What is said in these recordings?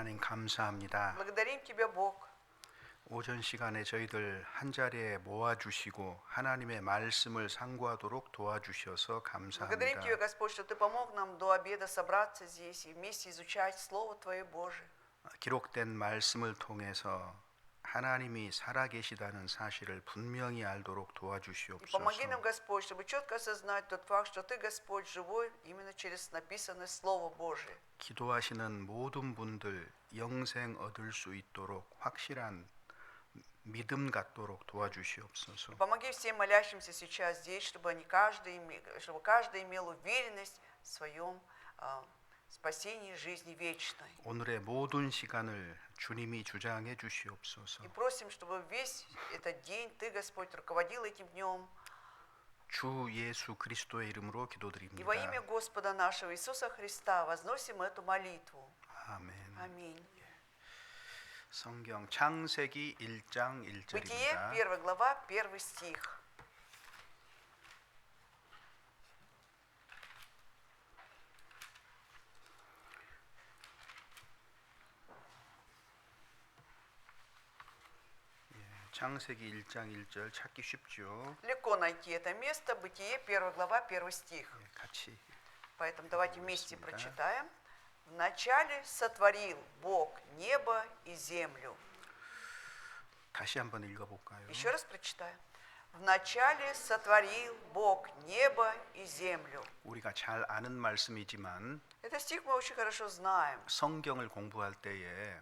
하나님 감사합니다. Благодарим Тебя, Бог. 오전 시간에 저희들 한 자리에 모아주시고 하나님의 말씀을 상고하도록 도와주셔서 Благодарим 감사합니다. Тебя, Господь, что Ты помог нам до обеда собраться здесь и вместе изучать Слово Твое Божие. 기록된 말씀을 통해서 하나님이 살아계시다는 사실을 분명히 알도록 И помоги 도와주시옵소서. нам, Господь, чтобы четко осознать тот факт, что Ты, Господь, живой именно через написанное Слово Божие. 기도하시는 모든 분들 영생 얻을 수 있도록 확실한 믿음 갖도록 도와주시옵소서. Помоги всем молящимся сейчас здесь, чтобы каждый имел уверенность в своем спасении жизни вечной. 오늘의 모든 시간을 주님이 주장해 주시옵소서. И просим, чтобы весь этот день Ты, Господь, руководил этим днем. 주 예수 그리스도의 이름으로 И во 기도드립니다. имя Господа нашего Иисуса Христа возносим эту молитву. 아멘. Аминь. 성경 창세기 1장 Бытие, 1절입니다. 1 глава, 1 стих. 창세기 1장 1절 찾기 쉽죠. Легко найти это место. Бытие, 1 глава, 1 стих. 같이 Поэтому давайте вместе Спасибо. прочитаем. Вначале сотворил Бог небо и землю. 다시 한번 읽어볼까요? Еще раз прочитаем. Вначале сотворил Бог небо и землю. 우리가 잘 아는 말씀이지만 Этот стих мы очень хорошо знаем. 성경을 공부할 때에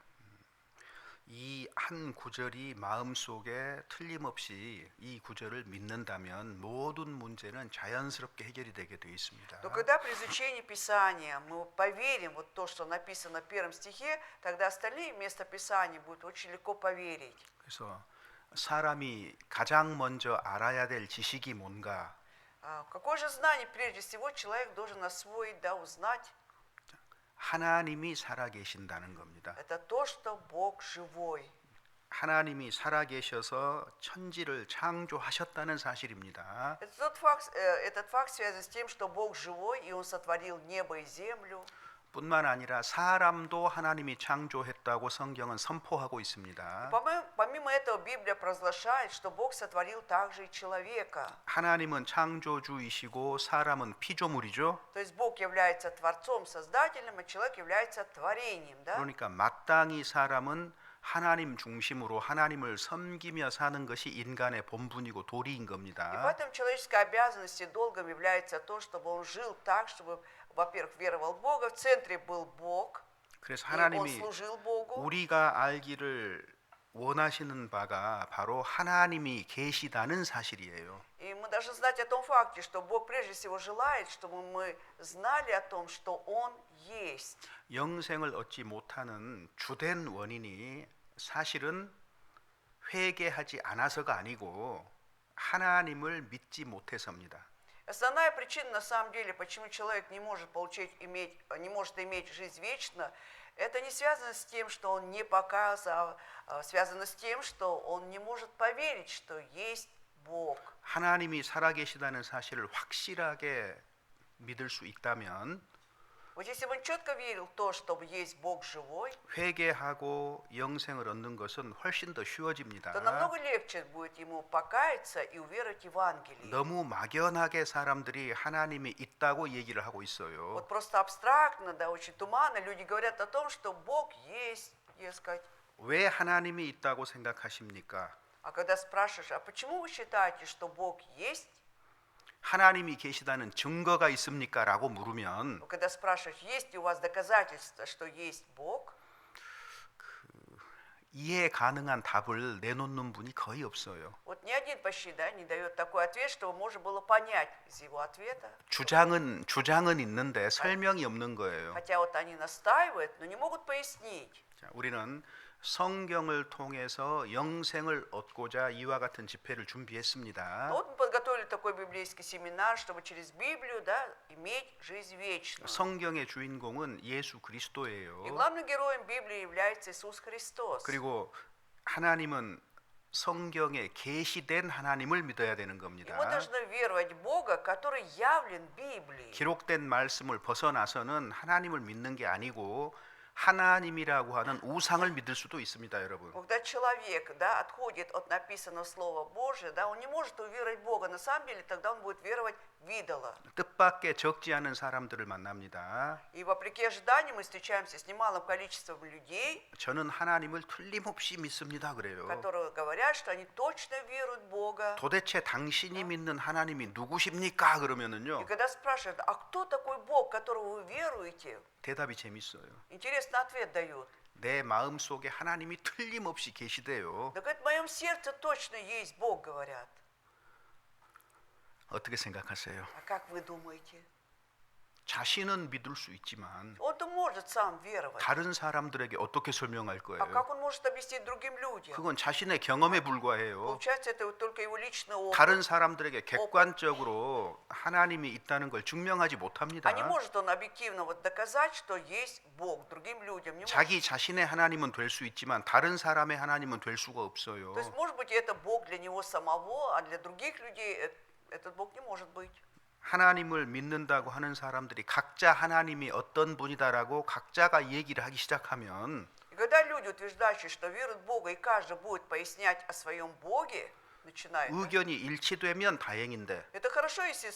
이 한 구절이 마음속에 틀림없이 이 구절을 믿는다면 모든 문제는 자연스럽게 해결이 되게 돼 있습니다. Но когда при изучении Писания мы поверим вот то, что написано в первом стихе, тогда остальные места Писания будет очень легко поверить. 그래서 사람이 가장 먼저 알아야 될 지식이 뭔가? Какое же знание прежде всего человек должен освоить, да, узнать? 하나님이 살아계신다는 겁니다. Это то, что Бог живой. 하나님이 살아계셔서 천지를 창조하셨다는 사실입니다. Этот факт связан с тем, что Бог живой, и Он сотворил небо и землю. 뿐만 아니라 사람도 하나님이 창조했다고 성경은 선포하고 있습니다. Помимо этого, Библия провозглашает, что Бог сотворил также и человека. 하나님은 창조주이시고 사람은 피조물이죠. То есть Бог является Творцом, Создателем, а человек является творением, да? 그러니까 마땅히 사람은 하나님 중심으로 하나님을 섬기며 사는 것이 인간의 본분이고 도리인 И 겁니다. поэтому человеческой обязанностью и долгом является то, чтобы он жил так, чтобы, во-первых, веровал в Бога, в центре был Бог, 그래서 и он 하나님이 служил Богу. 우리가 알기를 원하시는 바가 바로 하나님이 계시다는 사실이에요. И мы должны знать о том факте, что Бог прежде всего желает, чтобы мы знали о том, что Он есть. 영생을 얻지 못하는 주된 원인이 사실은 회개하지 않아서가 아니고 하나님을 믿지 못해서입니다. Основная причина, на самом деле, почему человек не может иметь жизнь вечно, это не связано с тем, что он не покаялся, а связано с тем, что он не может поверить, что есть Бог. 하나님이 살아계시다는 사실을 확실하게 믿을 수 있다면 Вот если бы он четко верил в то, что есть Бог живой, 회개하고 영생을 얻는 것은 훨씬 더 쉬워집니다. то намного легче будет ему покаяться и уверовать в Евангелие. 너무 막연하게 사람들이 하나님이 있다고 얘기를 하고 있어요. Вот просто абстрактно, да, очень туманно люди говорят о том, что Бог есть, дескать. 왜 하나님이 있다고 생각하십니까? А когда спрашиваешь, а почему вы считаете, что Бог есть? 하나님이 계시다는 증거가 있습니까? 라고 물으면 Когда спрашиваешь, есть ли у вас доказательства, что есть Бог, 이해 가능한 답을 내놓는 분이 거의 없어요. вот ни один почти, да, не дает такой ответ, чтобы можно было понять из его ответа. 주장은 있는데 설명이 없는 거예요. Хотя вот они настаивают, но не могут пояснить. 자, 우리는 성경을 통해서 영생을 얻고자 이와 같은 집회를 준비했습니다. Но вот мы подготовили такой библейский семинар, чтобы через Библию, да, иметь жизнь вечную. 성경의 주인공은 예수 И 그리스도예요. главным героем Библии является Иисус Христос. 그리고 하나님은 성경에 계시된 하나님을 믿어야 되는 И мы 겁니다. должны веровать в Бога, который явлен в Библии. 기록된 말씀을 벗어나서는 하나님을 믿는 게 아니고 하나님이라고 하는 우상을 믿을 수도 있습니다, 여러분. Когда человек, да, отходит от написанного Слова Божия, да, он не может уверовать в Бога. На самом деле, тогда он будет веровать в идола. 뜻밖의 적지 않은 사람들을 만납니다. И вопреки ожиданиям мы встречаемся с немалым количеством людей, 저는 하나님을 틀림없이 믿습니다, 그래요. которые говорят, что они точно веруют в Бога. 도대체 당신이 믿는 하나님이 누구십니까? И 그러면은요, когда спрашивают, а кто такой Бог, которого вы веруете? 대답이 재밌어요. Интересный ответ дают. 내 마음 속에 하나님이 틀림없이 계시대요. Так это в моем сердце точно есть Бог, говорят. 어떻게 생각하세요? А как вы думаете? 자신은 믿을 수 있지만 Он-то может сам веровать. 다른 사람들에게 어떻게 설명할 А 거예요? как он может объяснить другим людям? 그건 자신의 경험에 불과해요. Получается, это вот только его личный опыт. 다른 사람들에게 객관적으로 하나님이 있다는 걸 증명하지 못합니다. А не может он объективно вот доказать, что есть Бог другим людям. Не может. 자기 자신의 하나님은 될 수 있지만 다른 사람의 하나님은 될 수가 없어요. То есть, может быть, это Бог для него самого, а для других людей этот Бог не может быть. 하나님을 믿는다고 하는 사람들이 각자 하나님이 어떤 분이다라고 각자가 얘기를 하기 시작하면 И когда люди, утверждающие, что веруют в Бога, и каждый будет пояснять о своем Боге, начинает. 의견이 일치되면 다행인데 Это хорошо, если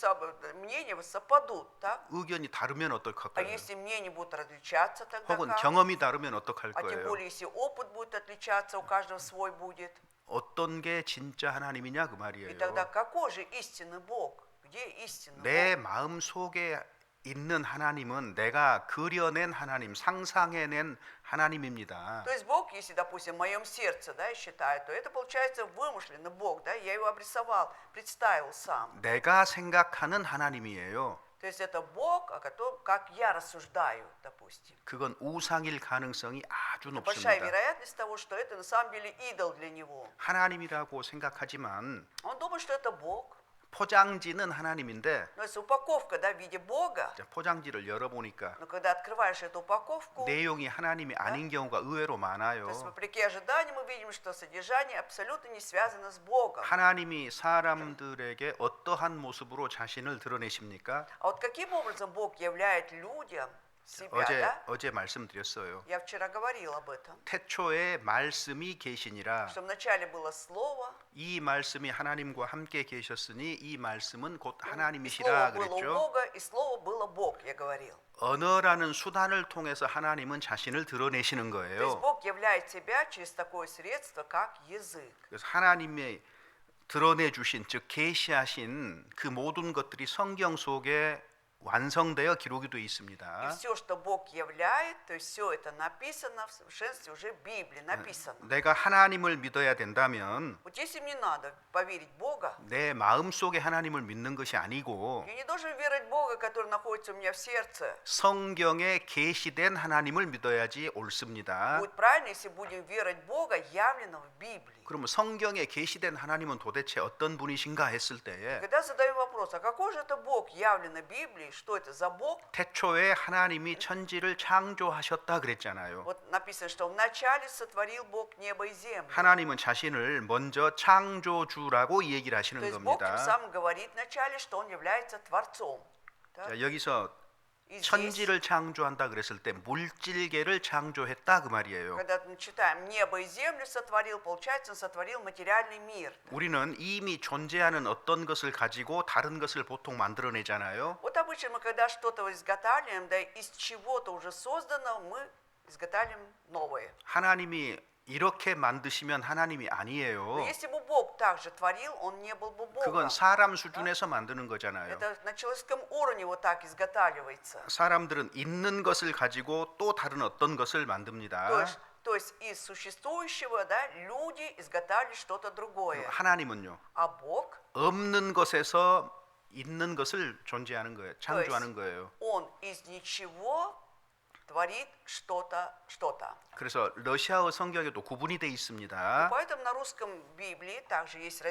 мнения совпадут, так? 의견이 다르면 А 어떡할까요? если мнения будут различаться, тогда 혹은 как? 경험이 다르면 어떡할 А тем 거예요? более, если опыт будет отличаться, у каждого свой будет. 어떤 게 진짜 하나님이냐 그 И 말이에요. тогда какой же истинный Бог? Где истинный 내 Бог? 마음 속에 있는 하나님은 내가 그려낸 하나님, 상상해낸 하나님입니다. То есть Бог, если, допустим, в моем сердце, да, я считаю, то это получается вымышленный Бог, да, я его обрисовал, представил сам. 내가 생각하는 하나님이에요. То есть это Бог, о котором, как я рассуждаю, допустим. 그건 우상일 가능성이 아주 Большая 높습니다. вероятность того, что это на самом деле идол для него. 하나님이라고 생각하지만 Он думает, что это Бог. 포장지는 하나님인데 Но если упаковка, да, в виде Бога, 포장지를 열어보니까 но когда открываешь эту упаковку, 내용이 하나님이 아닌 경우가 의외로 то есть 많아요. вопреки ожиданиям мы видим, что содержание абсолютно не связано с Богом. 하나님이 사람들에게 어떠한 모습으로 자신을 드러내십니까? А вот каким образом Бог являет людям себя, да? 어제 말씀드렸어요. Я вчера говорил об этом, 태초에 말씀이 계시니라. что вначале было Слово, 이 말씀이 하나님과 함께 계셨으니 이 말씀은 곧 и Слово 하나님이시라 было у 그랬죠. Бога, и Слово было Бог, я говорил. 언어라는 수단을 통해서 하나님은 자신을 드러내시는 То есть 거예요. Бог являет себя через такое средство, как язык. 그래서 하나님의 드러내 주신 즉 계시하신 그 모든 것들이 성경 속에 완성되어 기록이 되어 И 있습니다. все, что Бог являет, то есть все это написано в совершенстве уже в Библии, написано. 내가 하나님을 믿어야 된다면 Вот если мне надо поверить в Бога, 내 마음 속에 하나님을 믿는 것이 아니고 я не должен верить в Бога, который находится у меня в сердце. 성경에 계시된 하나님을 믿어야지 옳습니다. Будет правильно, если будем верить в Бога, явленного в Библии. 그러면 성경에 계시된 하나님은 도대체 어떤 분이신가 했을 때에 Когда задаем вопрос, а какой же это Бог, явленный в Библии, что это за Бог? 태초에 하나님이 천지를 창조하셨다 그랬잖아요. Вот написано, что вначале сотворил Бог небо и землю. 하나님은 자신을 먼저 창조주라고 얘기를 То 하시는 есть Бог тем 겁니다. самым говорит вначале, что Он является Творцом. Так? 자, 여기서 И здесь, 천지를 창조한다 그랬을 때 물질계를 창조했다 그 말이에요. когда мы читаем «небо и землю сотворил», получается, Он сотворил материальный мир. 우리는 이미 존재하는 어떤 것을 가지고 다른 것을 보통 만들어내잖아요. Вот обычно мы, когда что-то изготавливаем, да, из чего-то уже созданного, мы изготавливаем новое. 하나님이 이렇게 만드시면 하나님이 Но 아니에요. если бы Бог так же творил, Он не был бы Богом. 그건 사람 수준에서 만드는 거잖아요. Это на человеческом уровне вот так изготавливается. 사람들은 있는 것을 가지고 또 다른 어떤 것을 만듭니다. То есть из существующего, да, люди изготавливают что-то другое. 하나님은요. А Бог, 없는 것에서 있는 것을 존재하는 거예요. 창조하는 거예요. Он из ничего творит что-то. 그래서 러시아어 성경에도 구분이 돼 있습니다. Поэтому на русском Библии также есть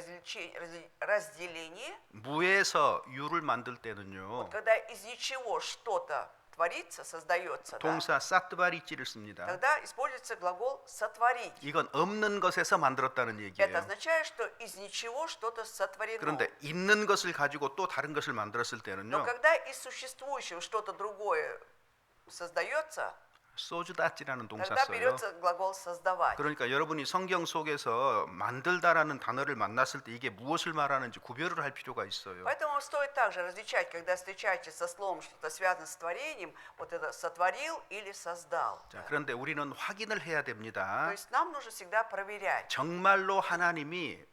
разделение. 무에서 유를 만들 때는요. Когда из ничего что-то творится, создается, да, 동사 사트바리찌를 씁니다. тогда используется глагол «сотворить». 이건 없는 것에서 만들었다는 Это 얘기예요. означает, что из ничего что-то сотворено. 그런데 있는 것을 가지고 또 다른 것을 만들었을 Но 때는요. когда из существующего что-то другое создается, 소주다찌라는 동사 Тогда 써요. берется глагол создавать. 그러니까 여러분이 성경 속에서 만들다라는 단어를 만났을 때 이게 무엇을 말하는지 구별을 할 필요가 있어요. Поэтому стоит также различать, когда встречаетесь со словом, что-то связано с творением, вот это сотворил или создал. 자, 그런데 우리는 확인을 해야 То 됩니다. есть нам нужно всегда проверять. 정말로 하나님이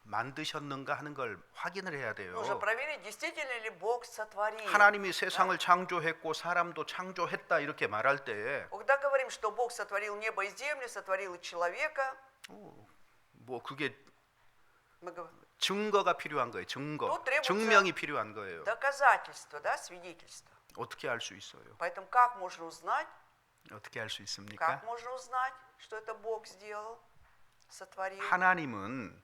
만드셨는가 하는 걸 확인을 해야 돼요. Нужно проверить, действительно ли Бог сотворил. 하나님이 세상을 창조했고 사람도 창조했다 이렇게 말할 때 Когда говорим, что Бог сотворил небо и землю, сотворил и человека, 뭐 그게 мы говорим, 증거가 필요한 거예요. 증거, 또 требуется- 증명이 필요한 거예요. доказательство, да, свидетельство. 어떻게 알 수 있어요? Поэтому как можно узнать, 어떻게 알 수 있습니까? как можно узнать, что это Бог сделал, сотворил? 하나님은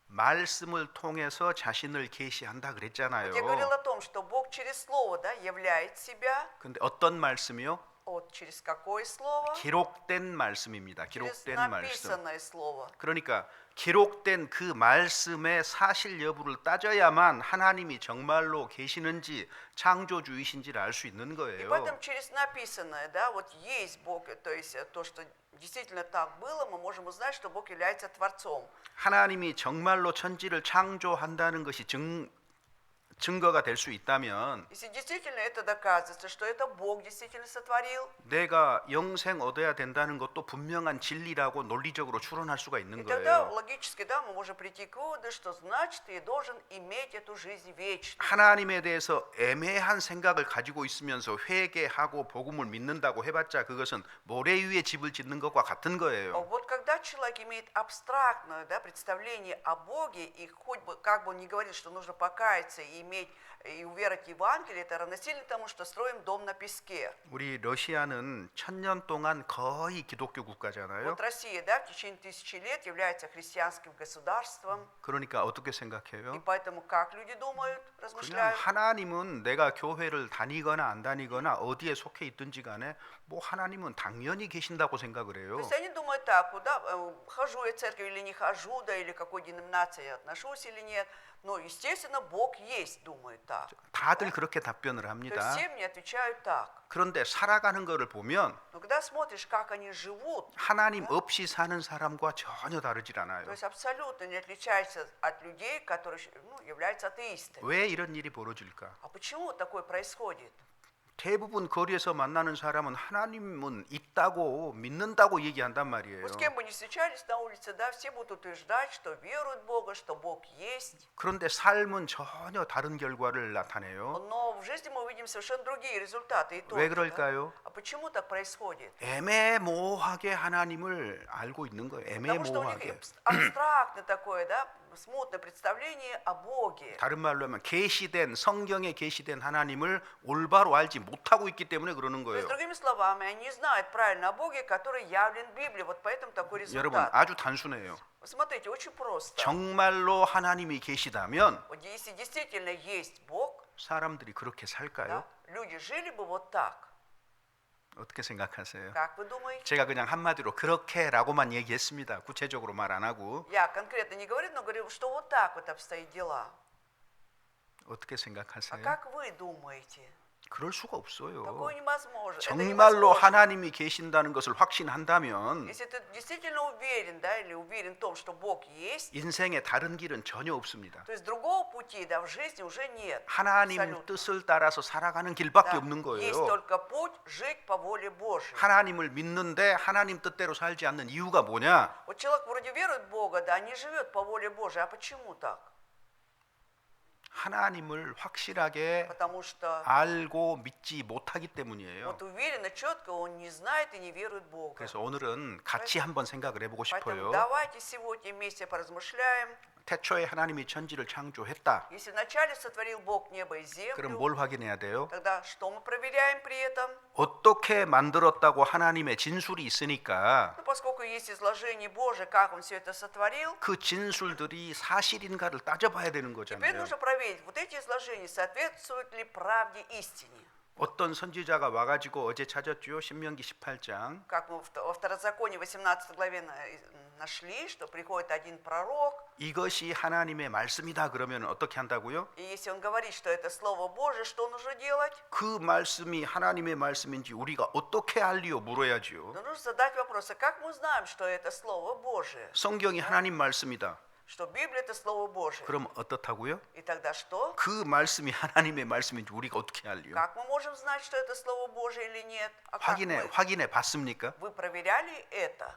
말씀을 통해서 자신을 계시한다 Вот 그랬잖아요. я говорил о том, что Бог через слово, да, являет себя. 근데 어떤 말씀이요? Вот через какое слово? 기록된 말씀입니다. Через 기록된 말씀. написанное слово. 그러니까 기록된 그 말씀의 사실 여부를 따져야만 하나님이 정말로 계시는지 창조주이신지를 알 수 있는 И 거예요. поэтому через написанное, да, вот есть Бог, то есть то, что действительно так было, мы можем узнать, что Бог является Творцом. 하나님이 정말로 천지를 창조한다는 것이 증거가 될 수 있다면 Если действительно это доказывается, что это Бог действительно сотворил, 내가 영생 얻어야 된다는 것도 분명한 진리라고 논리적으로 추론할 수가 и 있는 тогда 거예요. логически, да, мы можем прийти к выводу, что значит, ты должен иметь эту жизнь вечную. 하나님에 대해서 애매한 생각을 가지고 있으면서 회개하고 복음을 믿는다고 해봤자 그것은 모래 위에 집을 짓는 것과 같은 거예요. Вот когда человек имеет абстрактное, да, представление о Боге, и хоть бы, как бы он ни говорил, что нужно покаяться и иметь и уверовать в Евангелие, это равносильно тому, что строим дом на песке. 우리 러시아는 1000년 동안 거의 기독교 국가잖아요. Вот Россия, да, в течение тысячи лет является христианским государством, 그러니까 어떻게 и 생각해요? поэтому как люди думают, 그냥 размышляют? 하나님은 내가 교회를 다니거나 안 다니거나 어디에 속해 있든지 간에 뭐 하나님은 당연히 계신다고 생각을 То 해요. есть они думают так, куда хожу я в церковь или не хожу, да, или к какой деноминации я отношусь или нет. Но, естественно, Бог есть, думают так. 다들 그렇게 답변을 То есть 합니다. все мне отвечают так. 그런데 살아가는 거를 보면 Но когда смотришь, как они живут, 하나님 없이 사는 사람과 전혀 다르질 то 않아요. есть абсолютно не отличается от людей, которые являются атеистами. 왜 이런 일이 벌어질까? А почему такое происходит? 대부분 거리에서 만나는 사람은 하나님은 있다고 믿는다고 얘기한단 말이에요. Вот с кем бы ни встречались на улице, да, все будут утверждать, что веруют в Бога, что Бог есть. 그런데 삶은 전혀 다른 결과를 나타내요. Но в жизни мы видим совершенно другие результаты. итоги, 왜 да? 그럴까요? А почему так происходит? 애매모호하게 하나님을 알고 있는 거예요. Потому что у них 애매모호하게. абстрактно такое, да, смутное представление о Боге. 다른 말로 하면 계시된 성경에 계시된 하나님을 올바로 알지 못하고 있기 때문에 그러는 То есть, 거예요. другими словами, они не знают правильно о Боге, который явлен в Библии. Вот поэтому такой 여러분 результат. 아주 단순해요. Смотрите, очень просто. 정말로 하나님이 계시다면 Вот если действительно есть Бог, 사람들이 그렇게 살까요? да, люди жили бы вот так. 어떻게 생각하세요? Как вы думаете? 제가 그냥 한마디로 그렇게라고만 얘기했습니다. 구체적으로 말 안 하고. Я конкретно не говорю, но говорю, что вот так вот обстоят дела. 어떻게 А 생각하세요? как вы думаете? 그럴 수가 없어요. Такое невозможно. Это 정말로 невозможно. 하나님이 계신다는 것을 확신한다면 Если ты действительно уверен, да, или уверен в том, что Бог есть, 인생에 다른 길은 전혀 없습니다. то есть другого пути, да, в жизни уже нет. 하나님 Абсолютно. 뜻을 따라서 살아가는 길밖에 Да, 없는 есть 거예요. только путь жить по воле Божьей. 하나님을 믿는데 하나님 뜻대로 살지 않는 이유가 뭐냐? Вот человек вроде верует в Бога, да, не живет по воле Божьей. А почему так? 하나님을 확실하게 Потому что 알고 믿지 못하기 때문이에요. вот уверенно, четко он не знает и не верует в Бога. 그래서 오늘은 같이 한번 생각을 해보고 Поэтому 싶어요. давайте сегодня вместе поразмышляем. 태초에 하나님이 천지를 창조했다. Если вначале сотворил Бог небо и 그럼 землю, 뭘 확인해야 돼요? тогда что мы проверяем при этом? 어떻게 만들었다고 하나님의 진술이 있으니까 Ну, поскольку есть изложение Божие, как Он все это сотворил, 그 진술들이 사실인가를 따져봐야 되는 теперь 거잖아요. нужно проверить, вот эти изложения соответствуют ли правде истине. 어떤 선지자가 와가지고 어제 찾았죠. 신명기 18장. Как мы во Второзаконии 18 главе нашли, что приходит один пророк, 이것이 하나님의 말씀이다 그러면 어떻게 한다고요? и если он говорит, что это Слово Божие, что нужно делать? 그 말씀이 하나님의 말씀인지 우리가 어떻게 알리요? 물어야지요. Но нужно задать вопрос, а как мы знаем, что это Слово Божие? 성경이 하나님 말씀이다. Что Библия это Слово Божие. 그럼 어떻다고요? И тогда что? 그 말씀이 하나님의 말씀인지 우리가 어떻게 알리요? Как мы можем знать, что это Слово Божие или нет? А как 확인해 봤습니까? вы проверяли это?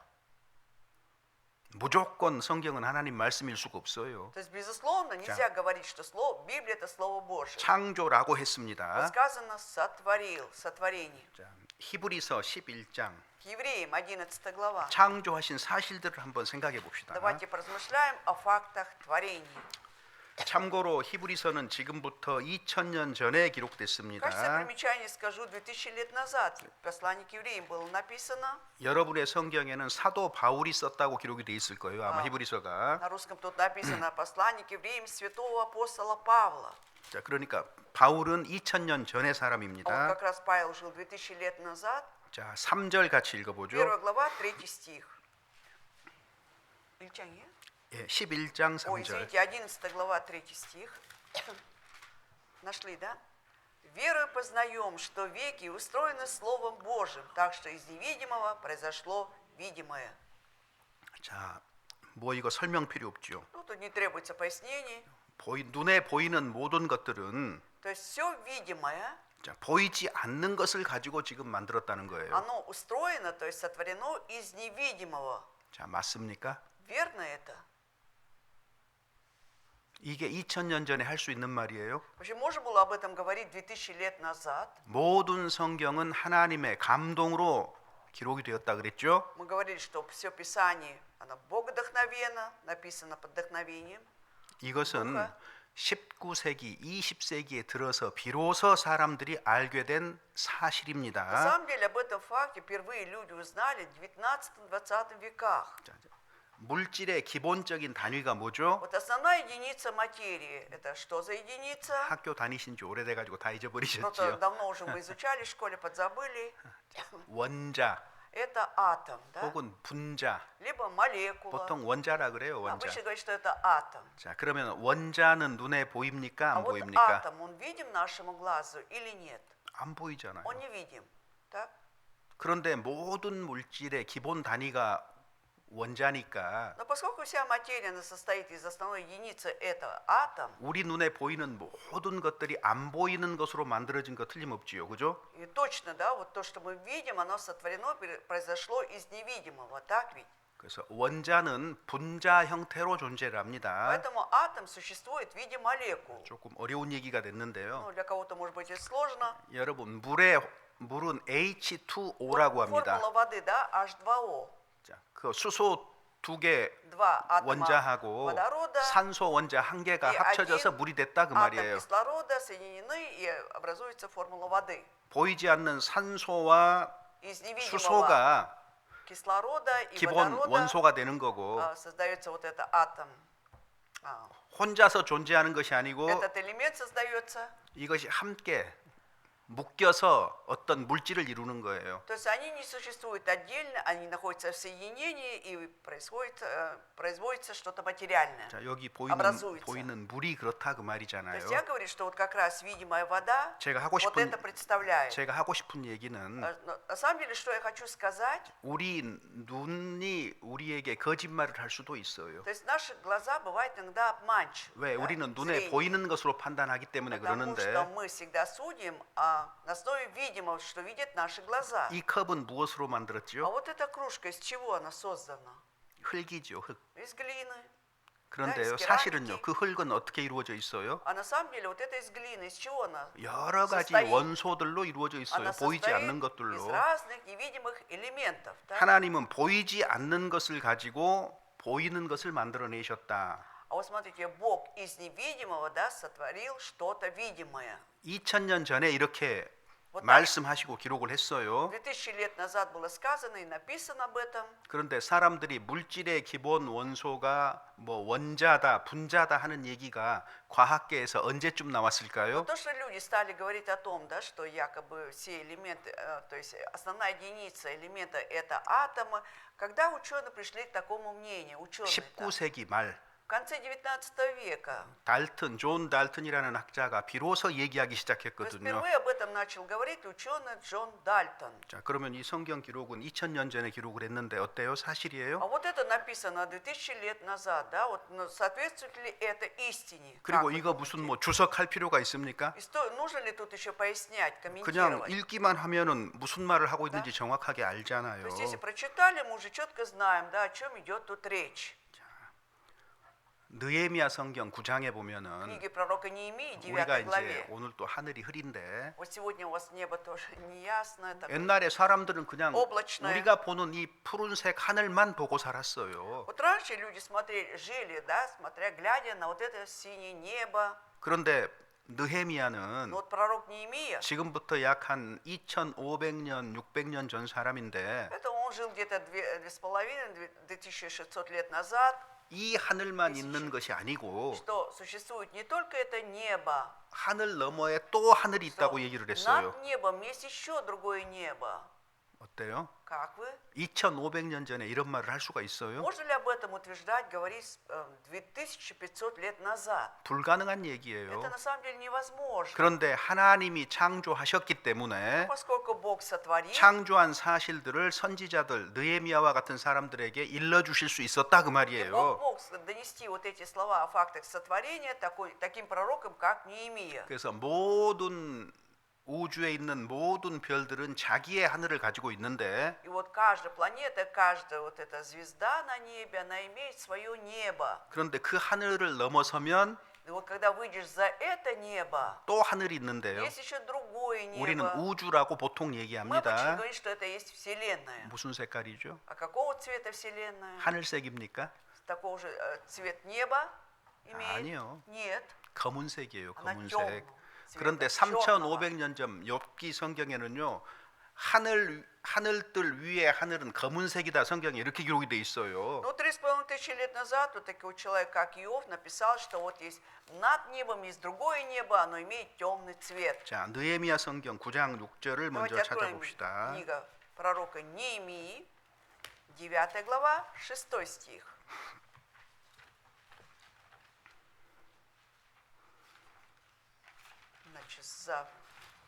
무조건 성경은 하나님 말씀일 수가 없어요. То есть, безусловно, нельзя говорить, что Библия это Слово Божие. 창조라고 Вот 했습니다. сказано сотворил, сотворение. 자, 히브리서 11장 К евреям 11 глава. 창조하신 사실들을 한번 생각해 봅시다. Давайте поразмышляем о фактах творения. 참고로 히브리서는 지금부터 2000년 전에 В качестве 기록됐습니다. примечания скажу, 2000 лет назад послание к евреям было написано. 여러분의 성경에는 사도 바울이 썼다고 기록이 돼 있을 거예요. 아마 히브리서가. На русском тут написано послание к евреям святого апостола Павла. 자, 그러니까 바울은 2000년 전의 А вот 사람입니다. как раз Павел жил 2000 лет назад. 자, 3절 같이 읽어보죠. 1 глава, 3 стих. Ильчане? 예, 11장 Ой, 3절. извините, 11 глава, 3 стих. Нашли, да? «Верою познаем, что веки устроены Словом Божьим, так что из невидимого произошло видимое». 자, 뭐 이거 설명 필요 없죠. Ну, тут не требуется пояснений. 눈에 보이는 모든 것들은 То есть все видимое, 자, 보이지 않는 것을 가지고 지금 만들었다는 거예요. оно устроено, то есть сотворено из невидимого. 자, 맞습니까? Верно это? 이게 2000년 전에 할 수 있는 말이에요. Вообще, можно было об этом говорить 2000 лет назад? 모든 성경은 하나님의 감동으로 기록이 되었다 그랬죠? Мы говорили, что все Писание, оно богодухновенно, написано под вдохновением. 이것은 누가? 19세기, 20세기에 들어서 비로소 사람들이 알게 된 На 사실입니다. самом деле об этом факте впервые люди узнали в 19-20 веках. 자, 물질의 기본적인 단위가 뭐죠? Вот основная единица материи, это что за единица? 학교 다니신 지 오래돼 가지고 다 Ну, то 잊어버리셨지요. давно уже мы изучали в школе, подзабыли. 원자 Это атом, да? 혹은 분자. Либо молекула. 보통 원자라 그래요, 원자. Обычно говорят, что это атом. 자, 그러면 원자는 눈에 보입니까? А 안 вот 보입니까? атом, он видим нашему глазу или нет? 안 보이잖아요. Он не видим, так? 그런데 모든 물질의 기본 단위가 원자니까 Но поскольку вся материя она состоит из основной единицы, это атом, 우리 눈에 보이는 모든 것들이 안 보이는 것으로 만들어진 거 틀림없지요. 그죠? и точно, да, вот то, что мы видим, оно сотворено, произошло из невидимого, так ведь? 그래서 원자는 분자 형태로 존재를 합니다. Поэтому атом существует в виде молекул. 조금 어려운 얘기가 됐는데요. Ну, для кого-то, может быть, это сложно. 여러분, 물은 H2O라고 합니다. Формула воды, да, H2O. 자, 그 수소 두 개 Два атома 원자하고 водорода, 산소 원자 한 개가 이 합쳐져서 один 물이 됐다 그 атом 말이에요. кислорода соединены и образуется формула воды. 보이지 않는 산소와 Из невидимого 수소가 кислорода и 기본 водорода 원소가 되는 거고 создается вот это атом. 혼자서 존재하는 것이 아니고 Этот элемент создается. 이것이 함께 묶여서 어떤 물질을 이루는 거예요. То есть они не существуют отдельно, они находятся в соединении и производится что-то материальное. 자, 여기 образуется. 보이는 물이 그렇다 그 То 말이잖아요. есть я говорю, что вот как раз видимая вода 제가 하고 вот 싶은 это представляет. 제가 하고 싶은 얘기는 Но на самом деле, что я хочу сказать, 우리 눈이 우리에게 거짓말을 할 수도 있어요. то есть наши глаза бывают иногда обманчивы. 왜? да, 우리는 눈에 зрение. 보이는 것으로 판단하기 때문에 Потому 그러는데 что мы всегда судим на основе видимого, что видят наши глаза. 이 컵은 무엇으로 А 만들었죠? вот эта кружка, из чего она создана? 흙이죠, 흙. Из глины. 그런데요, 네, 사실은요, 그 흙은 어떻게 이루어져 있어요? А на самом деле вот это из глины, из чего она? 여러 가지 состоит? 원소들로 이루어져 있어요. Она 보이지 состоит 않는 из 것들로. разных невидимых элементов. так? 하나님은 보이지 않는 것을 가지고 보이는 것을 만들어내셨다. А вот смотрите, Бог из невидимого, да, сотворил что-то видимое. 2000년 전에 이렇게 Вот так 말씀하시고 기록을 했어요. 2000 лет назад было сказано и написано об этом. 그런데 사람들이 물질의 기본 원소가 뭐 원자다, 분자다 하는 얘기가 과학계에서 언제쯤 Но 나왔을까요? то, что люди стали говорить о том, да, что якобы все элементы, то есть основная единица элемента это атомы, когда ученые пришли к такому мнению, ученые-то, 19세기 말 в конце 19 века. 존 달튼이라는 학자가 비로소 얘기하기 То есть 시작했거든요. впервые об этом начал говорить ученый Джон Дальтон. 자, 그러면 이 성경 기록은 2000년 전에 기록을 했는데 어때요? А 사실이에요? вот это написано 2000 лет назад, да, вот ну, соответствует ли это истине? Как 그리고 вы 이거 думаете? 무슨 뭐 주석할 필요가 있습니까? Нужно ли тут еще пояснять, 그냥 комментировать? 읽기만 하면은 무슨 말을 하고 있는지 Да. 정확하게 То 알잖아요. есть если прочитали, мы уже четко знаем, да, о чем идет тут речь. 느헤미야 성경 9장에 보면은 Книги пророка Неемии, 9 우리가 이제 главе. 오늘 또 하늘이 흐린데 Вот сегодня у вас небо тоже неясное, такое. 옛날에 사람들은 그냥 облачное. 우리가 보는 이 푸른색 하늘만 보고 살았어요. Вот раньше люди смотрели, жили, да, глядя на вот это синее небо. 그런데 느헤미야는 Но вот пророк Неемия, 지금부터 약 한 2500년, 600년 전 사람인데 это он жил где-то 2500-2600 лет назад, 이 하늘만 있는 것이 아니고 что существует не только это небо, 하늘 너머에 또 하늘이 что 있다고 얘기를 했어요. над небом есть еще другое небо. 어때요? Как вы? 2500년 전에 이런 말을 할 수가 있어요? Можно ли об этом утверждать, говорить 2500 лет назад? 불가능한 Это 얘기예요. на самом деле невозможно. 그런데 하나님이 창조하셨기 때문에 Поскольку Бог сотворил, 창조한 사실들을 선지자들 느헤미야와 같은 사람들에게 일러주실 수 있었다 그 и Бог 말이에요. мог донести вот эти слова о фактах сотворения таким пророкам, как Неемия. 그래서 모든 우주에 있는 모든 별들은 자기의 하늘을 가지고 있는데 И вот каждая планета, каждая вот эта звезда на небе, она имеет свое небо. 그런데 그 하늘을 넘어서면 И вот когда выйдешь за это небо, 또 하늘이 있는데요. есть еще другое 우리는 небо. 우주라고 보통 Мы обычно 얘기합니다. говорим, что это есть Вселенная. 무슨 색깔이죠? А какого цвета Вселенная? 하늘색입니까? Такого же цвет неба имеет? 아니요. Нет. 검은색이에요. Она 검은색. темного 그런데 цвета, черного. 3500년 전 욥기 성경에는요. 하늘들 위에 하늘은 검은색이다. 성경에 이렇게 기록이 돼 있어요. Ну, 3500 лет назад вот такой человек, как Иов, написал, что вот есть над небом, есть другое небо, оно имеет темный цвет. 자, 느헤미야 성경 9장 6절을 먼저 Давайте откроем 찾아봅시다. книга пророка Неемии, 9 глава, 6 стих. Значит,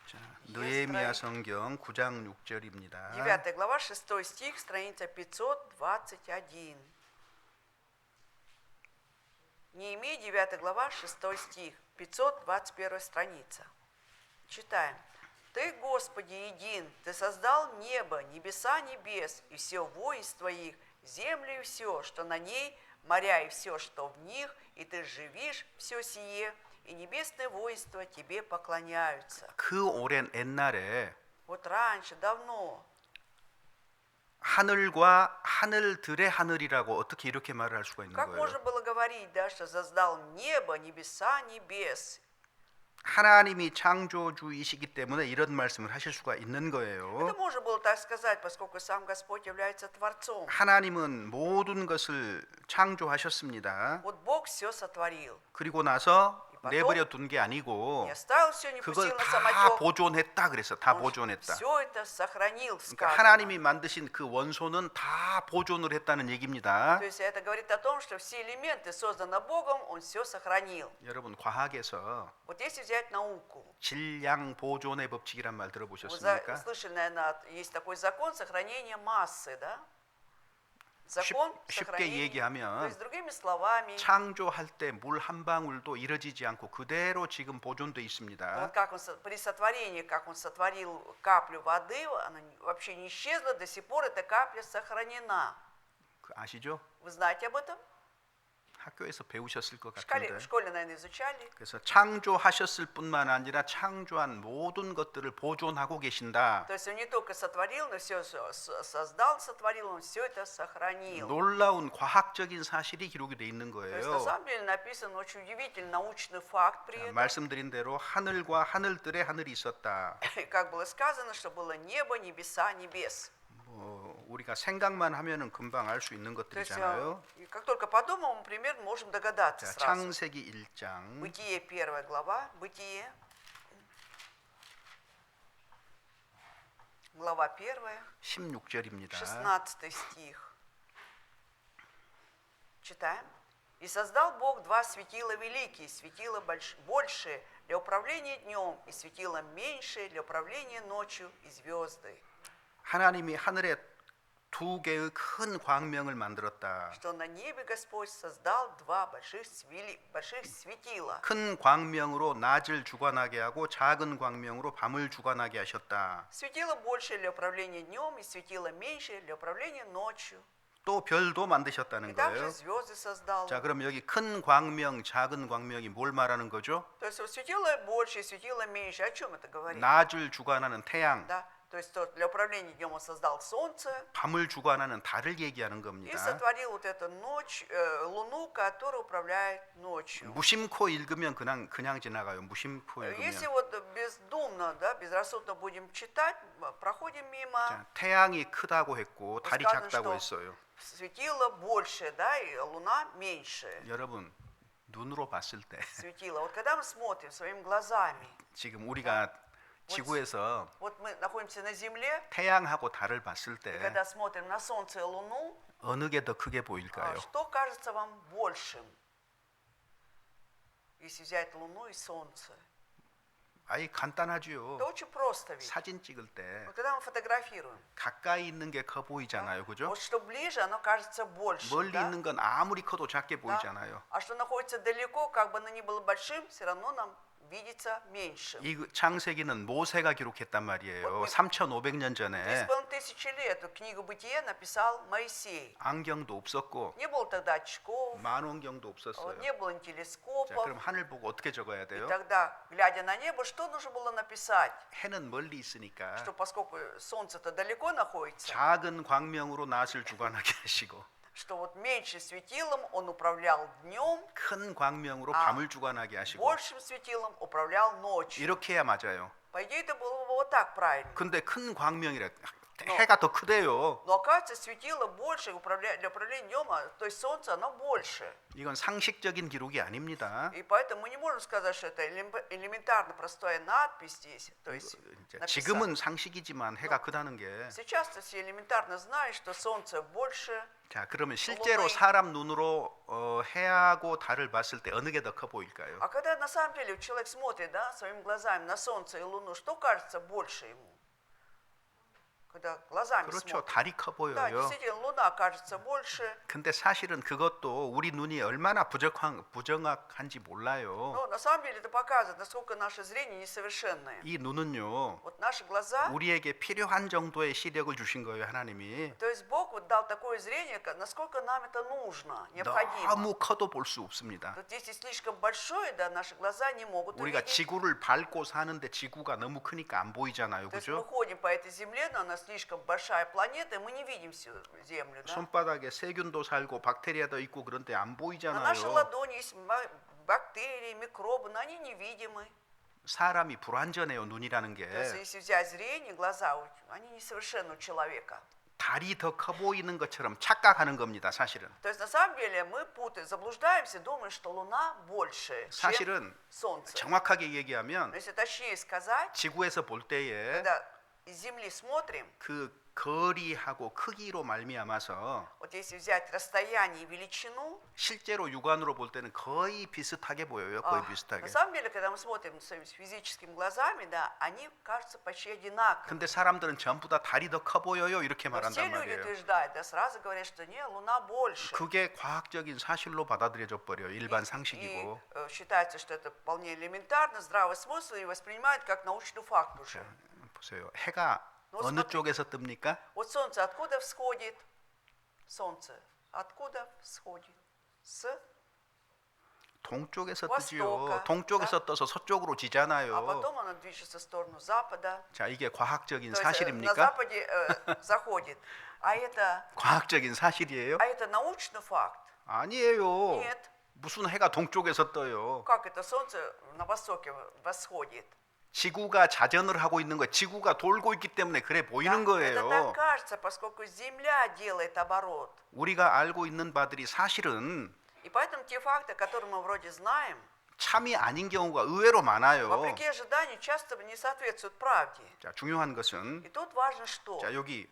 자, 느헤미야 성경 9장 6절입니다. 9 глава, 6 стих, страница 521. Неемия, 9 глава, 6 стих, 521 страница. Читаем. «Ты, Господи, един, Ты создал небо, небеса небес, и все воинство их, землю и все, что на ней, моря и все, что в них, и Ты живишь все сие, и небесное воинство Тебе поклоняются». 그 오랜 옛날에 Вот раньше, давно, 하늘과 하늘들의 하늘이라고 어떻게 이렇게 말을 할 수가 있는 как 거예요? можно было говорить, да, что создал небо, небеса, небес? 하나님이 창조주이시기 때문에 이런 말씀을 하실 수가 있는 Это 거예요. можно было так сказать, поскольку сам Господь является Творцом. 하나님은 모든 것을 창조하셨습니다. Вот Бог все сотворил. 그리고 나서 потом 내버려 둔 게 아니고 Не оставил все, не 그걸 пустил на 다 самотек. 보존했다 그랬어. 다 보존했다. Все это сохранил, 그러니까 сказано. 하나님이 만드신 그 원소는 다 보존을 했다는 얘기입니다. То есть это говорит о том, что все элементы, созданные Богом, Он все сохранил. 여러분 과학에서 Вот если взять науку, 질량 보존의 법칙이란 말 вы 들어보셨습니까? слышали, наверное, есть такой закон сохранения массы, да? Закон 쉽게 сохранения. То 얘기하면 есть, другими словами, 창조할 때 물 한 방울도 잃어지지 않고 그대로 지금 보존돼 있습니다. вот как он при сотворении, как он сотворил каплю воды, она вообще не исчезла, до сих пор эта капля сохранена. 아시죠? Вы знаете об этом? 학교에서 배우셨을 것 В школе, 같은데. в школе, наверное, изучали. 그래서 창조하셨을 뿐만 아니라 창조한 모든 것들을 보존하고 계신다. То есть он не только сотворил, но все создал, сотворил, он все это сохранил. 놀라운 과학적인 사실이 기록이 돼 있는 То есть на 거예요. самом деле написан очень удивительный научный факт при этом. 말씀드린 대로 하늘과 하늘들의 하늘이 있었다. И как было сказано, что было небо, небеса, небес. 우리가 생각만 하면은 금방 알 수 있는 То есть 것들이잖아요. и как только подумаем, мы примерно можем догадаться 자, сразу. 창세기 1장 Бытие 1 глава, Бытие, глава 1, 16절입니다. 16 стих. Читаем. «И создал Бог два светила великие, светило большее для управления днем, и светило меньшее для управления ночью, и звезды». 하나님이 하늘에 두 개의 큰 광명을 만들었다. Что на небе Господь создал два больших светила. 큰 광명으로 낮을 주관하게 하고 작은 광명으로 밤을 주관하게 하셨다. Светило большее для управления днем, и светило меньшее для управления ночью. 또 별도 И 만드셨다는 также 거예요. звезды создал. 자, 그럼 여기 큰 광명, 작은 광명이 뭘 말하는 거죠? То есть вот светило большее, светило меньше. О чем это говорит? 낮을 주관하는 태양, Да? То есть для управления днем он создал солнце 밤을 주관하는 달을 얘기하는 и 겁니다. сотворил вот эту ночь, луну, которая управляет ночью. 무심코 읽으면 그냥 지나가요. 무심코 Если 읽으면. вот бездумно, да, безрассудно будем читать, проходим мимо, 자, 태양이 크다고 했고 달이 сказано, 작다고 что 했어요. светило больше, да, и луна меньше. 여러분, 눈으로 봤을 때 Светило. Вот когда мы смотрим своими глазами, 지금 우리가 지구에서 вот мы находимся на Земле, 태양하고 달을 봤을 и 때 когда смотрим на Солнце и Луну, 어느 게 더 크게 보일까요? что кажется вам большим, если взять Луну и Солнце? 아이 간단하지요. Это очень просто ведь. 사진 찍을 때 Вот когда мы фотографируем, 가까이 있는 게 커 보이잖아요. 그죠? вот что ближе, оно кажется больше. 멀리 Да? 있는 건 아무리 커도 작게 Да? 보이잖아요. А что находится далеко, как бы оно ни было большим, все равно нам видится меньше. 이 창세기는 모세가 기록했단 말이에요. 3,500년 전에 2500 лет книгу Бытия написал Моисей. 안경도 없었고 Не было тогда очков, 망원경도 вот 없었어요. не было ни 자, телескопов. 그럼 하늘 보고 어떻게 적어야 И 돼요? тогда, глядя на небо, что нужно было написать? 해는 멀리 있으니까 Что поскольку солнце-то далеко находится, 작은 광명으로 낮을 주관하게 하시고 что вот меньше светилом он управлял днем, 큰 광명으로 밤을 주관하게 하시고 большим светилом управлял ночью. 이렇게 해야 맞아요. По идее, это было бы вот так правильно. 근데 큰 광명이라 해가 더 크대요. Но оказывается, светило больше для управления днем, то есть солнце, оно больше. 이건 상식적인 기록이 아닙니다. И поэтому мы не можем сказать, что это элементарно простая надпись здесь. То есть написано. 지금은 상식이지만 해가 크다는 게 Сейчас-то все элементарно знают, что солнце больше. 자, 그러면 실제로 사람 눈으로 해하고 달을 봤을 때 어느 게 더 커 보일까요? А когда на самом деле человек смотрит, да, своими глазами на солнце и луну, что кажется больше ему? Когда глазами 그렇죠. смотрит. 달이 커 Да, 보여요. действительно, луна кажется больше. 근데 사실은 그것도 우리 눈이 얼마나 부정확한지 몰라요. Но на самом деле это показывает, насколько наше зрение несовершенное. 이 눈은요, Вот наши глаза, 우리에게 필요한 정도의 시력을 주신 거예요, 하나님이. то есть Бог вот дал такое зрение, насколько нам это нужно, необходимо. 너무 커도 볼 수 없습니다. Вот если слишком большое, да, наши глаза не могут 우리가 увидеть. 지구를 밟고 사는데 지구가 너무 크니까 안 보이잖아요, То есть мы 그죠? ходим по этой земле, но она слишком большая планета, и мы не видим всю Землю. Да? 손바닥에 세균도 살고 박테리아도 있고 그런데 안 На нашей 보이잖아요. ладони есть бактерии, микробы, но они невидимы. 사람이 불완전해요, 눈이라는 То есть 게. если взять зрение, глаза, они несовершенны у человека. 달이 더 커 보이는 것처럼 착각하는 겁니다, 사실은. То есть на самом деле мы путаем, заблуждаемся, думаем, что Луна больше, чем 사실은 Солнце. 정확하게 얘기하면 Но если точнее сказать, 지구에서 볼 때에 когда из Земли смотрим, 그 거리하고 크기로 말미암아서 вот если взять расстояние и величину, 실제로 육안으로 볼 때는 거의 비슷하게 보여요. 거의 на 비슷하게. самом деле, когда мы смотрим своими физическими глазами, да, они кажутся почти одинаковыми. 근데 사람들은 전부 다 달이 더 커 보여요. 이렇게 Но все 말한단 люди 말이에요. утверждают, да, сразу говорят, что не, Луна больше. 그게 과학적인 사실로 받아들여져 버려요. 일반 И 상식이고. считается, что это вполне элементарно, здравый смысл, и воспринимают как научный факт уже. 보세요. 해가 Ну, 어느 смотри. 쪽에서 뜹니까? Вот солнце откуда всходит? Солнце откуда всходит? С 동쪽에서 Востоka, 뜨지요. 동쪽에서 떠서 서쪽으로 а 지잖아요. потом она движется в сторону запада. 자, 이게 과학적인 То есть на 사실입니까? западе заходит. 과학적인 사실이에요? А это научный факт? 아니에요. Нет. 무슨 해가 동쪽에서 떠요? Как это солнце на востоке восходит? 지구가 자전을 하고 있는 거예요. 지구가 돌고 있기 때문에 그래 보이는 Это 거예요. так кажется, поскольку Земля делает оборот. 우리가 알고 있는 바들이 사실은 И поэтому те факты, которые мы вроде знаем, 참이 아닌 경우가 의외로 많아요. вопреки ожиданию, часто не соответствуют правде. 자, 중요한 것은 И тут важно что? 자, 여기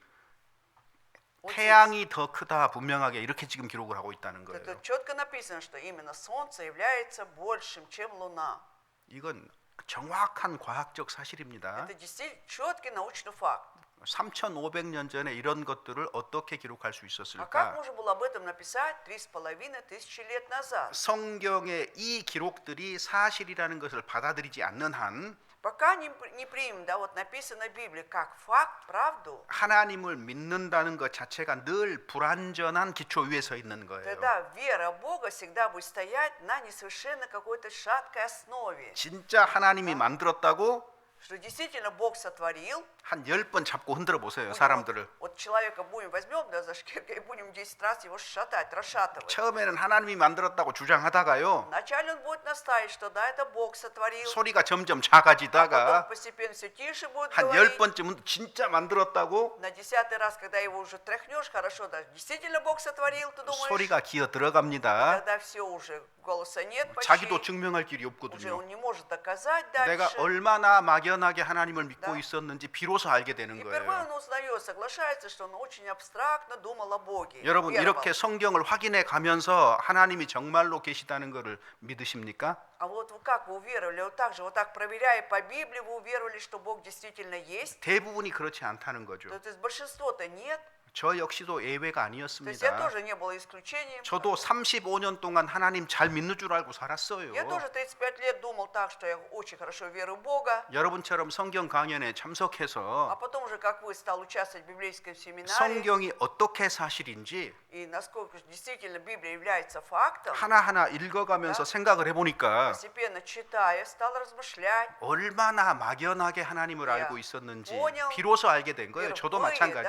Вот здесь 태양이 더 크다 분명하게 이렇게 지금 기록을 하고 있다는 거예요. это четко написано, что именно Солнце является большим, чем Луна. 이건 정확한 과학적 사실입니다. Это действительно четкий научный факт. 3,500년 전에 이런 것들을 어떻게 기록할 수 А как 있었을까? можно было об этом написать 3500 лет назад? 성경의 이 기록들이 사실이라는 것을 받아들이지 않는 한 Пока не примем, да, вот написано в Библии как факт, правду, 하나님을 믿는다는 것 자체가 늘 불완전한 기초 위에 서 있는 거예요. тогда вера в Бога всегда будет стоять на несовершенно какой-то шаткой основе. 진짜 하나님이 만들었다고 Что действительно Бог сотворил. 한 10번 잡고 흔들어 보세요, 사람들을. Вот человека возьмем да, за шкирку и будем 10 раз его шатать, расшатывать. 처음에는 하나님이 만들었다고 주장하다가요. Вначале он будет настаивать, что да, это Бог сотворил. 소리가 점점 Потом 작아지다가 постепенно все тише будет 한 говорить. 10번쯤은 진짜 만들었다고 На 10-й раз, когда его уже тряхнешь, хорошо, да, действительно Бог сотворил, ты думаешь? 소리가 기어 들어갑니다. Тогда все уже, голоса нет почти. 자기도 증명할 길이 Уже 없거든요. он не может доказать 내가 дальше. 얼마나 막연하게 하나님을 믿고 Да. 있었는지 비로소 알게 되는 И впервые 거예요. он узнает, соглашается, что он очень абстрактно думал о Боге. 여러분 веровал. 이렇게 성경을 확인해 가면서 하나님이 정말로 계시다는 것을 믿으십니까? А вот вы как вы уверовали? Вот так же, вот так проверяя по Библии, вы уверовали, что Бог действительно есть? 대부분이 그렇지 않다는 거죠. То есть большинство-то нет. 저 역시도 예외가 То есть я 아니었습니다. тоже не было исключением. 저도 35년 동안 하나님 잘 믿는 줄 알고 살았어요. Я тоже 35 лет думал так, что я очень хорошо верю в Бога. 여러분처럼 성경 강연에 А 참석해서 потом уже, как вы, стал участвовать в библейском семинаре. 성경이 어떻게 사실인지 И насколько действительно Библия является фактом. 하나하나 읽어가면서 생각을 해보니까 Постепенно читая, стал размышлять. 얼마나 막연하게 하나님을 Я 알고 있었는지 понял, 비로소 알게 된 거예요. 저도 впервые, да, то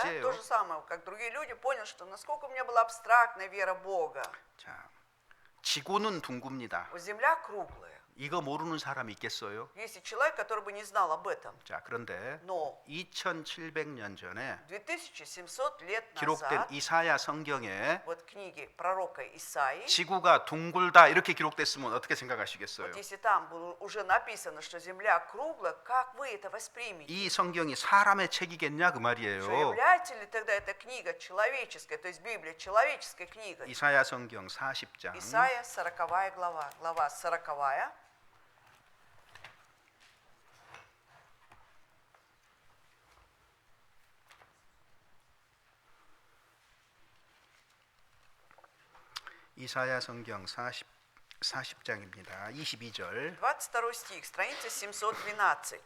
마찬가지예요. же самое, как другие люди, понял, что насколько у меня была абстрактная вера в Бога. 자, 지구는 둥굽니다. Вот Земля круглая. 이거 모르는 사람이 있겠어요? Есть и человек, который бы не знал об этом. 자, 그런데 Но 2700년 전에 2700 лет 기록된 назад, 이사야 성경에 вот в книге пророка Исаии, 지구가 둥글다 이렇게 기록됐으면 어떻게 생각하시겠어요? вот если там было уже написано, что Земля круглая, как вы это воспримете? 이 성경이 사람의 책이겠냐 그 Что 말이에요. является ли тогда эта книга человеческая, то есть Библия человеческой книгой? 이사야 성경 40장 Исаия 40 глава, глава 40. 이사야 성경 40장입니다. 22절 22 стих, страница 712.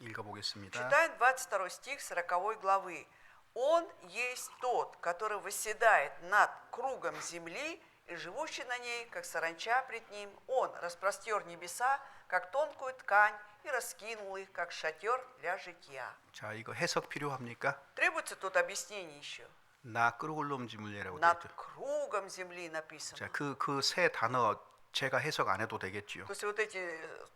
읽어보겠습니다. Читаем 22 стих 40 главы. Он есть тот, который восседает над кругом земли и живущий на ней, как саранча пред ним. Он распростер небеса, как тонкую ткань, и раскинул их, как шатер для житья. 자, 이거 해석 필요합니까? Требуется тут объяснение еще. 나 끄르골롬 지물레라고 되어 Над 있죠. кругом земли написано. 자, 그 세 단어 제가 해석 안 해도 되겠지요. То есть вот эти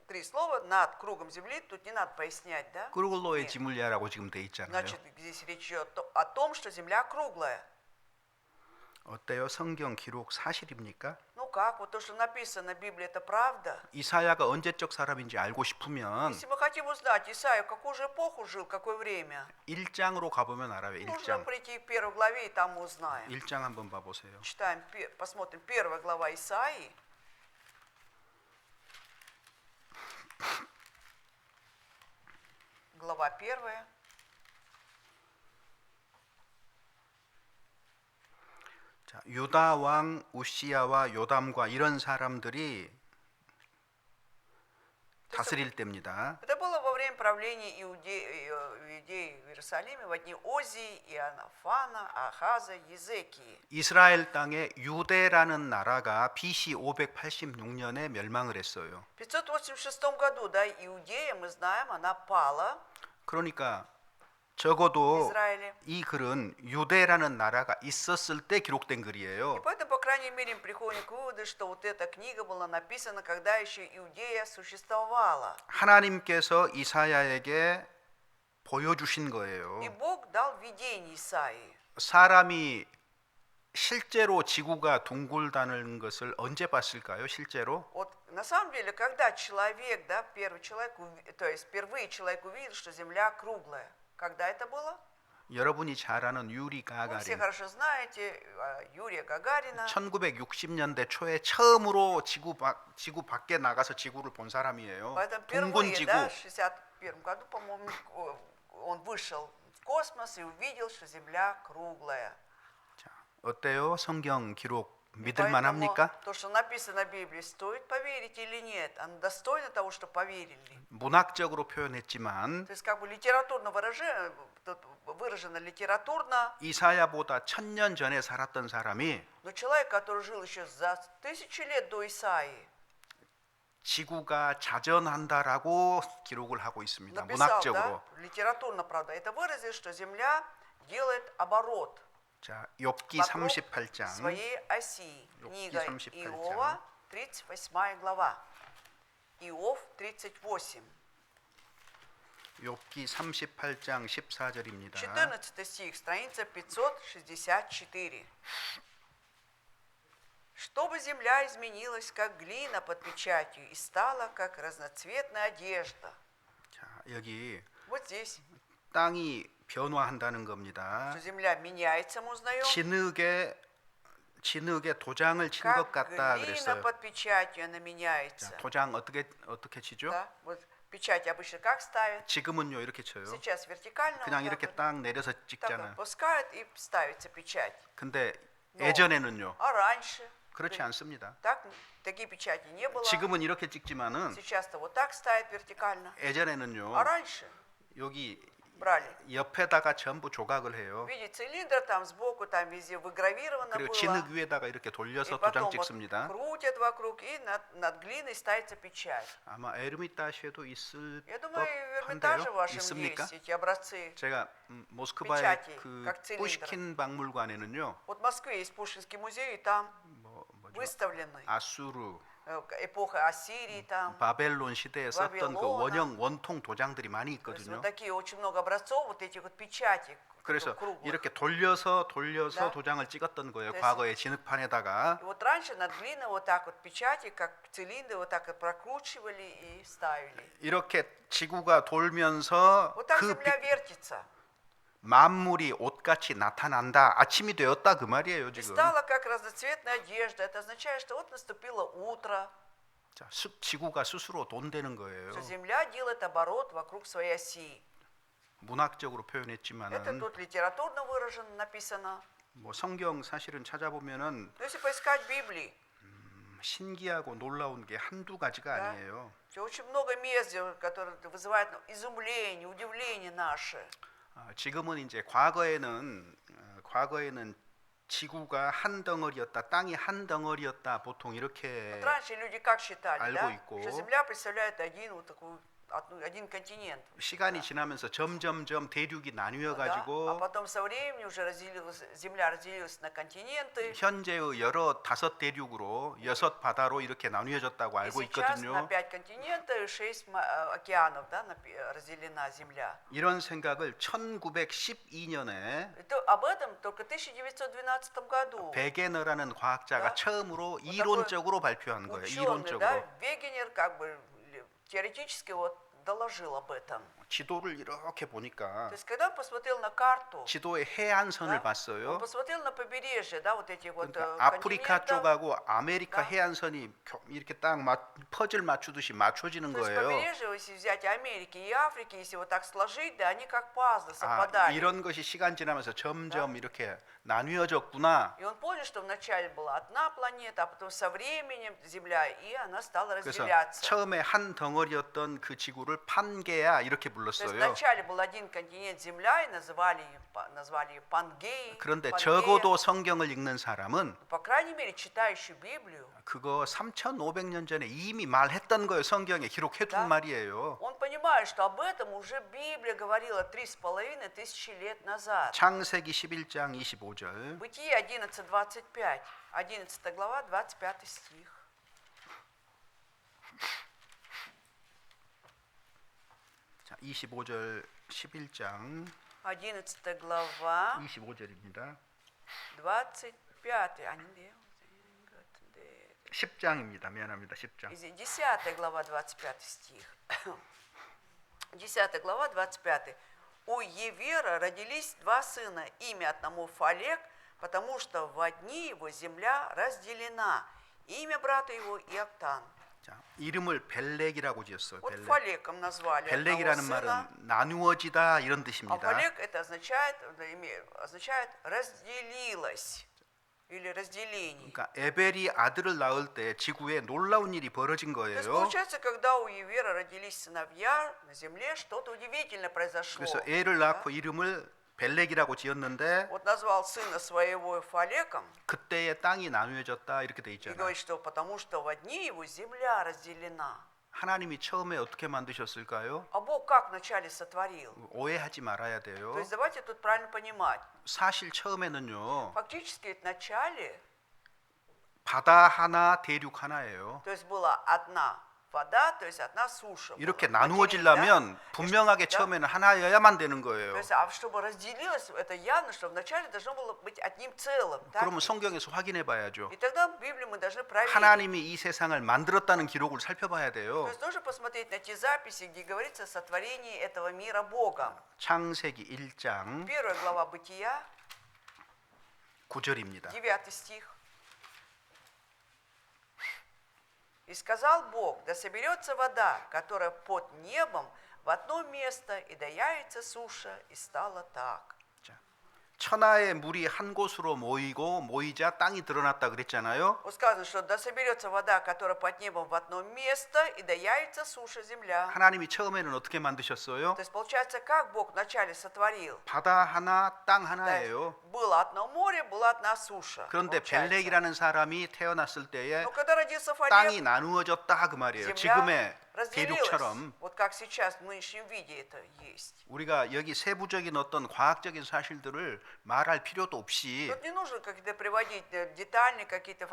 три слова над кругом земли, тут не надо пояснять, да? 끄르골로의 Нет. 지물레라고 지금 돼 있잖아요. Значит, здесь речь идет о том, что земля круглая. 어때요? 성경 기록 사실입니까? Ну как, вот то, что написано в Библии, это правда? 이사야가 언제적 사람인지 알고 싶으면 Если мы хотим узнать, Исаия в какую же эпоху жил, какое время, 1장으로 가보면 알아요. нужно 1장. прийти к первой главе, и там мы узнаем. 1장 한번 봐보세요. Читаем, посмотрим, первая глава Исаии. Глава первая. 자, 유다 왕 우시야와 요담과 이런 사람들이 다스릴 때입니다. Это было во время время правления Иудеи в Иерусалиме в дни Озии, Иоаннафана, Ахаза, Езекии. 이스라엘 땅에 유대라는 나라가 BC 586년에 멸망을 했어요. В 586 году, да, Иудея, мы знаем, она пала 그러니까 в 적어도 Израиле. 이 글은 유대라는 나라가 있었을 때 기록된 И 글이에요. поэтому, по крайней мере, мы приходим к выводу, что вот эта книга была написана, когда еще Иудея существовала. 하나님께서 이사야에게 보여주신 거예요. И Бог дал видение Исаии. 사람이 실제로 지구가 둥글다는 것을 언제 봤을까요? 실제로? Вот на самом деле, когда человек, да, то есть впервые человек увидел, что Земля круглая, когда это было? 여러분이 잘 아는 유리 Вы все 가가린 хорошо знаете Юрия Гагарина. 1960년대 초에 처음으로 지구 밖에 나가서 지구를 본 사람이에요. Поэтому 둥근 впервые, 지구. да, в 1961 году, по-моему, он вышел в космос и увидел, что Земля круглая. 자, 어때요? 성경 기록 И 믿을 поэтому 만합니까? то, что написано в Библии, стоит поверить или нет? Оно достойно того, что поверили. 문학적으로 표현했지만 То есть как бы литературно выражено литературно, 이사야보다 1000년 전에 살았던 사람이 но человек, который жил еще за 1000 лет до Исаии, 지구가 자전한다라고 기록을 하고 있습니다. написал, 문학적으로. да, литературно, правда, это выразил, что Земля делает оборот 자, 욥기 вокруг 38장. своей оси. Книга 38 Иова, 38 глава. Иов 38. 욥기 38장 14절입니다. 14 стих, страница 564. «Чтобы земля изменилась, как глина под печатью, и стала, как разноцветная одежда». 자, 여기 Вот здесь, 땅이 변화한다는 겁니다. что земля меняется, мы узнаем, 진흙에 도장을 친 것 как 같다 глина 그랬어요. под печатью, она меняется. 자, 도장 어떻게 치죠? Да? Вот печать обычно как ставят? 지금은요 이렇게 쳐요. Сейчас вертикально, 그냥 вот 이렇게 так, 딱 내려서 так 찍잖아요. опускают и ставится печать. 근데 Но. 예전에는요 А раньше? 그렇지 않습니다. Такие печати не было. 지금은 이렇게 찍지만은 Сейчас-то вот так ставят вертикально. 예전에는요 А раньше 여기 брали. 옆에다가 전부 조각을 해요. В виде цилиндра, там сбоку, там везде выгравировано 그리고 было. 진흙 위에다가 이렇게 И 돌려서 потом 도장 вот 찍습니다. крутят вокруг, и над глиной ставится печать. 아마 에르미타시에도 있을 Я думаю, и в Эрмитаже 법한데요. вашем 있습니까? есть эти образцы. 제가 모스크바의 печати, 그 как цилиндр. 푸시킨 박물관에는요 Вот в Москве есть Пушкинский музей, и там 뭐죠? выставлены 아수르, эпоха Ассирии, там. 바벨론 시대에 썼던 그 바벨론. 원통 도장들이 많이 То есть 있거든요. вот такие очень много образцов, вот этих вот печатей. 그래서 круглых. 이렇게 돌려서 Да. 도장을 찍었던 거예요. То есть- 과거에 진흙판에다가. И вот раньше над глиной вот так вот печати, как цилиндры, вот так вот прокручивали и ставили. 이렇게 지구가 돌면서 Вот так 그 земля вертится. 만물이 옷같이 나타난다. 아침이 되었다 그 말이에요, И 지금. стала как разноцветная одежда. Это означает, что вот наступило утро, 자, 지구가 스스로 돈되는 거예요. что Земля делает оборот вокруг своей оси. 문학적으로 Это 표현했지만은 тут литературно выражено, написано. 뭐 성경 사실은 찾아보면은 Но если поискать в Библии, 신기하고 놀라운 게 한두 가지가 Да. 아니에요. очень много мест, которые вызывают изумление, удивление наше. 지금은 이제 과거에는 지구가 한 덩어리였다, 땅이 한 덩어리였다 보통 이렇게 Вот раньше люди как считали, 알고 да? 있고. Что Земля представляет один континент. 시간이 지나면서 점점점 대륙이 나뉘어 Да? А 가지고 потом со временем уже Земля разделилась на континенты. 현재의 여러 5 대륙으로 6 바다로 이렇게 나뉘어졌다고 И 알고 сейчас на 있거든요. 5 континентов и 6 океанов, да, разделена Земля. 이런 생각을 1912년에 Об этом только в 1912 году 베게너라는 과학자가 Да. 처음으로 이론적으로 발표한 거예요. ученый, да, 이론적으로. Вегенер как бы теоретически вот доложил об этом. 지도를 이렇게 보니까 То есть, когда он посмотрел на карту, 지도의 해안선을 да, он 봤어요. посмотрел на побережье, да, вот этих вот 그러니까 아프리카 континентов. 쪽하고 아메리카 네. 해안선이 이렇게 딱 퍼즐 맞추듯이 맞춰지는 То есть 거예요. побережье, если взять Америки и Африки, если вот так сложить, да, они как пазлы 아, совпадали. 이런 것이 시간 지나면서 점점 이렇게 나뉘어졌구나. И он понял, что вначале была одна планета, а потом со временем Земля, и она стала 그래서 разделяться. 처음에 한 덩어리였던 그 지구를 판게야 이렇게 То есть 불렀어요. вначале был один континент Земля, и назвали ее Пангеей. 그런데 Пангея. 적어도 성경을 읽는 사람은 По крайней мере, читающий Библию, 그거 3,500년 전에 이미 말했던 거예요. 성경에 기록해 둔 Да. 말이에요. он понимает, что об этом уже Библия говорила 3500 лет назад. 창세기 11장 25절. Бытие 11:25, 11 глава, 25 стих. 자, 25절 11장 11 глава, 25절입니다. 25, 아닌데요? 10장입니다. 미안합니다. 10장. 10 глава, 25 стих. 10 глава, 25. У Евера родились два сына, имя одному Фалек, потому что в одни его земля разделена. Имя брата его Иоктан. 자, 이름을 벨렉이라고 지었어요. Вот 벨렉. Фалеком назвали одного 벨렉이라는 сына. 말은 나누어지다 이런 А 뜻입니다. Фалек это означает разделилась или разделение. 그러니까 에벨이 아들을 낳을 때 지구에 놀라운 일이 벌어진 То есть 거예요. получается, когда у Евера родились сыновья на земле, что-то удивительное произошло. 그래서 애를 낳고 이름을 벨렉이라고 지었는데 Вот назвал сына своего Фалеком 그때의 땅이 나누어졌다 이렇게 돼 и 있잖아요. говорит, что потому что в одни его земля разделена. 하나님이 처음에 어떻게 만드셨을까요? А Бог как вначале сотворил? 오해하지 말아야 То 돼요. есть давайте тут правильно понимать. 사실 처음에는요. Фактически в начале, 바다 하나, 대륙 하나예요. то есть была одна вода, то есть одна суша. 이렇게 была, континент, 나누어지려면 да? 분명하게 Да? 처음에는 하나여야만 되는 То 거예요. есть, а чтобы разделилось, это явно, что вначале должно было быть одним целым. так? 그러면 성경에서 확인해 봐야죠. И тогда в Библии мы должны проверить. 하나님이 이 세상을 만들었다는 기록을 살펴봐야 То 돼요. есть тоже посмотреть на те записи, где говорится о сотворении этого мира Богом. 창세기 1장 1 глава Бытия, 9절입니다. 9 стих. «И сказал Бог, да соберется вода, которая под небом, в одно место, и да явится суша, и стало так». 천하의 물이 한 곳으로 모이자 땅이 드러났다 그랬잖아요. Вот сказано, что да соберется вода, которая под небом, в одно место, и да явится суша, земля. 하나님이 처음에는 어떻게 만드셨어요? То есть получается, как Бог вначале сотворил? 바다 하나, 땅 Да, 하나예요. было одно море, была одна суша. 그런데 получается. 벨렉이라는 사람이 태어났을 때에 Но когда родился 땅이 Фалек, 나누어졌다 그 말이에요. земля 지금의 разделилась. 대륙처럼 Вот как сейчас в нынешнем виде это есть. 우리가 여기 세부적인 어떤 과학적인 사실들을 말할 필요도 없이 Тут не нужно как-то приводить детальные какие-то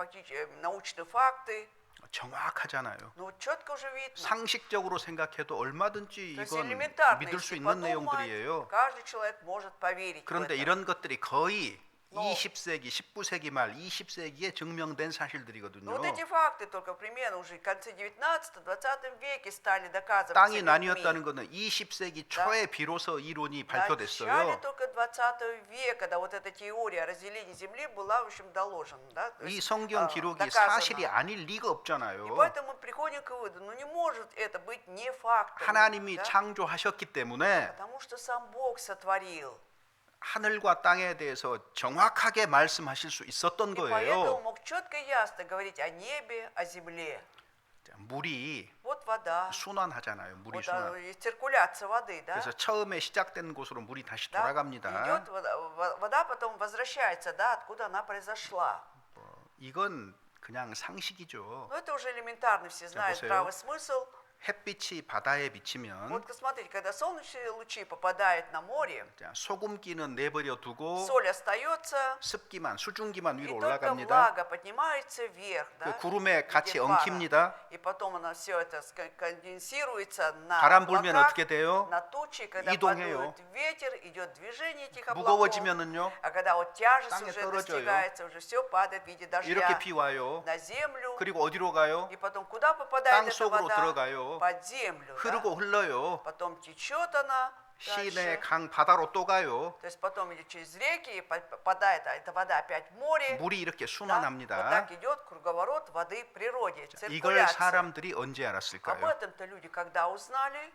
научные факты. 정확하잖아요. Но вот четко уже видно. 상식적으로 생각해도 얼마든지 То есть 이건 элементарно, 믿을 если 수 있는 подумать, 내용들이에요. каждый человек может поверить в 그런데 это. 이런 것들이 거의 Но- 20세기, 19세기 말 20세기에 증명된 사실들이거든요. Но вот эти факты только примерно уже в конце 19-20 веке стали доказываться 땅이 людьми. 나뉘었다는 것은 20세기 초에 비로소 이론이 В начале 발표됐어요. только 20 века, да, вот эта теория разделения Земли была, в общем, доложена. Да, то 이 есть, 성경 기록이 доказана. 사실이 아닐 리가 없잖아요. И поэтому мы приходим к выводу, ну не может это быть не фактом. 하나님이 да? 창조하셨기 때문에 Потому что сам Бог сотворил. 하늘과 땅에 대해서 정확하게 말씀하실 수 있었던 И поэтому 거예요. мог четко и ясно говорить о небе, о земле. 자, 물이 Вот вода. 순환하잖아요. 물이 Вот 순환. есть циркуляция воды, да? 그래서 처음에 시작된 곳으로 물이 다시 Да? 돌아갑니다. Идет вода, потом возвращается, да, откуда она произошла. 이건 그냥 상식이죠. Но это уже элементарно, все знают 보세요. здравый смысл. 햇빛이 바다에 비치면 Вот смотрите, когда солнечные лучи попадают на море, 자, 소금기는 내버려 두고 соль остается, 습기만 수증기만 и 위로 только 올라갑니다. влага поднимается вверх, да? 그 구름에 같이 где пара. 엉킵니다. И потом она все это конденсируется на 바람 불면 облаках, 어떻게 돼요? на тучи, когда 이동해요. подует ветер, идет движение этих облаков. 무거워지면은요. А когда вот тяжесть 땅에 уже 떨어져요. достигается, уже все падает в виде 이렇게 дождя 비 와요. на землю. 그리고 어디로 가요? И потом куда попадает 땅 эта 속으로 вода? 들어가요. 있어요. под землю, да? 흐르고 흘러요. Потом течет она 시내 дальше. 강 바다로 또 가요. То есть потом идет через реки, и попадает эта вода опять в море. 물이 이렇게 Да? Вот 순환합니다. так идет круговорот воды в природе, 이걸 циркуляция. 사람들이 언제 Об 알았을까요? этом-то люди когда узнали?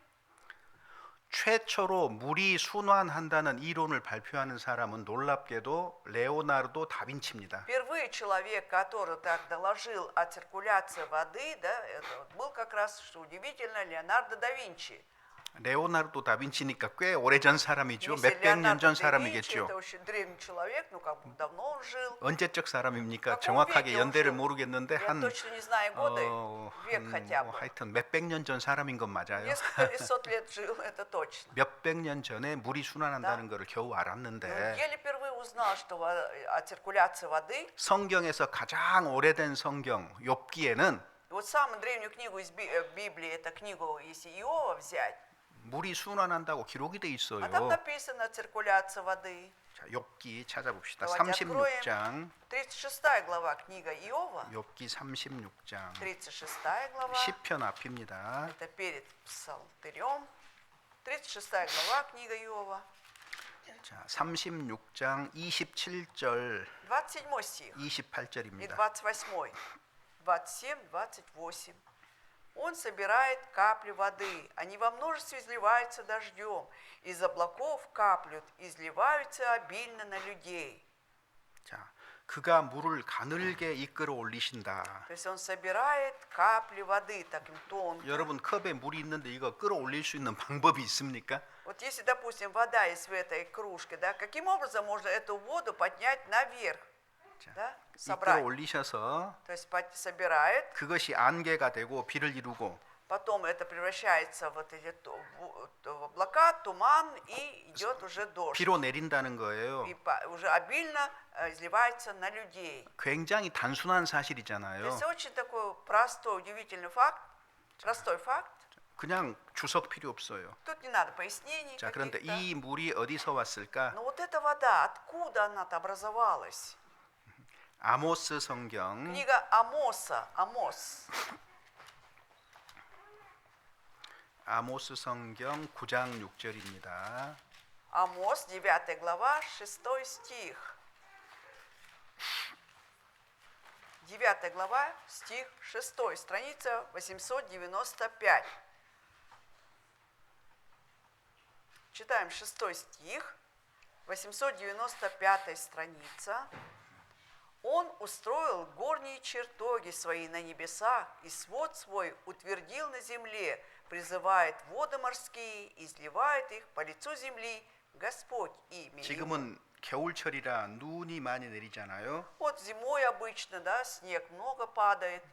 최초로 물이 순환한다는 이론을 발표하는 사람은 놀랍게도 레오나르도 다빈치입니다. Впервые человек, который так доложил о циркуляции воды, да, это вот был как раз, что удивительно, Леонардо да Винчи. 레오나르도 다빈치니까 꽤 오래전 사람이죠. Если 몇백 년 Леонардо 전 да Винчи, это 사람이겠죠. очень древний человек, ну как бы давно он жил. 언제적 사람입니까? каком 정확하게 веке он 연대를 жил? 모르겠는데 Я 한 точно не знаю годы, век хотя бы. 하여튼 몇백 년 전 사람인 건 맞아요. Несколько или сот лет жил, это точно. 몇백 년 전에 물이 순환한다는 것을 겨우 Но 알았는데 еле впервые узнал, что о циркуляции воды. 성경에서 가장 오래된 성경 욥기에는 И вот самую древнюю книгу из Библии, это книгу, если Иова взять, 물이 순환한다고 기록이 돼 а 있어요. там написано циркуляция воды. 자, 욥기 찾아봅시다. Давайте 36장 36 глава книга Иова, 욥기 36장 36 глава, 시편 앞입니다. это перед Псалтырем, 36 глава книга Иова, 자, 36장 27절 27 стих и 28절입니다. 28, 27, 28. Он собирает капли воды, они во множестве изливаются дождем, из облаков каплют, изливаются обильно на людей. 자, 그가 물을 가늘게 이끌어 올리신다. То есть он собирает капли воды таким тонким. 여러분 컵에 물이 있는데 이거 끌어올릴 수 있는 방법이 있습니까? Вот если, допустим, вода есть в этой кружке, да, каким образом можно эту воду поднять наверх, да, собрать? 끌어올리셔서 То есть собирает, 그것이 안개가 되고 비를 이루고 потом это превращается в в облака, туман, и идет уже дождь. 비로 내린다는 거예요. И уже обильно изливается на людей. 굉장히 단순한 То 사실이잖아요. есть очень такой простой, удивительный факт, простой факт. 그냥 주석 필요 없어요. Тут не надо пояснений 자, 그런데 каких-то. 이 물이 어디서 왔을까? Но вот эта вода, откуда она-то образовалась? 아모스 성경 Книга Амоса, Амос. 아모스 성경 9장 6절입니다. Амос, 9 глава, 6 стих. 9 глава, стих 6, страница 895. Читаем 6 стих, 895 страница. Он устроил горние чертоги свои на небесах, и свод свой утвердил на земле, призывает воды морские, изливает их по лицу земли, Господь имя его. 지금은 겨울철이라 눈이 많이 내리잖아요. Вот зимой обычно, да, снег много падает.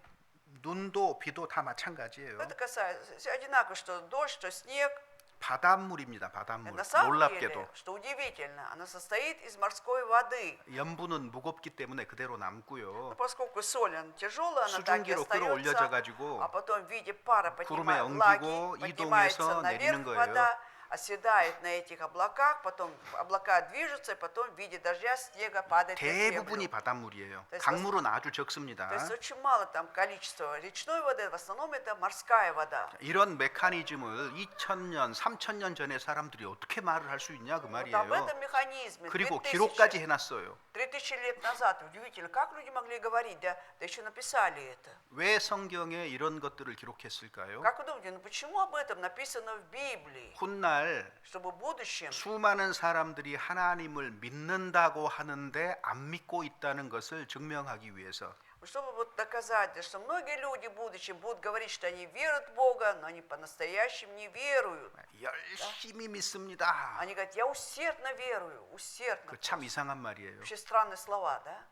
눈도 비도 다 마찬가지예요. Это касается одинаково, что дождь, что снег. 바닷물입니다. 바닷물. На самом 놀랍게도 деле, что удивительно, она состоит из морской воды. 염분은 무겁기 때문에 그대로 Но 남고요. поскольку соль она тяжелая, она так и 수증기로 끌어올려져 остается, 가지고 а потом в виде пара 구름에 влаги 엉기고 поднимается 이동해서 наверх 내리는 거예요. вода, оседает на этих облаках, потом облака движутся, и потом в виде дождя, снега падает на 대부분이 землю. 바닷물이에요. То есть 강물은 아주 적습니다. То есть очень мало там количества речной воды, в основном это морская вода. 이런 메커니즘을 2000년, 3000년 전에 사람들이 어떻게 말을 할 수 있냐 그 Вот об 말이에요. этом механизме 그리고 3000 기록까지 해놨어요. 3000 лет назад, удивительно, как люди могли говорить, да еще написали это. 왜 성경에 이런 것들을 기록했을까요? Как вы думаете, ну почему об этом написано в Библии? 훗날 Чтобы в будущем 수많은 사람들이 하나님을 믿는다고 하는데 안 믿고 있다는 것을 증명하기 위해서 чтобы вот доказать, что многие люди в будущем будут говорить, что они веруют в Бога, но они по-настоящему не веруют. 열심히 믿습니다. Они говорят, я усердно верую, усердно. 그 참 이상한 말이에요. Вообще странные слова, да?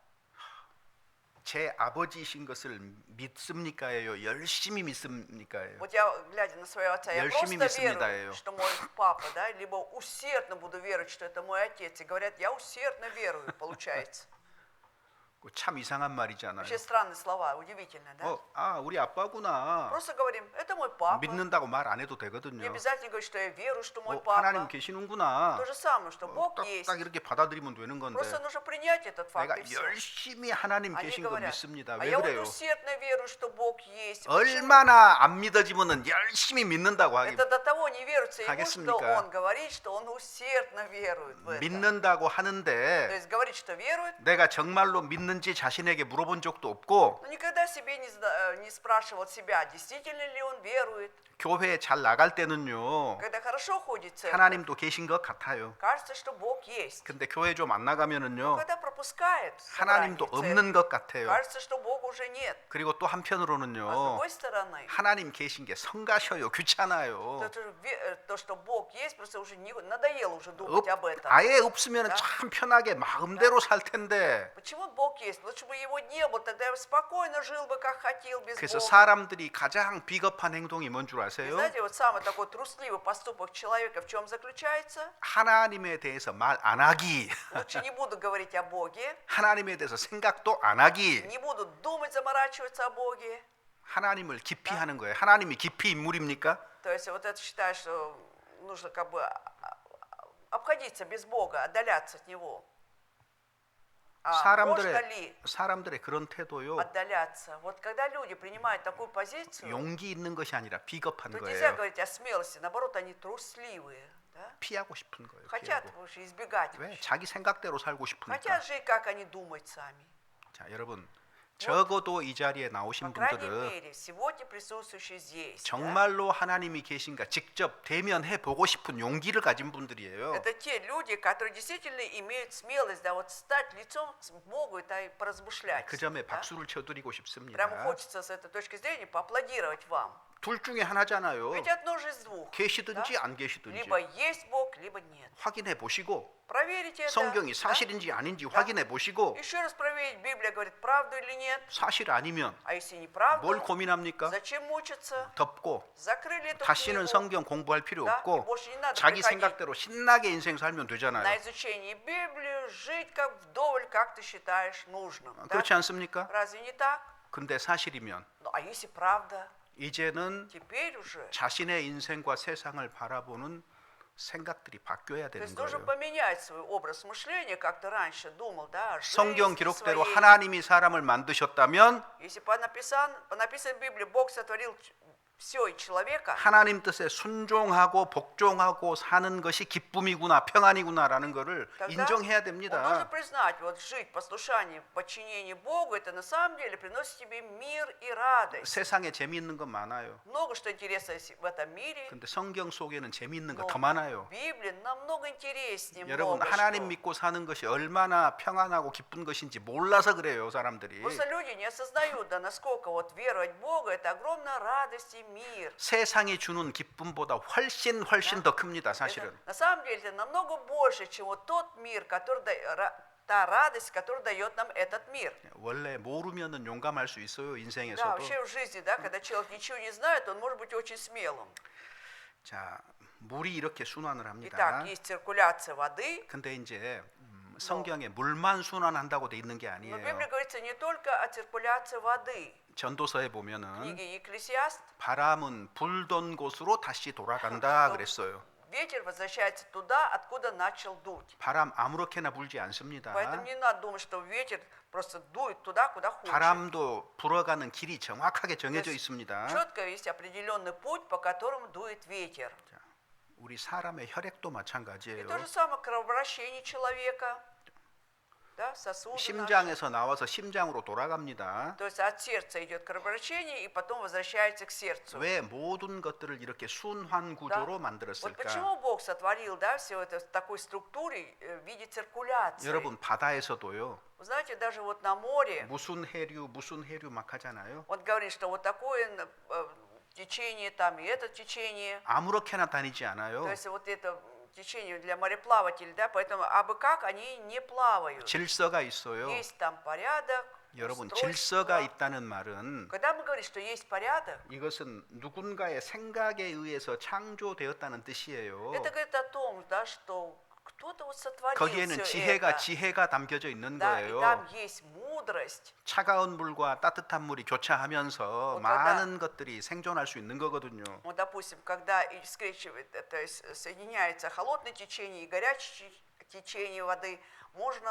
제 아버지신 것을 믿습니까예요? 열심히 믿습니까예요? Вот я, глядя на своего отца, я 열심히 просто 믿습니다, верую, 예요. что мой папа, да, либо усердно буду верить, что это мой отец. И говорят, я усердно верую, получается. 참 이상한 말이잖아요. Вообще странные слова, удивительно, да? 우리 아빠구나. Просто говорим, это мой папа. 믿는다고 말 안 해도 Не 되거든요. обязательно говорить, что я верую, что мой 하나님 папа. 계시는구나. То же самое, что Бог 딱, есть. 딱 이렇게 받아들이면 되는 건데 Просто нужно принять этот факт 내가 и все. 열심히 하나님 Они 계신 거 говорят, 믿습니다. а 왜 я вот 그래요? усердно верую, что Бог есть. Почему? 얼마나 안 믿어지면은 열심히 믿는다고 하기 Это до того не верится ему, что 하겠습니까? он говорит, что он усердно верует в это. 믿는다고 То 하는데 есть говорит, что верует, 내가 정말로 믿는지 자신에게 물어본 적도 없고 но никогда себе не спрашивал себя, действительно ли он верует. 교회에 잘 나갈 때는요 Когда хорошо ходит церковь, 하나님도 계신 것 같아요. кажется, что Бог есть. 근데 교회 좀 안 나가면은요 Когда пропускает 하나님도 собрание 없는 것 같아요. кажется, что Бога уже нет. 그리고 또 А с 한편으로는요 другой стороны, 하나님 계신 게 성가셔요. 귀찮아요. то, что Бог есть, просто уже надоело уже думать об этом. 아예 없으면 Да. 참 편하게 마음대로 살 텐데. Почему Бог есть? Лучше бы его не было, тогда я спокойно жил бы, как хотел, без 그래서 Бога. 사람들이 가장 비겁한 행동이 뭔 줄 И 아세요? знаете, вот самый такой трусливый поступок человека в чем заключается? 하나님에 대해서 말 안 하기, Лучше не буду говорить о Боге, 하나님에 대해서 생각도 안 하기, не буду думать, заморачиваться о Боге. 하나님을 깊이 하는 거예요. 하나님이 깊이 인물입니까? То есть вот это считаю, что нужно как бы обходиться без Бога, отдаляться от Него. А можно ли 사람들의 그런 태도요 отдаляться? Вот когда люди принимают такую позицию, 용기 있는 것이 아니라 비겁한 то нельзя 거예요. говорить о смелости, наоборот, они трусливые. Да? 피하고 싶은 거예요. Хотят 피하고. уже избегать. 왜? 자기 생각대로 살고 싶으니까. Хотят жить, как они думают сами. 자, 여러분 적어도 이 자리에 По 나오신 крайней 분들은 мере, сегодня присутствующие здесь. Да? 정말로 하나님이 계신가 직접 대면해 보고 싶은 용기를 가진 분들이에요. Это те люди, которые действительно имеют смелость, да, вот стать лицом к Богу и да, и поразмышлять. 그 점에 Да? 박수를 쳐드리고 싶습니다. Прямо хочется с этой точки зрения поаплодировать вам. 둘 중에 하나잖아요. Ведь одно же из двух. 계시든지 Да? 안 계시든지 Либо есть Бог, либо нет. 확인해 보시고 Проверите это. 성경이 Да? 사실인지 아닌지 Да. 확인해 보시고 Еще раз проверить, Библия говорит правду или нет. 사실 아니면 А если неправду, 뭘 고민합니까? зачем мучиться? 덮고 Закрыли эту 다시는 книгу 성경 공부할 필요 Да, 없고 и больше не надо 자기 приходить 생각대로 신나게 인생 살면 на 되잖아요. изучение Библии, жить как вдоволь, как ты считаешь нужным. Да? 그렇지 않습니까? Разве не так? 근데 사실이면 Ну, а если правда, 이제는 теперь уже. 자신의 인생과 세상을 바라보는 생각들이 바뀌어야 То 되는 есть нужно 거예요. поменять свой образ мышления, как ты раньше думал, да, о 성경 жизни 기록대로 своей. 하나님이 사람을 만드셨다면 Если по написано в Библии, Бог сотворил все и человека, 하나님 뜻에 순종하고 복종하고 사는 것이 기쁨이구나 평안이구나라는 것을 тогда 인정해야 он должен 됩니다. признать, вот жить в послушании, в подчинении Богу, это на самом деле приносит тебе мир и радость. 세상에 재미있는 건 많아요. Много что интересно в этом мире, 근데 성경 속에는 재미있는 거 но 더 많아요. в Библии намного интереснее 여러분 много 하나님 что. 믿고 사는 것이 얼마나 평안하고 기쁜 것인지 몰라서 그래요, 사람들이. Просто люди не осознают, да, насколько вот веровать в Бога это огромная радость и мир. 세상이 주는 기쁨보다 훨씬 더 큽니다, Это, 사실은. на самом деле это намного больше, чем вот тот мир, который та радость, которую дает нам этот мир. 원래 모르면은 용감할 수 있어요, Да, 인생에서도. вообще в жизни, да, когда человек ничего не знает, он может быть очень смелым. 자, 물이 이렇게 순환을 합니다. Итак, есть циркуляция воды, 근데 이제 성경에 물만 순환한다고 돼 있는 게 но в 아니에요. Библии говорится не только о циркуляции воды. 전도서에 В 보면은 книге Екклесиаст 바람은 불던 곳으로 다시 돌아간다 그랬어요. ветер возвращается туда, откуда начал дуть. 바람 아무렇게나 불지 않습니다. Поэтому не надо думать, что ветер просто дует туда, куда хочет. 바람도 불어가는 길이 정확하게 정해져 있습니다. Четко есть определенный путь, по которому дует ветер. 자, 우리 사람의 혈액도 И 마찬가지예요. то же самое кровообращение человека. Да, сосуды наши. 심장에서 나와서 심장으로 돌아갑니다. То есть от сердца идет кровообращение и потом возвращается к сердцу. 왜 모든 것들을 이렇게 순환 구조로 Вот 만들었을까? почему Бог сотворил, да, все это в такой структуре в виде циркуляции. 여러분 바다에서도요. Вы знаете, даже вот на море, 무슨 해류 막 하잖아요. вот говорит, что вот такое течение там и это течение. 아무렇게나 다니지 않아요. То есть вот это течение для мореплавателей, да, поэтому абы как они не плавают. 질서가 있어요. Есть там порядок, 여러분 устройство. 질서가 있다는 말은 Когда мы говорим, что есть порядок, 이것은 누군가의 생각에 의해서 창조되었다는 뜻이에요. это говорит о том, да, что Кто-то вот сотворил 거기에는 все это. 지혜가 담겨져 있는 Да, и 거예요. там есть мудрость. 차가운 물과 따뜻한 물이 교차하면서 많은 것들이 생존할 수 있는 거거든요. Вот, допустим, когда то есть соединяется холодное течение и горячее течение воды, может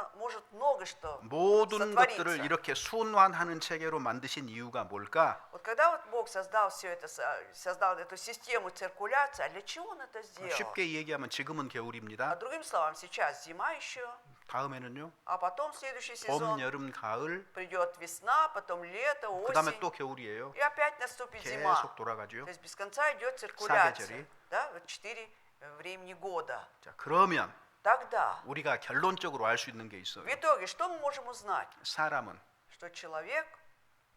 много что 모든 것들을 сотвориться. 이렇게 순환하는 체계로 만드신 이유가 뭘까? Вот когда вот Бог создал все это, создал эту систему циркуляции, а для чего Он это сделал? 쉽게 얘기하면 지금은 А 겨울입니다. другим словом, сейчас зима еще, 다음에는요. а потом следующий 봄, сезон 여름, 가을, придет весна, потом лето, 그다음에 осень, 또 겨울이에요. и опять наступит зима. 계속 돌아가죠. То есть без конца идет циркуляция. 사계절이. Да, вот 4 времени года. 자, 그러면 Тогда 우리가 결론적으로 알 수 있는 게 있어요. в итоге что мы можем узнать? 사람은 Что человек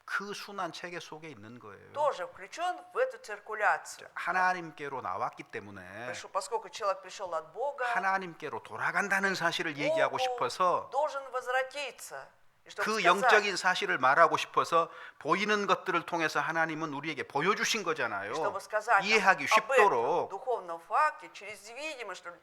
그 순환 체계 속에 있는 거예요. тоже включен в эту циркуляцию. 하나님께로 나왔기 때문에 Поскольку человек пришел от Бога, 하나님께로 돌아간다는 사실을 얘기하고 싶어서 должен возвратиться. И чтобы 그 сказать, 영적인 사실을 말하고 싶어서 보이는 것들을 통해서 하나님은 우리에게 보여주신 거잖아요. чтобы сказать 이해하기 об этом 쉽도록. духовном факте, через видимость, чтобы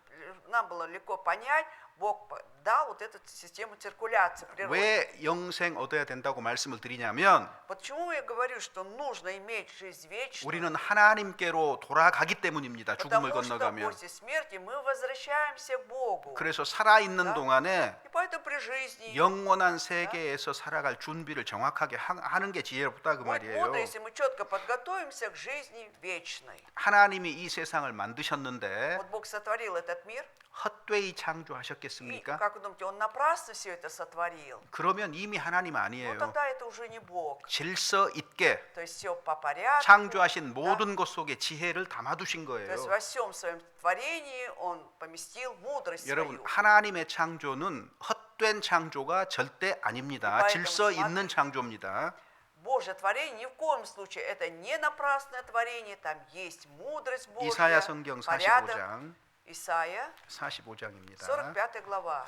нам было легко понять, Бог дал вот эту систему циркуляции природы. 왜 영생 얻어야 된다고 말씀을 드리냐면 Почему я говорю, что нужно иметь жизнь вечную? 우리는 하나님께로 돌아가기 때문입니다. 죽음을 Потому что 건너가면. после смерти мы возвращаемся к Богу. 그래서 살아있는 Да. 동안에 И поэтому при жизни 영원한 세계에서 살아갈 준비를 정확하게 하는 게 지혜롭다 그 будет 말이에요. мудро, если мы четко подготовимся к жизни вечной. 하나님이 이 세상을 만드셨는데 Вот Бог сотворил этот мир. 헛되이 И, 창조하셨겠습니까? как вы думаете, Он напрасно все это сотворил? 그러면 이미 하나님 Ну, 아니에요. тогда это уже не Бог. 질서 있게 То есть все по порядку. 창조하신 모든 것 속에 지혜를 담아두신 То есть 거예요. во всем своем творении Он поместил мудрость 여러분, свою. 하나님의 창조는 헛된 창조가 절대 아닙니다. поэтому 질서 있는 창조입니다. Божье творение ни в коем случае это не напрасное творение, там есть мудрость Божья, 이사야 성경 порядок. 45장 Исайя, 45장입니다. 45 глава.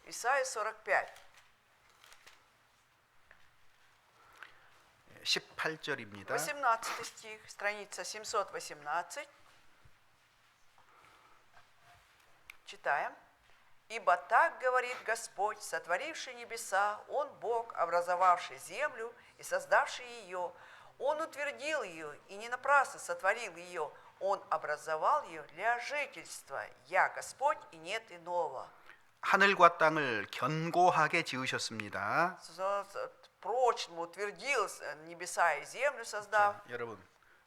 Исайя 45, 18절입니다. 18 стих, страница 718. Читаем. «Ибо так говорит Господь, сотворивший небеса, Он Бог, образовавший землю и создавший ее. Он утвердил ее и не напрасно сотворил ее. Он образовал ее для жительства. Я Господь, и нет иного». 하늘과 땅을 견고하게 지으셨습니다. Прочно утвердил небеса и землю, создав. 자, 여러분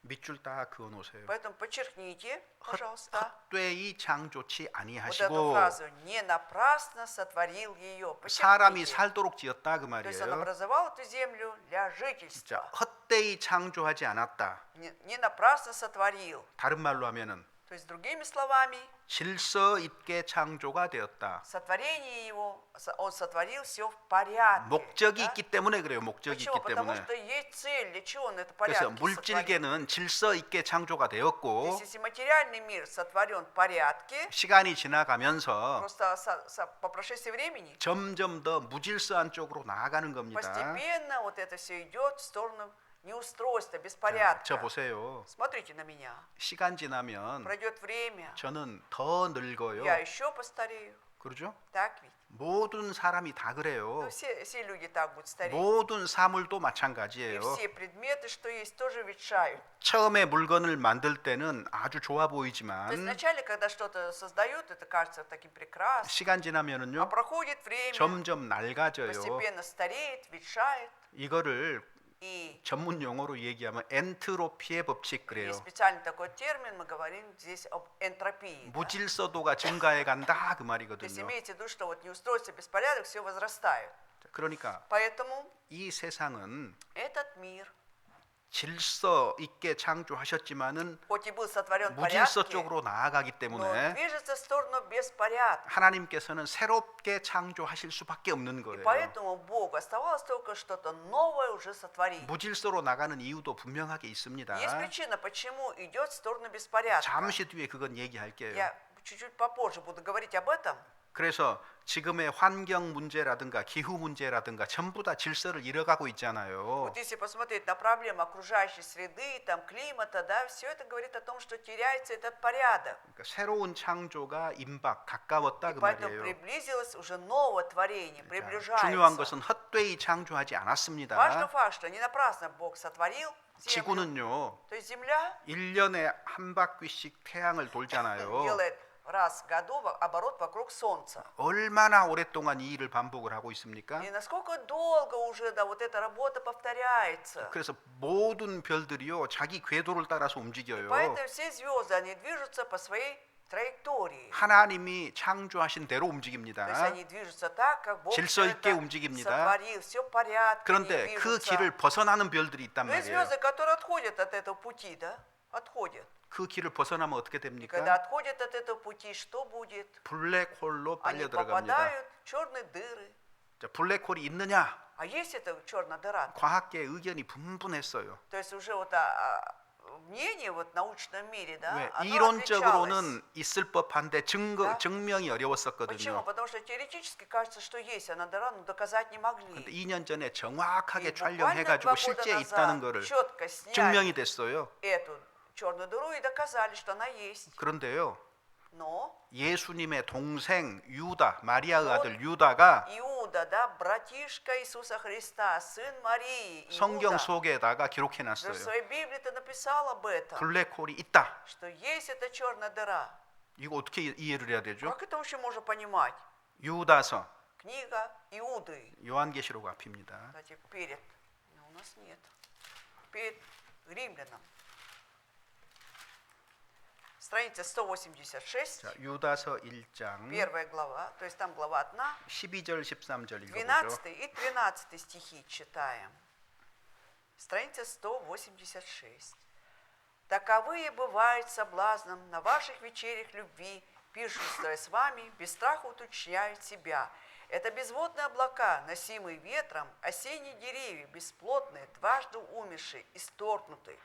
밑줄 딱 그어 놓으세요. Поэтому подчеркните, пожалуйста, 헛되이 창조치 вот эту 아니하시고 фразу «не напрасно сотворил ее». 사람이 Подчеркните. 살도록 지었다 그 То есть он 말이에요. образовал эту землю для 자, жительства. 헛되이 창조하지 않았다. Не напрасно сотворил. 다른 말로 하면은 То есть, другими словами, 질서 있게 창조가 되었다. сотворение его, он сотворил все в порядке. 목적이 да? 있기 때문에 그래요. 목적이 Почему? 있기 Потому 때문에. что есть цель, для чего он это 그래서 порядке сотворил. 물질계는 질서 있게 창조가 되었고 Если материальный мир сотворен в порядке, 시간이 지나가면서 просто по прошествии времени, 점점 더 무질서한 쪽으로 나아가는 겁니다. постепенно вот это все идет в сторону неустройства, 자, беспорядка. 저 보세요. Смотрите на меня. 시간 지나면 Пройдет время, 저는 더 늙어요. я еще постарею. 그러죠? Так ведь? 모든 사람이 다 그래요. Ну, все люди так будут стареть. 모든 사물도 И 마찬가지예요. все предметы, что есть, тоже ветшают. 처음에 물건을 만들 때는 아주 좋아 То есть 보이지만 вначале, когда что-то создают, это кажется таким прекрасным. 시간 А 지나면은요 проходит время, 점점 낡아져요. постепенно стареет, ветшает. 이거를 И 전문 용어로 얘기하면 엔트로피의 법칙 그래요. есть специальный такой термин, мы говорим здесь об энтропии. да. 무질서도가 증가해 간다 그 То есть 말이거든요. имейте в виду, что вот неустройство, беспорядок, все возрастает. 그러니까 Поэтому 이 세상은 этот мир, 질서 있게 창조하셨지만은 хоть и был сотворен в 무질서 порядке, 쪽으로 나아가기 но 때문에 движется в сторону беспорядка. 하나님께서는 새롭게 창조하실 수밖에 없는 И 거예요. поэтому Богу оставалось только что-то новое уже сотворить. 무질서로 나가는 이유도 분명하게 있습니다. Есть причина, почему идет в сторону беспорядка. 잠시 뒤에 그건 얘기할게요. Я чуть-чуть попозже буду говорить об этом. 그래서 지금의 환경 문제라든가 기후 문제라든가 전부 다 질서를 잃어가고 있잖아요. Вот если посмотреть на проблемы окружающей среды, там, климата, да, все это говорит о том, что теряется этот порядок. 그러니까 새로운 창조가 임박 가까웠다 И 그 поэтому 말이에요. приблизилось уже новое творение, 자, приближается. 중요한 것은 헛되이 창조하지 Важный 않았습니다. факт, что не напрасно Бог сотворил землю. 지구는요. То есть Земля 1년에 한 바퀴씩 태양을 돌잖아요. делает раз в году оборот вокруг Солнца. 얼마나 오랫동안 이 일을 반복을 하고 있습니까? И насколько долго уже, да, вот эта работа повторяется. 그래서 모든 별들이요 자기 궤도를 따라서 움직여요. Поэтому все звезды, они движутся по своей траектории. 하나님이 창조하신 대로 То есть 움직입니다. они движутся так, как Бог 질서 всё 있게 это 움직입니다. сотворил, все в порядке, они 그런데 그 движутся. 길을 벗어나는 별들이 있단 Но есть 말이에요. звезды, которые отходят от этого пути, да? Отходят. 그 길을 벗어나면 어떻게 И когда 됩니까? отходят от этого пути, что будет? 블랙홀로 Они 빨려 들어갑니다. попадают в черные дыры. 자, 블랙홀이 있느냐? А есть эта черная дыра? 과학계의 의견이 분분했어요. То есть уже вот мнение вот в научном мире, да, 왜? оно отличалось. 이론적으로는 있을 법한데 Да. 증명이 Почему? 어려웠었거든요. Потому что теоретически кажется, что есть она дыра, но доказать не 근데 могли. 2년 전에 И 정확하게 буквально 촬영해가지고 2 года 실제 있다는 назад 거를 четко сняли 증명이 됐어요. эту черную дыру и доказали, что она есть. 그런데요, Но 예수님의 동생 유다, 마리아의 어? 아들 유다가 Иуда, да, братишка Иисуса Христа, сын Марии, 성경 Иуда, 속에다가 в 기록해놨어요. своей Библии-то написал об этом, 블랙홀이 있다. что есть эта черная дыра. 이거 어떻게 이해를 해야 되죠? Как это вообще можно понимать? 유다서, Книга Иуды. 요한계시록 앞입니다. Кстати, перед. Но у нас нет. Перед римлянам. Страница 186, 자, 유다서 1장 первая глава, то есть там глава 1, 12절 13절 읽어보죠. 12 и 13 стихи читаем. Страница 186. Таковые бывают соблазном на ваших вечерях любви, пиршествуя с вами, без страха уточняют себя. Это безводные облака, носимые ветром, осенние деревья, бесплотные, дважды умершие, исторгнутые.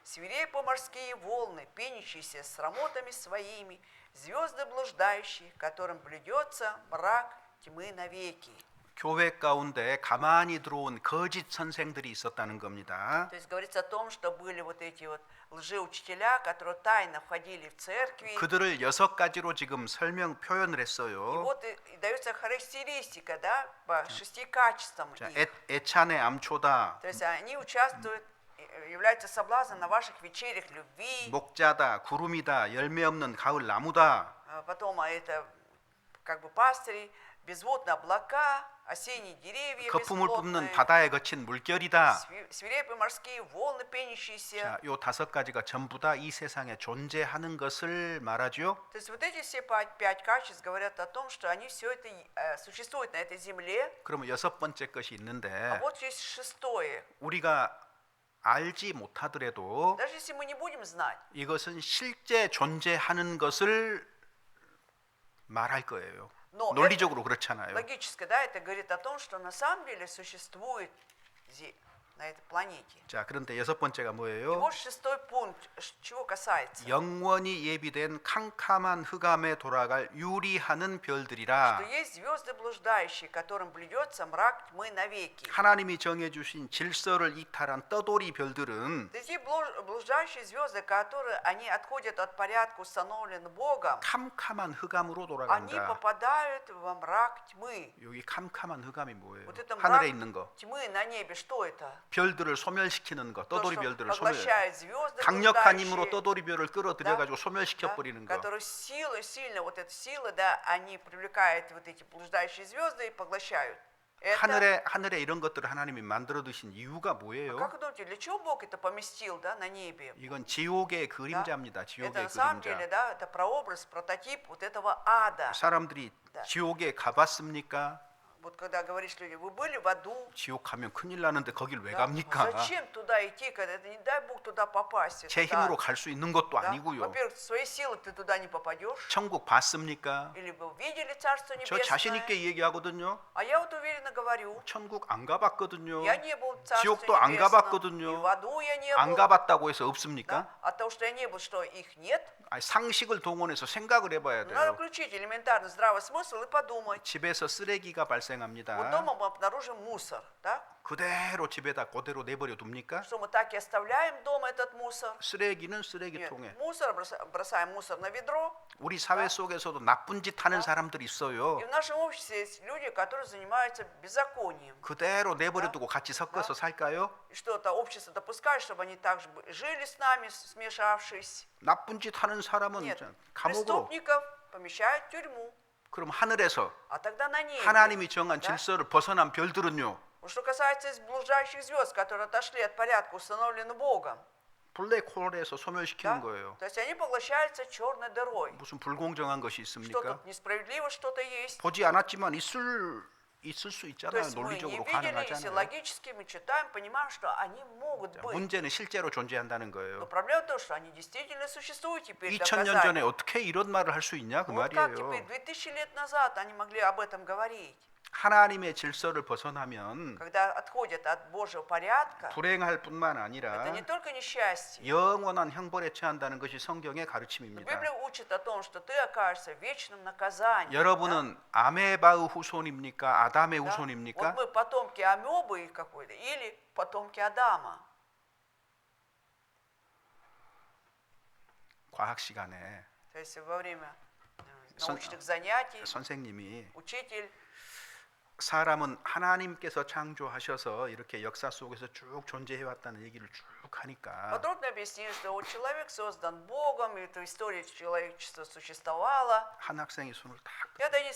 Свирепо морские волны, пенящиеся с рамотами своими, звезды блуждающие, которым блюдется мрак тьмы навеки. 교회 가운데 가만히 들어온 거짓 선생들이 있었다는 겁니다. То есть говорится о том, что были вот эти вот лжеучителя, которые тайно входили в церкви. 그들을 6가지로 지금 설명 표현을 И 했어요. вот и дается характеристика, да, по 6 качествам 자, их. 애찬의 암초다, То есть они участвуют, являются соблазном на ваших вечерях любви. 목자다, 구름이다, 열매 없는 가을 나무다. Потом это как бы пастыри, безводные облака, осенние деревья 거품을 뿜는 бесплотные, 바다에 거친 물결이다. свирепые морские волны, пенящиеся. 자, 요 5가지가 전부 다 이 세상에 존재하는 것을 말하죠. То есть вот эти все 5 качеств говорят о том, что они все это существуют на этой земле. 그러면 6번째 것이 А 있는데 вот есть 6. 우리가 알지 못하더라도 Даже если мы не будем знать, 이것은 실제 존재하는 것을 말할 거예요. Но 논리적으로 그렇잖아요. логически, да, это говорит о том, что на самом деле существует на этой планете. 자, 그런데 6번째가 И 뭐예요? вот 6 пункт, чего касается. 영원히 예비된 캄캄한 흑암에 돌아갈 유리하는 Что 별들이라. есть звезды блуждающие, которым блюдется мрак тьмы навеки. 하나님이 정해 주신 질서를 이탈한 떠돌이 별들은 Эти блуждающие звезды, которые они отходят от порядка, установленного Богом, 캄캄한 흑암으로 они 돌아간다. попадают во мрак тьмы. 여기 캄캄한 흑암이 뭐예요? Вот это мрак 하늘에 있는 거. тьмы на небе, что это? 별들을 소멸시키는 거. То, 떠돌이 что 별들을 поглощает звезды 강력한 힘으로 блуждающие, 떠돌이 별을 끌어들여 가지고 소멸시켜 да, 버리는 거. которые силой, сильно вот эта сила, да, они привлекают вот эти блуждающие звезды и поглощают. Это, 하늘에 이런 것들을 하나님이 만들어 두신 이유가 뭐예요? как вы думаете, для чего Бог это поместил, да, на небе? 이건 지옥의 그림자입니다. Это 지옥의 на самом 그림자. деле, да, это прообраз, прототип вот этого ада. 사람들이 Да. 지옥에 가봤습니까? Вот когда говоришь людям, вы были в аду, 지옥 가면 큰일 나는데 거길 왜 да? 갑니까? Зачем туда идти, когда это не дай Бог туда попасть? Это 제 да, 힘으로 갈 수 있는 것도 да? 아니고요. Во-первых, своей силы ты туда не попадешь. 천국 봤습니까? Или вы видели Царство 저 자신 Небесное? 있게 얘기하거든요. А я вот уверенно говорю, 천국 안 가봤거든요. я не был в Царстве 지옥도 안 Небесном, 가봤거든요. и в аду я не 안 был. 가봤다고 해서 Да? 없습니까? От того, что я не был, что их нет, 아니, 상식을 동원해서 생각을 해봐야 надо 돼요. включить элементарный здравый смысл и подумать. 집에서 쓰레기가 Вот 발생합니다. дома мы обнаружим мусор, да? 그대로 집에다 그대로 내버려 둡니까? Что мы так и оставляем дома этот мусор? 쓰레기는 Нет, 쓰레기통에. мусор бросаем мусор на ведро. 우리 사회 속에서도 나쁜 짓 하는 사람들이 있어요. И в нашем обществе есть люди, которые занимаются беззаконием. 그대로 내버려 두고 같이 섞어서 살까요? И что-то общество допускает, чтобы они также жили с нами, смешавшись. 나쁜 짓 하는 사람은 Нет, 감옥으로. преступников помещают в тюрьму. 그럼 하늘에서 А тогда на небе. 하나님이 정한 Да? 질서를 벗어난 별들은요. Вот что касается блуждающих звезд, которые отошли от порядка, установленного Богом, 블랙홀에서 소멸시키는 да? 거예요. То есть они поглощаются черной дырой. 무슨 불공정한 것이 Что 있습니까? тут несправедливо, что-то есть. 보지 않았지만 있을 수 То 있잖아요. есть мы не 논리적으로 видели, если 가능하잖아요. logически мы читаем, понимаем, что они могут 자, быть. 문제는 실제로 존재한다는 Но 거예요. проблема в том, что они действительно существуют теперь. 2000년 전에 доказательно. 어떻게 이런 말을 할 수 있냐 그 Вот как 말이에요. теперь, 2000 лет назад они могли об этом говорить. 하나님의 질서를 벗어나면 Когда отходят от Божьего порядка, 불행할 뿐만 это 아니라 не только несчастье. 영원한 형벌에 처한다는 것이 성경의 Но 가르침입니다. Библия учит о том, что ты окажешься в вечном наказании. 여러분은 아메바의 후손입니까? 아담의 да? Вот 후손입니까? мы потомки амебы или какой-то, или потомки Адама. 과학 시간에 То есть во время 선- научных занятий 선생님이 учитель 사람은 하나님께서 창조하셔서 이렇게 역사 속에서 쭉 존재해 왔다는 얘기를 쭉 하니까 подробно объяснил, что вот человек создан Богом, и эта история человечества существовала. 한 학생이 손을 딱 И один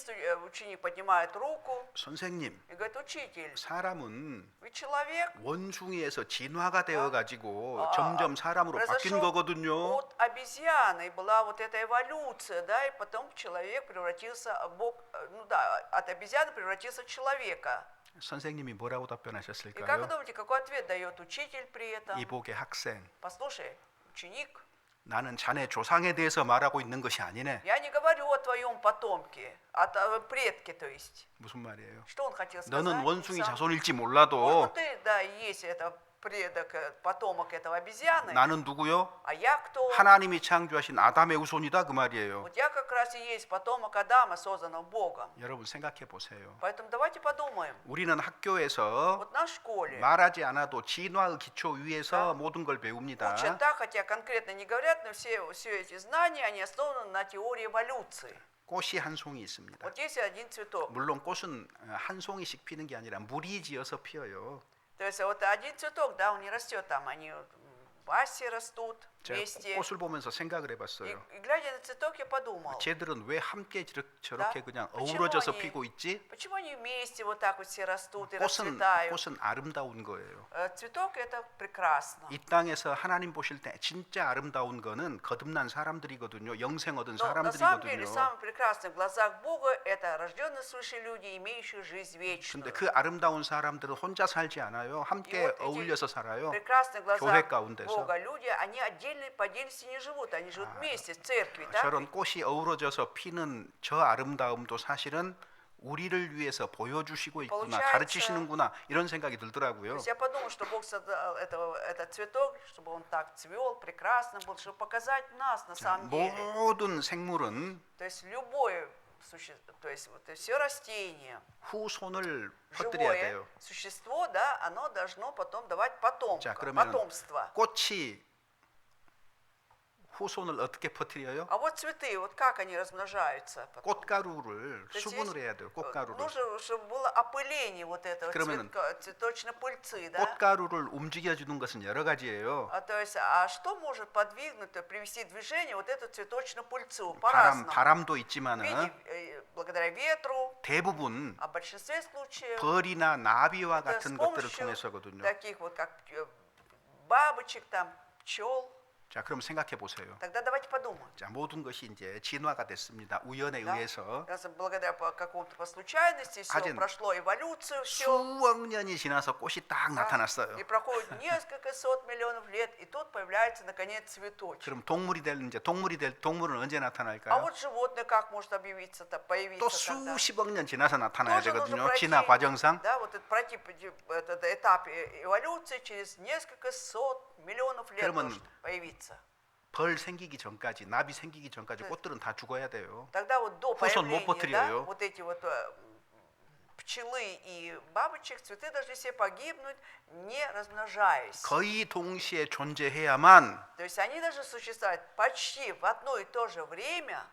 ученик поднимает руку 선생님, и говорит, учитель, 사람은 ведь человек 원숭이에서 진화가 되어 가지고 아, 점점 사람으로 바뀐 произошел 거거든요. от обезьяны, и была вот эта эволюция, да, и потом человек превратился, Бог, ну да, от обезьяны превратился в человека. 선생님이 뭐라고 И как вы 답변하셨을까요? думаете, какой ответ дает учитель при этом? 이복의 학생, Послушай, ученик, 나는 자네 조상에 대해서 말하고 있는 것이 아니네. я не говорю о твоем потомке, о предке, то есть. 무슨 말이에요? Что он хотел сказать? 너는 원숭이 Сам. 자손일지 Может 몰라도 быть, ты, да, и есть это предок, потомок этого обезьяны, 나는 누구요? а я кто? 하나님이 창조하신 아담의 후손이다 그 말이에요. Вот я как раз и есть потомок Адама, созданного Богом. 여러분 생각해 보세요. Поэтому давайте подумаем. 우리는 학교에서 Вот на школе 말하지 않아도 진화의 기초 위에서 Да. 모든 걸 배웁니다. учат так, хотя конкретно не говорят, но все эти знания, они основаны на теории эволюции. 꽃이 한 송이 있습니다. Вот есть один цветок. 물론 꽃은 한 송이씩 피는 게 아니라 무리지어서 피어요. То есть вот один цветок, да, он не растет там, они в асе растут 제가 вместе. 꽃을 보면서 생각을 И 해봤어요. глядя на цветок, я подумал, 쟤들은 왜 함께 저렇게 Да. 그냥 почему 어우러져서 они- 피고 있지? почему они вместе вот так вот все растут и 꽃은 расцветают? 꽃은 아름다운 거예요. Цветок это прекрасно. 이 땅에서 하나님 보실 때 진짜 아름다운 거는 거듭난 사람들이거든요. 영생 얻은 Но на самом деле 사람들이거든요. самое прекрасное в глазах Бога это рожденные свыше люди, имеющие жизнь вечную. 근데 그 아름다운 사람들은 혼자 살지 않아요. 함께 вот эти 어울려서 살아요. прекрасные в 교회 глазах 가운데서. Бога люди, они отдельно по отдельности не живут, они живут вместе в церкви, да? 저런 꽃이 어우러져서 피는 저 아름다움도 사실은 우리를 위해서 보여주시고 있구나, получается, 가르치시는구나 이런 생각이 То 들더라고요. есть я подумал, что Бог создал этот цветок, чтобы он так цвел, прекрасно был, чтобы показать нас на самом деле. 모든 생물은 То есть любое существо, то есть вот все растение, 후손을 퍼뜨려야 живое 돼요. существо, да, оно должно потом давать 자, 그러면 потомство. 꽃이 후손을 어떻게 퍼뜨려요? А вот цветы, вот как они размножаются? потом? 꽃가루를 То есть 수분을 есть, 해야 돼요. 꽃가루를. нужно, чтобы было опыление вот этого 그러면은 цветочной пыльцы, да? 꽃가루를 움직여주는 것은 여러 가지예요. То есть, а что может подвигнуть, привести в движение вот эту цветочную пыльцу? 바람, По-разному. 바람도 В 있지만은 виде, благодаря ветру, 대부분 а в большинстве случаев 벌이나 나비와 это 같은 с 것들을 помощью 통해서거든요. таких вот как бабочек, там, пчел. 자, 그럼 생각해 보세요. Тогда давайте подумаем. 자, 모든 것이 이제 진화가 됐습니다. 우연에 Да? 의해서 Раз благодаря по какому-то по случайности все 하여튼 прошло эволюцию, все. 수억 년이 지나서 꽃이 딱 나타났어요. И проходит несколько сот миллионов лет, и тут появляется наконец цветочек. 그럼 동물은 언제 А на타날까요? вот животное как может объявиться, 또 появиться тогда? 수십억 년 지나서 나타나야 Тоже нужно 되거든요. пройти, 진화 과정상. да, вот пройти этот этап эволюции через несколько сот миллионов лет 그러면 может появиться. 벌 생기기 전까지, 나비 생기기 전까지 꽃들은 다 죽어야 돼요. Тогда вот до 후손 못 появления, да, 퍼뜨려요. вот эти вот пчелы и бабочек, цветы должны все погибнуть, не размножаясь. 거의 동시에 존재해야만 То есть они должны существовать почти в одно и то же время,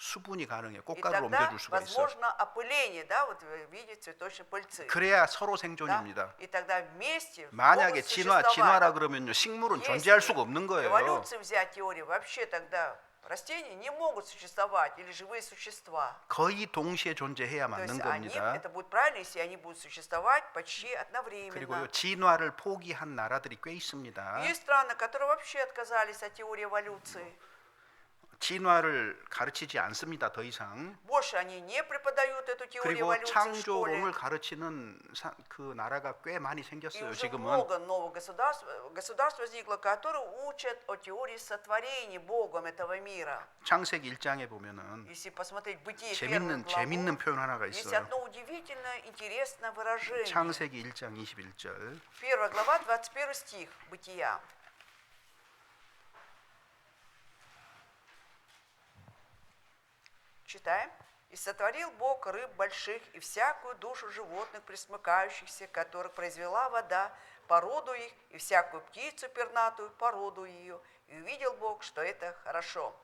수분이 가능해요. и 꽃가루를 тогда 옮겨줄 수가 있어. возможно опыление, да, вот в виде цветочной пыльцы. 그래야 서로 Да? 생존입니다. И тогда вместе 만약에 могут 진화라 существовать. 그러면요, 식물은 Если 존재할 수가 없는 거예요. эволюцию взять теорию, вообще тогда растения не могут существовать, или живые существа. 거의 동시에 존재해야 То есть 맞는 они, 겁니다. это будет правильно, если они будут существовать почти одновременно. 그리고요, 진화를 포기한 나라들이 꽤 있습니다. Есть страны, которые вообще отказались от теории эволюции. 진화를 가르치지 않습니다. 더 이상. Больше они не преподают эту теорию 그리고 эволюции в школе. 창조론을 가르치는 그 나라가 꽤 많이 И 생겼어요. уже 지금은. много новых государств возникло, которые учат о теории сотворения Богом этого мира. 창세기 1장에 보면은 Если посмотреть Бытие первую 재밌는 главу, 표현 하나가 есть 있어요. одно удивительное, интересное выражение. 창세기 1장 21절. Первая глава, 21 стих Бытия. Читаем. «И сотворил Бог рыб больших и всякую душу животных, пресмыкающихся, которых произвела вода, породу их, и всякую птицу пернатую, породу ее. И увидел Бог, что это хорошо».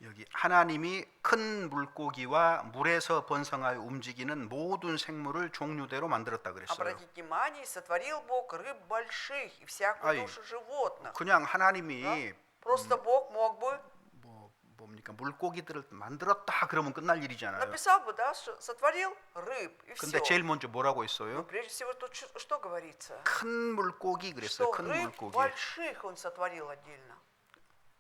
여기 하나님이 큰 물고기와 물에서 번성하여 움직이는 모든 생물을 종류대로 만들었다 그랬어요. Обратите внимание, сотворил Бог рыб больших и всякую 아니, душу животных. 그냥 하나님이 Просто Бог мог бы, 뭡니까 물고기들을 만들었다 그러면 끝날 일이잖아요. написал бы, да, что сотворил рыб и 근데 все. 제일 먼저 뭐라고 했어요? Прежде всего, тут что говорится? 큰 물고기 그랬어요. Что 큰 рыб 물고기. больших он сотворил отдельно.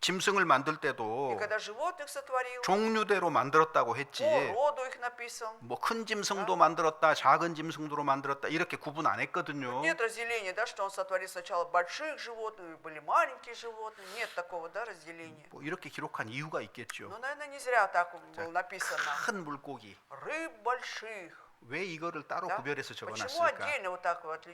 짐승을 만들 И 때도 когда животных сотворил, 종류대로 만들었다고 했지. по роду их написан. 뭐 큰 짐승도 만들었다, 작은 짐승도 만들었다 이렇게 구분 안 했거든요. Нет разделения, да, что он сотворил сначала больших животных, были маленькие животные. Нет такого, да, разделения. 뭐 이렇게 기록한 이유가 있겠죠. Но, наверное, не зря так было написано. 큰 물고기. Рыб больших. 왜 이거를 따로 Да? 구별해서 Почему 적어놨을까? отдельно вот так вот,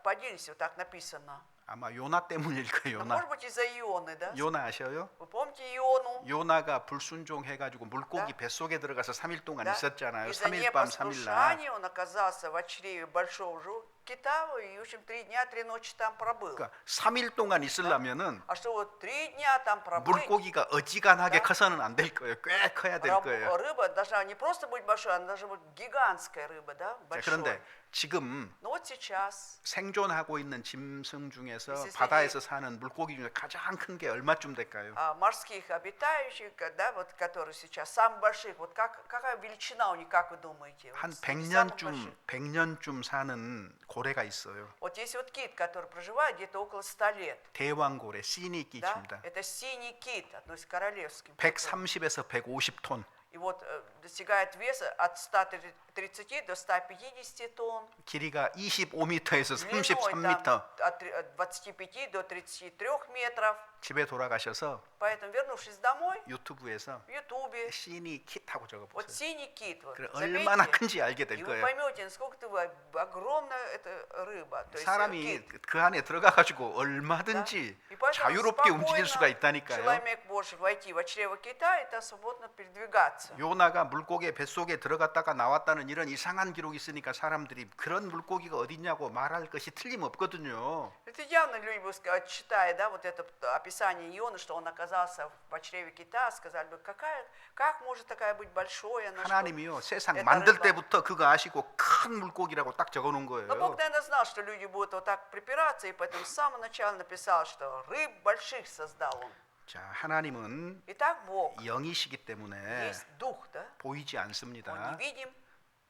по отдельности вот так написано? 아마 요나 때문일 거예요. Ну, 요나. может быть, из-за Ионы, да? 요나 아셔요? Вы помните Иону? 요나가 불순종해가지고 물고기 Да. 뱃속에 들어가서 3일 동안 Да? 있었잖아요. Из-за 3일 밤 3일 날. непослушания он оказался в чреве большого кита, и, в общем, 3 дня, 3 ночи там пробыл. 그러니까 3일 동안 있으려면은 А что вот 3 дня там пробыть, 물고기가 어지간하게 Да. 커서는 안 될 거예요. 꽤 커야 될 거예요. рыба должна не просто быть большой, она должна быть гигантская рыба, да, 자, большой. 그런데 지금 Но вот сейчас 생존하고 있는 짐승 중에서 если 바다에서 사는 물고기 중에 가장 큰 게 얼마쯤 될까요? морских обитающих, да, вот которые сейчас самых больших, вот какая величина у них, как вы думаете? Вот 한 среди самых 100년쯤 больших. 100년쯤 사는 고래가 있어요. Вот есть вот кит, который проживает где-то около 100 лет. 대왕고래 시니키 Да? 칩니다. Это синий кит, относится к королевским. 130에서 150톤. И вот достигает веса от 130 до 150 тонн. 길이가 25m에서 Длиной 33m. там от 25 до 33 метров. 집에 돌아가셔서 Поэтому, вернувшись домой, 유튜브에서 в Ютубе, 시니 킷하고 вот 적어보세요. синий кит, вот, 그래, заметьте, 얼마나 큰지 알게 и 될 вы 거예요. поймете, насколько огромная эта рыба. То есть 사람이 кит. 그 안에 들어가가지고 얼마든지 И поэтому 자유롭게 움직일 спокойно 수가 있다니까요. человек может войти в чрево кита и там свободно передвигаться. 요나가 물고기 뱃속에 들어갔다가 나왔다는 이런 이상한 기록이 있으니까 사람들이 그런 물고기가 어딨냐고 말할 것이 틀림없거든요. Это явно люди бы сказать, читая, да, вот это описание Ионы, что он оказался в чреве кита, сказали бы, как может такая быть большой она, что... 하나님이요 세상 это 만들 рыба. 때부터 그거 아시고 큰 물고기라고 딱 적어놓은 Но 거예요. Бог, наверное, знал, что люди будут вот так припираться, и поэтому с самого начала написал, что рыб больших создал он. 자, 하나님은 Итак, Бог 영이시기 때문에 есть дух, да? 보이지 Он 않습니다. невидим,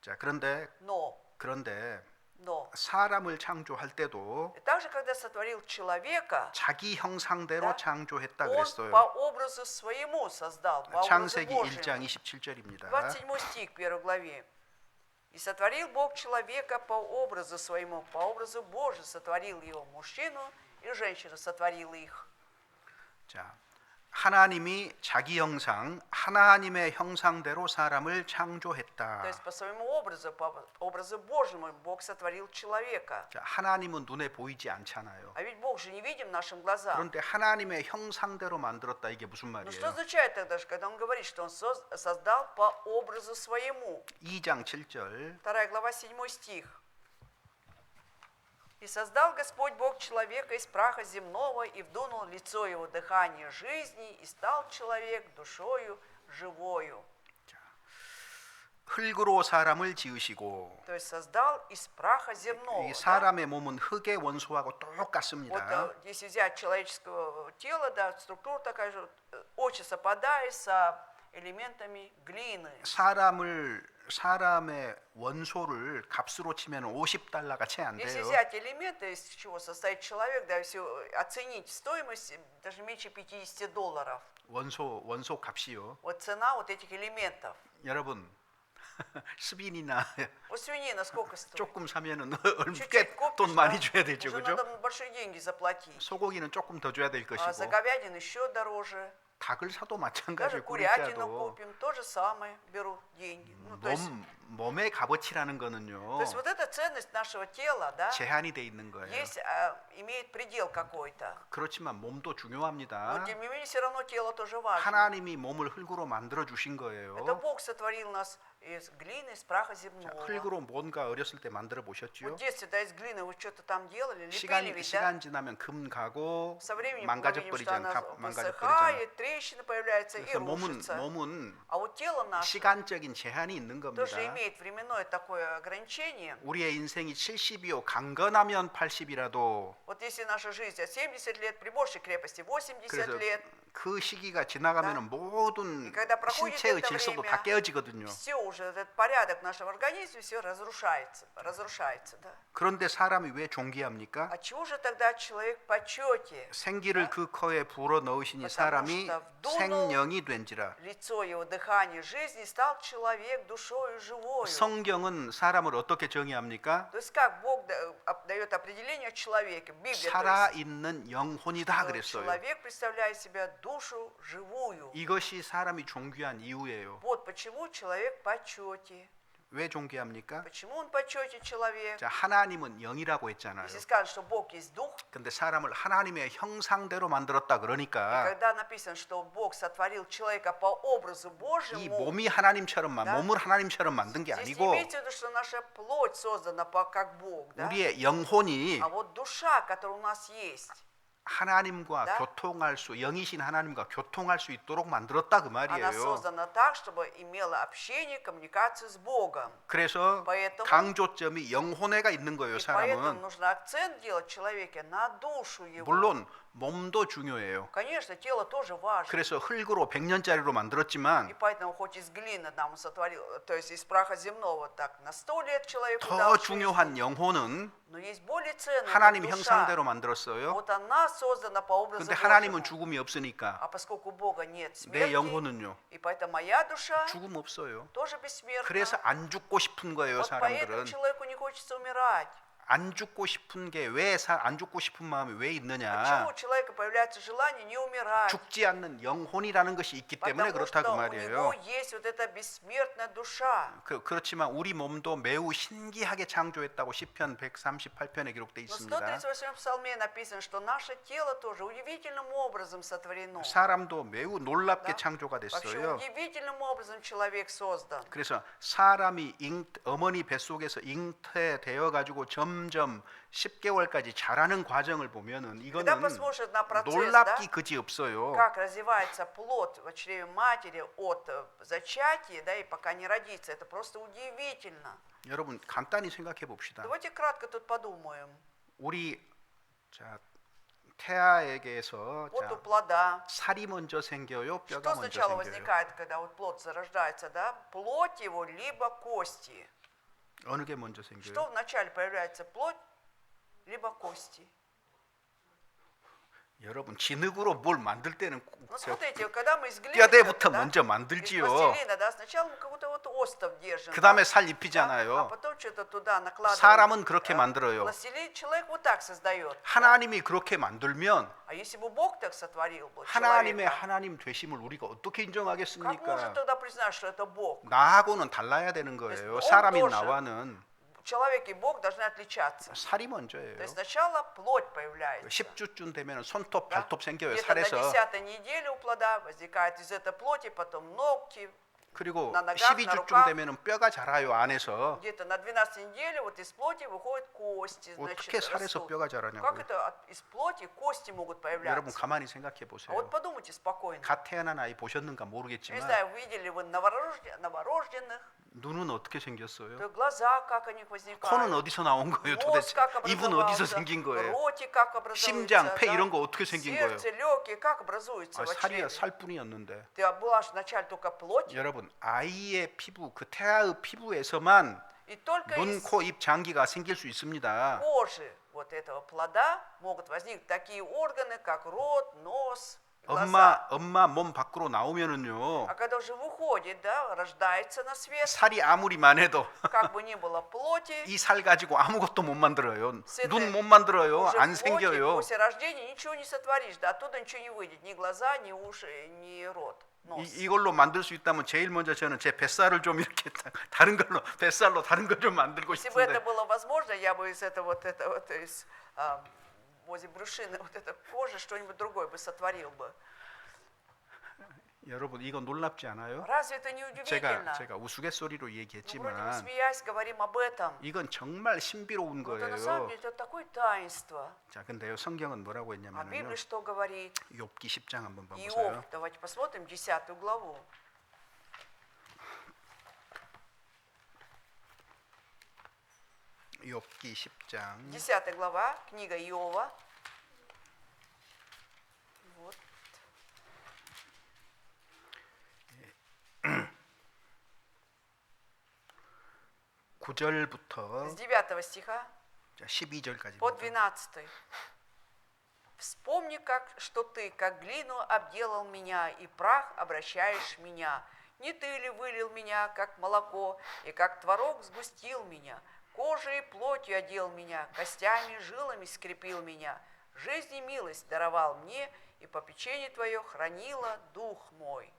자, 그런데 но Но 사람을 창조할 때도 и также, когда сотворил человека, 자기 형상대로 Да. 창조했다 он 그랬어요. по образу своему создал, по образу 창세기 Божьему. 1장 27절입니다. 27 стих, 1 главе. «И сотворил Бог человека по образу своему, по образу Божию сотворил его, мужчину и женщину сотворил их». 자, 하나님이 자기 형상, 하나님의 형상대로 사람을 창조했다. То есть по своему образу, по образу Божьему Бог сотворил человека. 자, 하나님은 눈에 보이지 않잖아요. А ведь Бог же не видим нашим глазам. 그런데 하나님의 형상대로 만들었다 이게 무슨 Но что 말이에요? означает тогда, когда он говорит, что он создал по образу своему? 2장 7절 2 глава 7 стих. «И создал Господь Бог человека из праха земного, и вдунул лицо его дыхание жизни, и стал человек душою живою». 흙으로 사람을 지으시고 То есть создал из праха земного. 이 Да? 사람의 몸은 흙의 원소하고 Вот 똑같습니다. если взять человеческого тела, да, структура такая же, очень совпадает с элементами глины. 사람의 원소를 값으로 치면 50달러가 채 안 Если 돼요. взять элементы, из чего состоит человек, да, если оценить стоимость, даже меньше $50. 원소 값이요. Вот цена вот этих элементов. 여러분 스빈이나 Вот свинина сколько стоит? 조금 사면은 Чуть-чуть 꽤 купишь, 돈 많이 да, 줘야 되죠, уже 그죠? надо большие деньги заплатить. 소고기는 조금 더 줘야 될 А за 것이고 говядину еще дороже. 닭을 사도 Даже 마찬가지고 курятину 꿀짜도 купим, то же самое, берут деньги. Ну, то есть 몸의 값어치라는 거는요 вот эта ценность нашего тела, да, 제한이 돼 있는 거예요. есть, имеет предел какой-то. 그렇지만 몸도 Но 중요합니다. тем не менее, все равно тело тоже важно. 하나님이 몸을 흙으로 만들어 주신 Это 거예요. Бог сотворил нас из глины, из праха 자, земного. 흙으로 뭔가 어렸을 때 만들어 보셨죠? Вот в детстве, да, из глины вы что-то там делали, лепили ведь, да? 시간 지나면 금 가고 Со временем мы 망가져 видим, что она 버리잖아. 망가져 버리잖아. высыхает, трещины появляются и 그래서 рушится. 몸은 А вот тело наше 시간적인 제한이 있는 겁니다. тоже имеет временное такое ограничение. 우리의 인생이 70이요 강건하면 80이라도 Вот если наша жизнь от 70 лет, при большей крепости 80 그래서 лет, 그 시기가 지나가면 모든 И когда проходит 신체의 это 질서도 время, 다 깨어지거든요. все уже, этот порядок в нашем организме, все разрушается, да. 그런데 사람이 왜 존귀합니까? А чего же тогда человек в почете? 생기를 그 코에 불어 넣으시니 사람이 생령이 된지라. Лицо его, дыхание жизни, стал человек душою живою. 성경은 사람을 어떻게 정의합니까? То есть как Бог дает определение человеке, Библия, то 살아있는 영혼이다 есть, 그랬어요. человек представляет себя душу живую. 이것이 사람이 존귀한 이유예요. Вот почему человек в почете. 왜 존귀합니까? Почему он в почете человек? 자, 하나님은 영이라고 했잖아요. Если скажут, что Бог есть дух, 근데 사람을 하나님의 형상대로 만들었다 그러니까 когда написано, что Бог сотворил человека по образу 이 Божьему, 몸이 하나님처럼 Да. 몸을 하나님처럼 만든 게 здесь не 아니고 имеется в виду, что наша плоть создана как Бог, да? 우리의 영혼이 А вот душа, которая у нас есть, 하나님과 Да. 교통할 수 영이신 하나님과 교통할 수 있도록 만들었다 그 она 말이에요. создана так, чтобы имела общение, коммуникацию с Богом. 그래서 Поэтому- 강조점이 영혼에가 있는 거예요. И поэтому 사람은 нужно акцент делать в человеке на душу его. 물론 몸도 중요해요. Конечно, тело тоже важно. 그래서 흙으로 100년짜리로 И 만들었지만 поэтому хоть из глины нам сотворил, то есть из праха земного, так на 100 лет человеку 더 дал жизнь. 중요한 영혼은 Но есть более ценная 하나님 душа. 형상대로 만들었어요. Вот она создана по образу 근데 Божьему. 하나님은 죽음이 없으니까 А поскольку у Бога нет 내 смерти, 영혼은요 и поэтому моя душа 죽음 없어요. тоже бессмертна. 그래서 안 죽고 싶은 거예요, Вот поэтому 사람들은. человеку не хочется умирать. 안 죽고 싶은 게 왜 안 죽고 싶은 마음이 왜 있느냐? Почему у человека появляется желание не умирать? 죽지 않는 영혼이라는 것이 있기 때문에 Потому 그렇다고 что у 말이에요. него есть вот эта бессмертная душа. 그렇지만 우리 몸도 매우 신기하게 창조했다고 시편 138편에 기록돼 Но в 있습니다. 138 псалме написано, что наше тело тоже удивительным образом сотворено. 사람도 매우 놀랍게 Да? 창조가 Вообще 됐어요. удивительным образом человек создан. 그래서 사람이 어머니 뱃속에서 잉태되어 가지고 점점 10개월까지 자라는 과정을 보면은 Когда 이거는 посмотришь на процесс, да, 놀랍기 그지 없어요. как развивается плод в чреве матери от зачатия, да, и пока не родится, это просто удивительно. 여러분 간단히 생각해 봅시다. Давайте кратко тут подумаем. 우리 자 태아에게서 Вот у 자, плода. 살이 먼저 생겨요, Что 뼈가 먼저 сначала 생겨요. возникает, когда вот плод зарождается, да? Плоть его, либо кости. 어느 게 먼저 Что 생겨요? вначале появляется, плоть либо кости? 여러분 진흙으로 뭘 만들 때는 Ну смотрите, когда мы из глины, 뼈대부터 да, 먼저 из 만들지요. пластилина, да, сначала мы какой-то вот остов держим, 그 다음에 да, 살 да, а 입히잖아요. потом что-то туда накладываем. 사람은 그렇게 만들어요. Пластилин человек вот так создает. 하나님이 그렇게 만들면 А если бы Бог так сотворил бы 하나님의 человека, 하나님 되심을 우리가 어떻게 как можно 인정하겠습니까? тогда признать, что это Бог? 나하고는 달라야 되는 거예요. 어, 사람인 тоже. 나와는 Человек и Бог должны отличаться. 살이 То 먼저예요. есть сначала плоть появляется. 10주쯤 되면 손톱, Да? 발톱 생겨요. Где-то на 살에서. 10-й неделе у плода возникает из этой плоти, потом ногти. 그리고 나 나가, 12주쯤 나루가. 되면 뼈가 자라요 안에서. Где-то на 12-й неделе вот из плоти выходят кости. 어떻게 Значит, 살에서 растут. 뼈가 Как 자라냐고요. это из плоти кости могут 여러분 появляться? 가만히 생각해 А 보세요. вот подумайте спокойно. 갓 태어난 아이 보셨는가 Не 모르겠지만 знаю, видели вы новорожденных, 눈은 어떻게 생겼어요? то глаза, как они 코는 возникают, 어디서 나온 거예요 нос 도대체? как 입은 어디서 образовался, 생긴 거예요? ротик как образуется, 심장, 폐 да? 이런 거 어떻게 생긴 거예요? сердце, легкие как образуются 아, в 살이야 чреве. 살뿐이었는데. Ты была же вначале только плоть, 여러분 아이의 피부 그 태아의 피부에서만 и только 눈, из 코, 입, 장기가 생길 수 있습니다. кожи вот этого плода могут возникнуть такие органы, как рот, нос, глаза. 엄마 몸 밖으로 나오면은요 А когда уже выходит, да, рождается на свет, 살이 아무리 많아도 как бы ни было плоти, 이 살 가지고 아무것도 못 만들어요. 세대 눈 못 만들어요. уже 안 плоти, 생겨요. после рождения ничего не сотворишь, да, оттуда ничего не выйдет, ни глаза, ни уши, ни рот, нос. 이걸로 만들 수 있다면 제일 먼저 저는 제 뱃살을 좀 이렇게 다른 걸로 뱃살로 다른 걸 좀 만들고 Если бы это 싶은데 было возможно, я бы из этого вот из возле брюшины вот этой кожи что-нибудь другое бы сотворил бы. 여러분 이거 놀랍지 않아요? Разве это не удивительно? 제가 우스갯소리로 Ну, вроде бы 얘기했지만 смеясь говорим об этом. 이건 정말 신비로운 Но это на самом 거예요. деле это такое таинство. 자, 근데요 성경은 뭐라고 А 했냐면요. Библия что говорит? 욥기 10장 한번 Иов, 봐보세요. давайте посмотрим 10 главу. 욥기 10장 10 глава, книга Иова. Вот. 9절부터 С 9 стиха 12절까지. по 12. Вспомни, что ты, как глину, обделал меня, и прах обращаешь меня. Не ты ли вылил меня, как молоко, и как творог сгустил меня? Кожей и плотью одел меня, костями, жилами скрепил меня. Жизнь и милость даровал мне, и попечение твое хранило дух мой.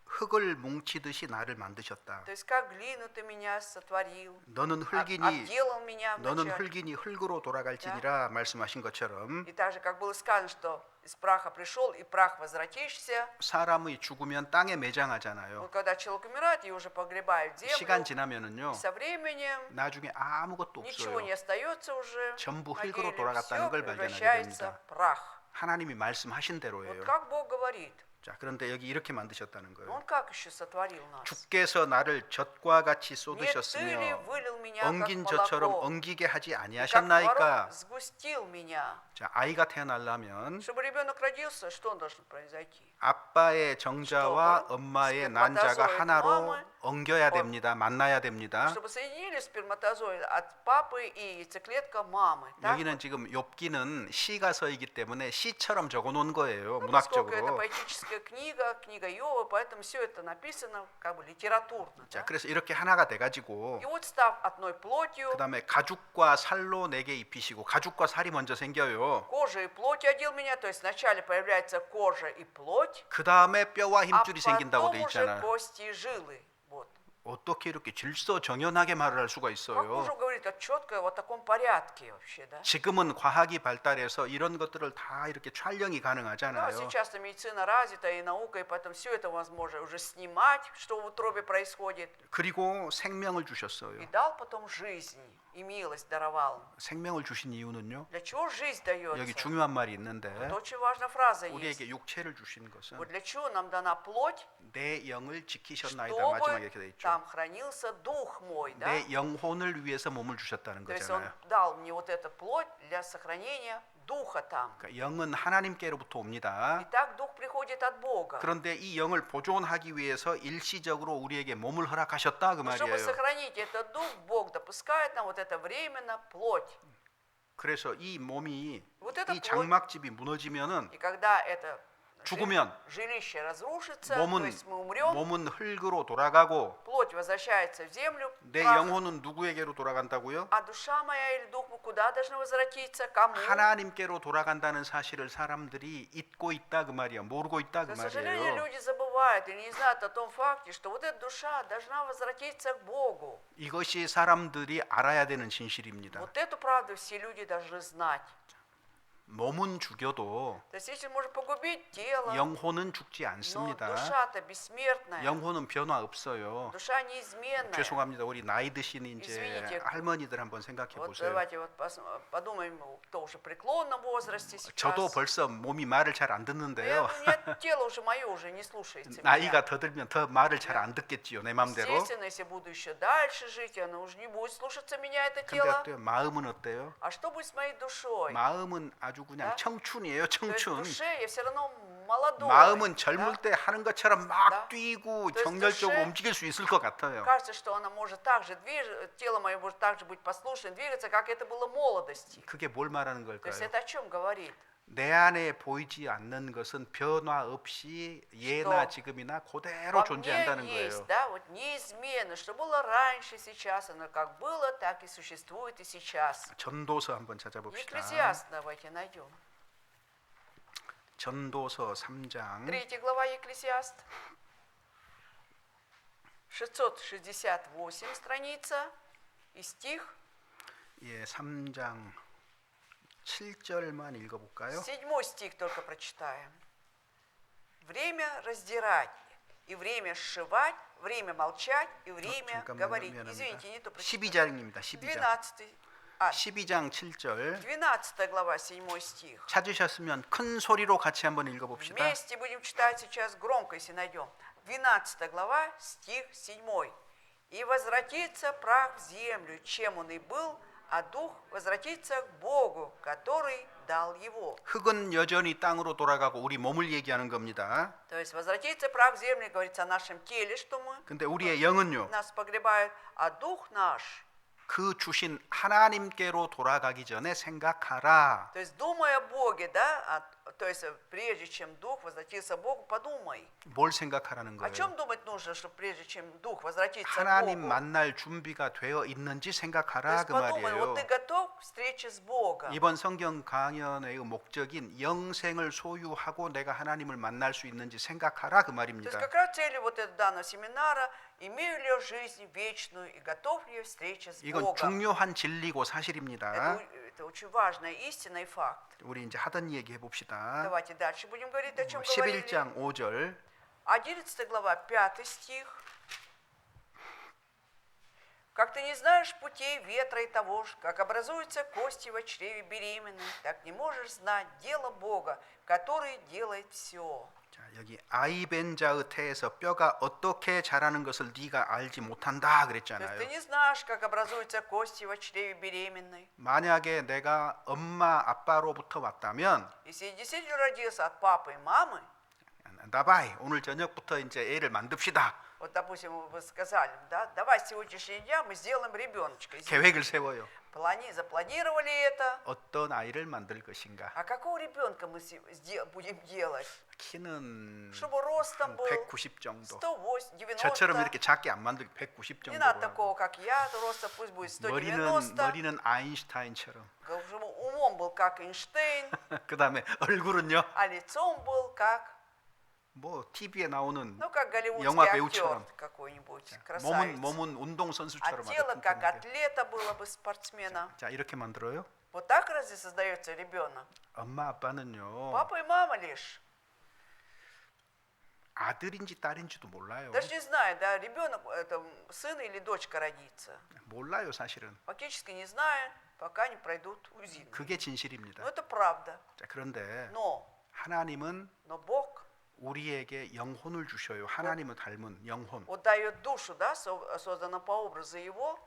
흙을 뭉치듯이 나를 만드셨다. То есть, как глину ты меня сотворил, 너는 흙이니 обделал меня 너는 вначале. 흙이니 흙으로 돌아갈지니라 말씀하신 것처럼 И так же, как было сказано, что из праха пришел, и прах возвратишься. 사람이 죽으면 땅에 매장하잖아요. Вот когда человек умирает, ее уже погребают в 시간 землю. 지나면은요 Со временем 나중에 아무것도 ничего не 없어요. остается уже. 전부 в 흙으로 могиле. 돌아갔다는 Все 걸 발견하게 превращается 됩니다. в прах. 하나님이 말씀하신 Вот 대로예요. как Бог говорит. 자, 그런데 여기 이렇게 만드셨다는 Но 거예요. Он как еще сотворил нас? 주께서 나를 젖과 같이 Не ты ли 쏟으셨으며 вылил меня, как 엉긴 젖처럼 молоко, 엉기게 하지 и как 아니하셨나이까. творог сгустил меня? 자, 아이가 태어나려면 Чтобы ребенок родился, что он должен произойти? 아빠의 정자와 чтобы 엄마의 сперматозоид 난자가 하나로 мамы 엉겨야 됩니다. 만나야 됩니다. Чтобы соединили сперматозоид от папы и яйцеклетка мамы. Так? 여기는 지금 욥기는 시가서이기 때문에 시처럼 적어 놓은 거예요. Ну, поскольку это 문학적으로. поэтическая книга Иова, поэтому все это написано как бы литературно. 자, Да? 그래서 이렇게 하나가 돼 가지고 И вот став одной плотью, 그다음에 가죽과 살로 내게 입히시고 가죽과 살이 먼저 생겨요. кожа и плоть одел меня, то есть вначале появляется кожа и плоть, 그다음에 뼈와 а 힘줄이 생긴다고 потом 돼 уже 있잖아요. кости и жилы. Вот. 어떻게 이렇게 질서정연하게 말을 할 수가 Как 있어요? можно говорить четко вот таком порядке вообще, да? 지금은 과학이 발달해서 이런 것들을 다 이렇게 촬영이 Да, 가능하잖아요. сейчас медицина развита и наука, и поэтому все это возможно уже снимать, что в утробе происходит. 그리고 생명을 И 주셨어요. дал потом жизнь, и милость даровал. 생명을 주신 이유는요? Для чего жизнь 여기 дается? 중요한 말이 있는데 Это очень важная фраза есть. 우리에게 육체를 주신 것은 Вот для чего нам дана плоть, 내 영을 지키셨나이다. 마지막에 чтобы 이렇게 돼 있죠. там хранился дух мой, да? 내 영혼을 위해서 못 몸을 주셨다는 То есть Он 거잖아요. дал мне вот эту плоть для сохранения духа там. 그러니까 영은 하나님께로부터 옵니다. Итак, дух приходит от Бога. 그런데 이 영을 보존하기 위해서 일시적으로 우리에게 몸을 허락하셨다 그 Но чтобы 말이에요. сохранить этот дух, Бог допускает нам вот это временно плоть. 그래서 이 몸이 Вот эта 이 плоть, 장막집이 무너지면은 и когда это 죽으면 жилище разрушится, то 몸은 есть мы умрем, 몸은 흙으로 돌아가고 плоть возвращается в землю, 내 прах, 영혼은 누구에게로 돌아간다고요? а душа моя или дух куда должны возвратиться? Кому? 하나님께로 돌아간다는 사실을 사람들이 잊고 있다 그 말이야. 모르고 있다 그 К сожалению, 말이에요. люди забывают или не знают о том факте, что вот эта душа должна возвратиться к Богу. 이것이 사람들이 알아야 되는 진실입니다. Вот эту правду все люди должны знать. 몸은 죽여도 То есть если можно погубить тело, 영혼은 죽지 но 않습니다. душа-то бессмертная, 영혼은 변화 없어요. душа неизменная. 죄송합니다. 우리 나이 드신 이제 Извините. 할머니들 한번 생각해 Вот 보세요. давайте вот подумаем, кто уже в преклонном возрасте сейчас. 저도 벌써 몸이 말을 잘 안 Я, 듣는데요. у меня тело уже мое уже не слушается меня. 나이가 더 들면 더 말을 잘 안 듣겠지요. 내 마음대로. Естественно, если буду еще дальше жить, оно уже не будет слушаться меня, это 근데 тело. 어때요? 마음은 어때요? А что будет с моей душой? 마음은 아주 그냥 Да? 청춘이에요. То есть в 청춘. душе я все равно молодой. 마음은 젊을 да? 때 하는 것처럼 막 Да. 뛰고 То есть 정열적으로 душе- 움직일 수 있을 것 같아요. Кажется, что она может так же движется, тело мое может так же быть послушным, двигаться, как это было в молодости. 그게 뭘 말하는 То есть 걸까요? это о чем говорит? 내 안에 보이지 않는 것은 변화 없이 예나 Что 지금이나 그대로 Во мне 존재한다는 есть, 거예요. да, вот неизменно, что было раньше, сейчас, оно как было, так и существует и сейчас. 전도서 한번 찾아봅시다. Екклесиаст давайте найдем. 전도서 3장 3 глава Екклесиаст. 668 страница и стих. 예, 3장 7절만 읽어볼까요? 7 стих только прочитаем. Время раздирать, и время сшивать, время молчать, и время говорить. Извините, не то прочитал. 12장입니다. 12장. 12장 7절 12 глава, 7 стих. 찾으셨으면 큰 소리로 같이 한번 읽어봅시다. Вместе будем читать сейчас громко, если найдем. 12 глава, стих 7. «И возвратится прах в землю, чем он и был, а дух возвратится к Богу, который дал его». 흙은 여전히 땅으로 돌아가고 우리 몸을 얘기하는 겁니다. То есть возвратится прах в землю, говорится о нашем теле, что мы, 근데 우리의 영은요. нас погребают, а дух наш, 그 주신 하나님께로 돌아가기 전에 생각하라. то есть думай о Боге, да, то есть прежде чем дух возвратится к Богу, подумай. 뭘 생각하라는 О 거예요? чем думать нужно, чтобы прежде чем дух возвратится к 하나님 Богу? 만날 준비가 되어 있는지 То 생각하라 есть 그 подумай, 말이에요. вот ты готов к встрече с Богом. 이번 성경 강연의 목적인 영생을 소유하고 내가 하나님을 만날 수 있는지 생각하라 그 То есть 말입니다. как раз целью вот этого данного семинара, имею ли я жизнь вечную и готов ли я встрече с 이건 Богом. 중요한 진리고 사실입니다. Это очень важная истина и факт. 우리 이제 하던 얘기 해봅시다. Давайте дальше будем говорить, о чем говорили. 11장 5절 11 глава, 5 стих. «Как ты не знаешь путей ветра и того же, как образуются кости в чреве беременной, так не можешь знать дело Бога, который делает все». 자, 여기 아이벤자의태에서 뼈가 어떻게 자라는 것을 네가 알지 못한다 То есть ты 그랬잖아요. не знаешь, как образуются кости в чреве беременной. 만약에 내가 엄마 아빠로부터 왔다면 Если я действительно родился от папы и мамы, 나바이 오늘 저녁부터 이제 애를 만듭시다. вот, допустим, вы сказали, да, давай с сегодняшнего дня мы сделаем ребеночка. 계획을 세워요. Запланировали это. 어떤 아이를 만들 것인가? А какого ребенка мы будем делать? 키는 Чтобы ростом был 190 정도. 180, 90. 저처럼 이렇게 작게 안 만들고 190 Не надо 정도로. такого, как я, роста пусть будет 190. 머리는 아인슈타인처럼. Чтобы умом был как Эйнштейн, 그다음에 얼굴은요. а лицом был как, 뭐 TV에 나오는 ну, как голливудский 영화 актер 배우처럼. какой-нибудь, 몸은 красавец. 운동 А 선수처럼 тело 아주 как 튼튼하게. атлета было бы спортсмена. 자, 이렇게 만들어요. Вот так разве создается ребенок? 엄마 아빠는요. Папа и мама лишь. 아들인지 딸인지도 몰라요. Даже не знаю, да, ребенок, это сын или дочка родится. 몰라요, 사실은. Фактически не знаю, пока не пройдут УЗИ. 그게 진실입니다. Но это правда. 자, 그런데 Но 하나님은 Бог 우리에게 영혼을 주셔요. 하나님을 닮은 영혼. вот дает душу, да, созданную по образу Его,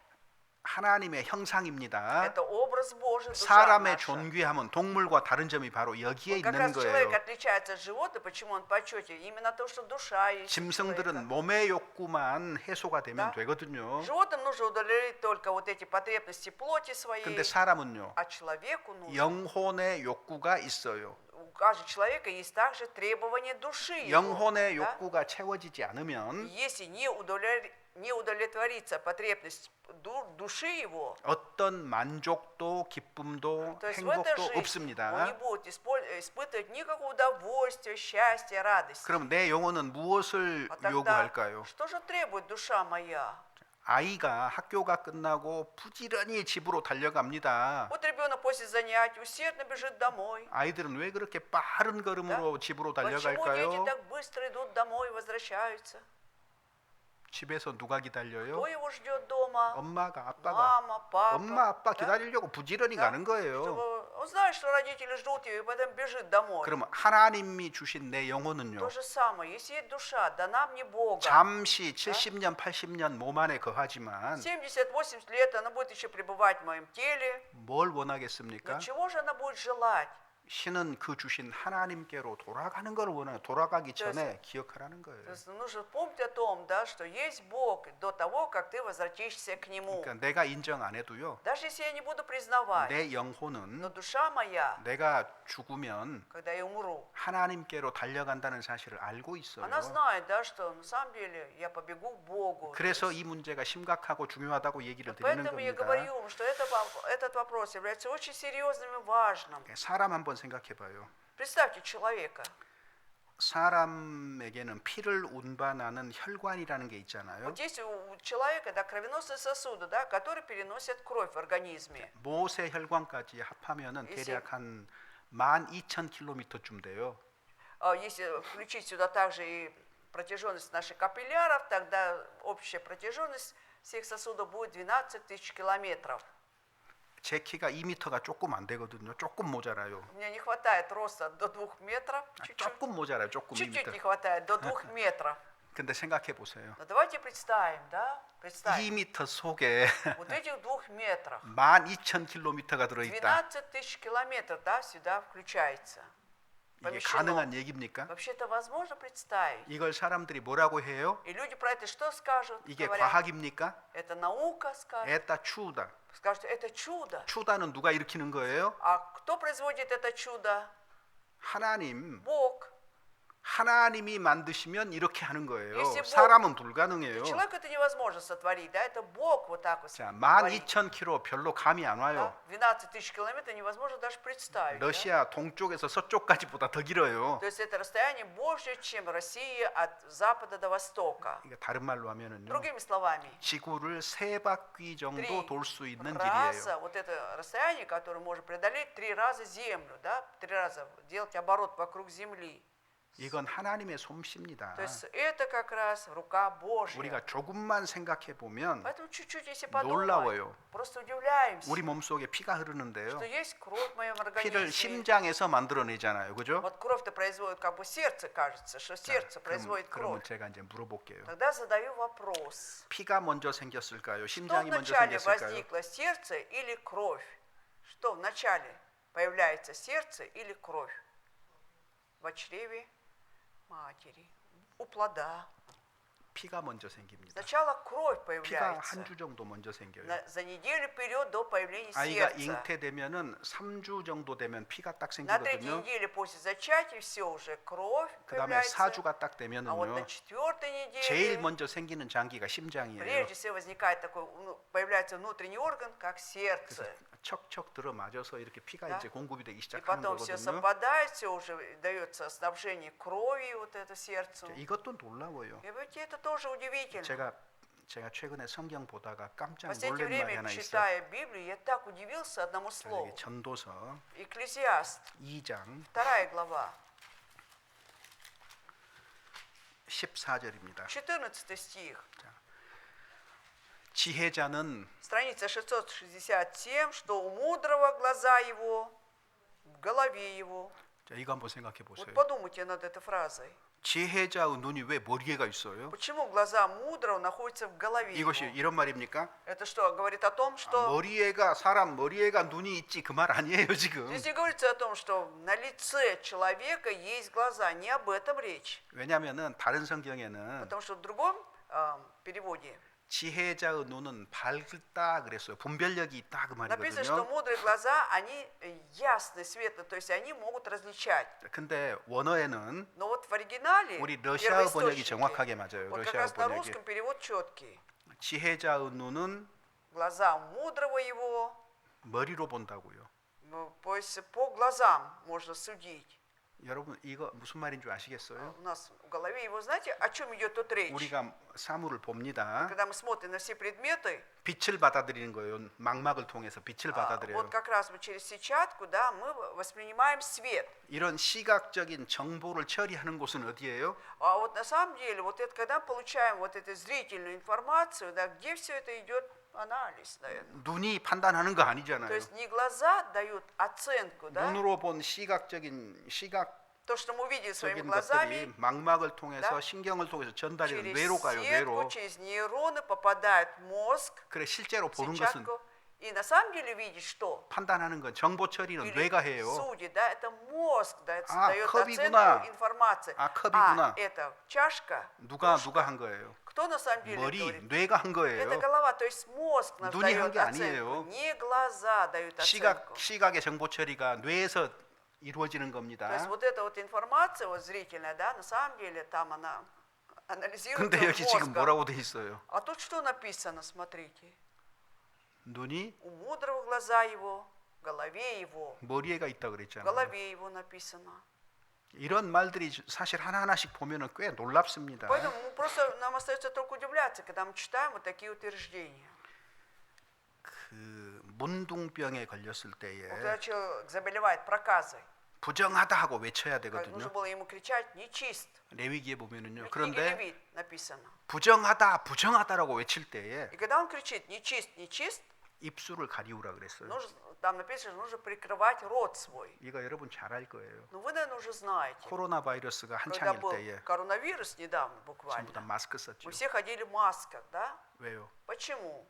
하나님의 형상입니다. Это образ Божий, душа 사람의 наша. 존귀함은 동물과 다른 점이 바로 여기에 Вот как 있는 раз человек 거예요. отличается от животных, почему он в почете? Именно то, что душа есть у 짐승들은 человека. 몸의 욕구만 해소가 되면 Да. 되거든요. Животным нужно удовлетворить только вот эти потребности плоти своей, 근데 사람은요. а человеку нужно. 영혼의 욕구가 있어요. У каждого человека есть также требования души его, 영혼의 да? 욕구가 채워지지 않으면 Если не удовлетворится потребность души его, 어떤 만족도, 기쁨도, то есть в этой 행복도 жизни он не 없습니다. будет испытывать никакого удовольствия, счастья, радости. 그럼 내 영혼은 무엇을 А тогда 요구할까요? что же требует душа моя? 아이가 학교가 끝나고 부지런히 집으로 달려갑니다. Вот ребенок после занятий усердно бежит домой. 아이들은 왜 그렇게 빠른 걸음으로 집으로 Почему дети 달려갈까요? так быстро идут домой и возвращаются? 집에서 누가 기다려요? Кто его ждет дома? 엄마가, 아빠가. Мама, папа. 엄마, 아빠 да? 기다리려고 부지런히 Да. 가는 거예요. Чтобы он знает, что родители ждут его, и потом бежит домой. 그러면 하나님이 주신 내 영혼은요. То же самое, если есть душа, дана мне Бога. 잠시 70년, 80년 몸 안에 거하지만 70-80 лет она будет еще пребывать в моем теле. 뭘 원하겠습니까? Но чего же она будет желать? 신은 그 주신 하나님께로 돌아가는 걸 원해요. 돌아가기 То есть- 전에 기억하라는 То 거예요. есть нужно помнить о том, да, что есть Бог до того, как ты возвратишься к Нему. 그러니까 내가 인정 안 해도요. Даже если я не буду признавать, 내 но 영혼은 душа моя, 내가 죽으면 когда я умру, 하나님께로 달려간다는 사실을 알고 있어요. она знает, да, что на самом деле я побегу к Богу. 그래서 이 문제가 심각하고 중요하다고 얘기를 Вот 드리는 поэтому я 겁니다. говорю вам, что этот вопрос является очень серьезным и важным. 사람 한번 생각해 봐요. Представьте человека. 사람에게는 피를 운반하는 혈관이라는 게 있잖아요. Вот есть у человека, да, кровеносные сосуды, да, которые переносят кровь в организме. 모세 혈관까지 합하면은 если- 대략 한 12,000km쯤 돼요. Если включить сюда также и протяженность наших капилляров, тогда общая протяженность всех сосудов будет 12 тысяч километров. 제 키가 2m가 조금 안 되거든요. 조금 모자라요. У меня не хватает роста до 2 метров, чуть-чуть. 조금 모자라요. 조금 Чуть-чуть не 2m. хватает, до 2 метров. 근데 생각해 보세요. Но давайте представим, да? Представим. 2m 속에 Вот этих 2 метрах. 12,000km가 들어있다. 12 тысяч километров, да, сюда включается. 이게 Помещено. 가능한 얘기입니까? Вообще это возможно представить? 이걸 사람들이 뭐라고 해요? И люди про это что скажут? 이게 Говорят, 과학입니까? это наука, скажут. 에따 추우다. Скажут, это чудо. 추다는 누가 일으키는 거예요? А кто производит это чудо? 하나님. Бог. 하나님이 만드시면 이렇게 하는 거예요. Если Бог- 사람은 불가능해요. Человеку это невозможно сотворить, да? Это Бог вот так вот 자, творит. 12,000km 별로 감이 안 Да? 와요. 12 тысяч километров невозможно даже представить. Да? 러시아 동쪽에서 서쪽까지보다 더 길어요. То есть это расстояние больше, чем Россия от запада до востока. 그러니까 다른 말로 하면은요. Другими словами, 지구를 3바퀴 정도 три 돌 수 있는 раза, 길이에요. вот это расстояние, которое можно преодолеть 3 раза Землю, да? 3 раза делать оборот вокруг Земли. 이건 하나님의 솜씨입니다. То есть это как раз рука Божья. 우리가 조금만 생각해 보면 Поэтому чуть-чуть, если подумать, 놀라워요. просто удивляемся, 우리 몸속에 피가 흐르는데요. что есть кровь в моем 피를 организме. 심장에서 만들어내잖아요. 그죠? Вот кровь-то производит, как бы сердце кажется, что сердце производит 그러면 кровь. 제가 이제 물어볼게요. Тогда задаю вопрос. 피가 먼저 생겼을까요? Что 심장이 먼저 вначале 생겼을까요? возникло, сердце или кровь? Что вначале появляется, сердце или кровь? В чреве матери, у плода. 피가 먼저 생깁니다. Сначала кровь 피가 появляется. 한 주 정도 먼저 생겨요. За неделю вперед до появления 아이가 сердца. 잉태되면은 3주 정도 되면 피가 딱 На третьей 생기거든요. неделе после зачатия все уже кровь 그다음에 появляется. 4주가 딱 А вот 되면은요. на четвертой неделе 제일 먼저 생기는 장기가 심장이에요. прежде всего возникает такой, появляется внутренний орган, как сердце. 척척 들어맞아서 이렇게 피가 Да. 이제 공급이 되기 И 시작하는 потом все 거거든요. совпадает, все уже дается снабжение крови вот это сердцу. 이것도 놀라워요. И ведь это тоже удивительно. 제가 최근에 성경 보다가 В 깜짝 последнее 놀란 말이 время, 하나 있어요. читая Библию, я так удивился одному слову. 여기 전도서 Экклезиаст, 2장 2 глава, 14절입니다. 14 стих. 지혜자는 Страница 667, что у мудрого глаза его, в голове его. 자, 이거 한번 생각해 Вот 보세요. подумайте над этой фразой. 지혜자의 눈이 왜 머리에가 있어요? Почему глаза мудрого находятся в голове 이것이 его? 이런 말입니까? Это что, говорит о том, что... 머리에가 사람 머리에가 눈이 있지 그 말 아니에요 지금. Здесь не говорится о том, что на лице человека есть глаза. Не об этом речь. 왜냐하면은 다른 성경에는 Потому что в другом переводе 지혜자의 눈은 밝다 그랬어요. 분별력이 있다 그 написано, что 말이거든요. мудрые глаза, они ясны, светлые, то есть они могут различать. 근데 원어에는 Но вот в оригинале, 우리 러시아어 번역이 первоисточнике, 정확하게 맞아요. вот как 러시아어 раз на 번역이 русском перевод четкий. 지혜자의 눈은 Глаза мудрого его, 머리로 본다고요. ну, то есть по глазам можно судить. 여러분 이거 무슨 말인 줄 아시겠어요? У нас в голове его, знаете, о чем идет тут речь? 우리가 사물을 봅니다. Когда мы смотрим на все предметы, 빛을 받아들이는 거예요. 망막을 통해서 빛을 вот 받아들여요. как раз мы через сетчатку, да, мы воспринимаем свет. 이런 시각적인 정보를 처리하는 곳은 어디예요? А вот на самом деле, вот это, когда мы получаем вот эту зрительную информацию, да, где все это идет анализ, наверное. 눈이 판단하는 거 То 아니잖아요. есть не глаза дают оценку, да, 눈으로 본 시각적인 то, что мы увидели своими глазами, 것들이 망막을 통해서 Да. 신경을 통해서 전달이 через 뇌로 가요. 뇌로. сетку, через нейроны попадает в мозг, 그래 실제로 в 보는 것은 сетчатку. И на самом деле видеть что? 판단하는 건 정보 처리는 Или 뇌가 해요. судит, да, это мозг дает, А, дает 컵이구나. оценку информации. А, 컵이구나. Это чашка. 누가 한 거예요? Кто на самом деле 머리, говорит? 뇌가 한 Это 거예요. голова, то есть мозг нам 눈이 한 дает 게 оценку. 아니에요. Не глаза дают оценку. 시각의 정보 처리가 뇌에서 이루어지는 То 겁니다. есть вот эта вот информация вот зрительная, да, на самом деле там она анализируется 근데 여기 지금 мозгом. 뭐라고 돼 있어요? А тут что написано, смотрите. 눈이 У мудрого глаза его, в голове его, 머리에가 있다 в 그랬잖아요. голове его написано. 이런 말들이 사실 하나하나씩 보면은 꽤 놀랍습니다. Поэтому просто нам остается только удивляться, когда мы читаем вот такие утверждения. 그 문둥병에 걸렸을 Вот 때에 когда человек заболевает проказой, 부정하다 하고 외쳐야 как 되거든요. нужно было ему кричать «нечист». 레위기에 보면은요. В книге 그런데 Левит написано. 부정하다라고 외칠 때에 И когда он кричит «нечист, нечист», 입술을 가리우라 그랬어요. там написано, что нужно прикрывать рот свой. 이거 여러분 잘 알 거예요. Ну вы, наверное, уже знаете. 코로나 바이러스가 Когда 한창일 был 때에 коронавирус недавно 전부 буквально, 다 마스크 썼죠. мы все ходили в масках, да? 왜요? Почему?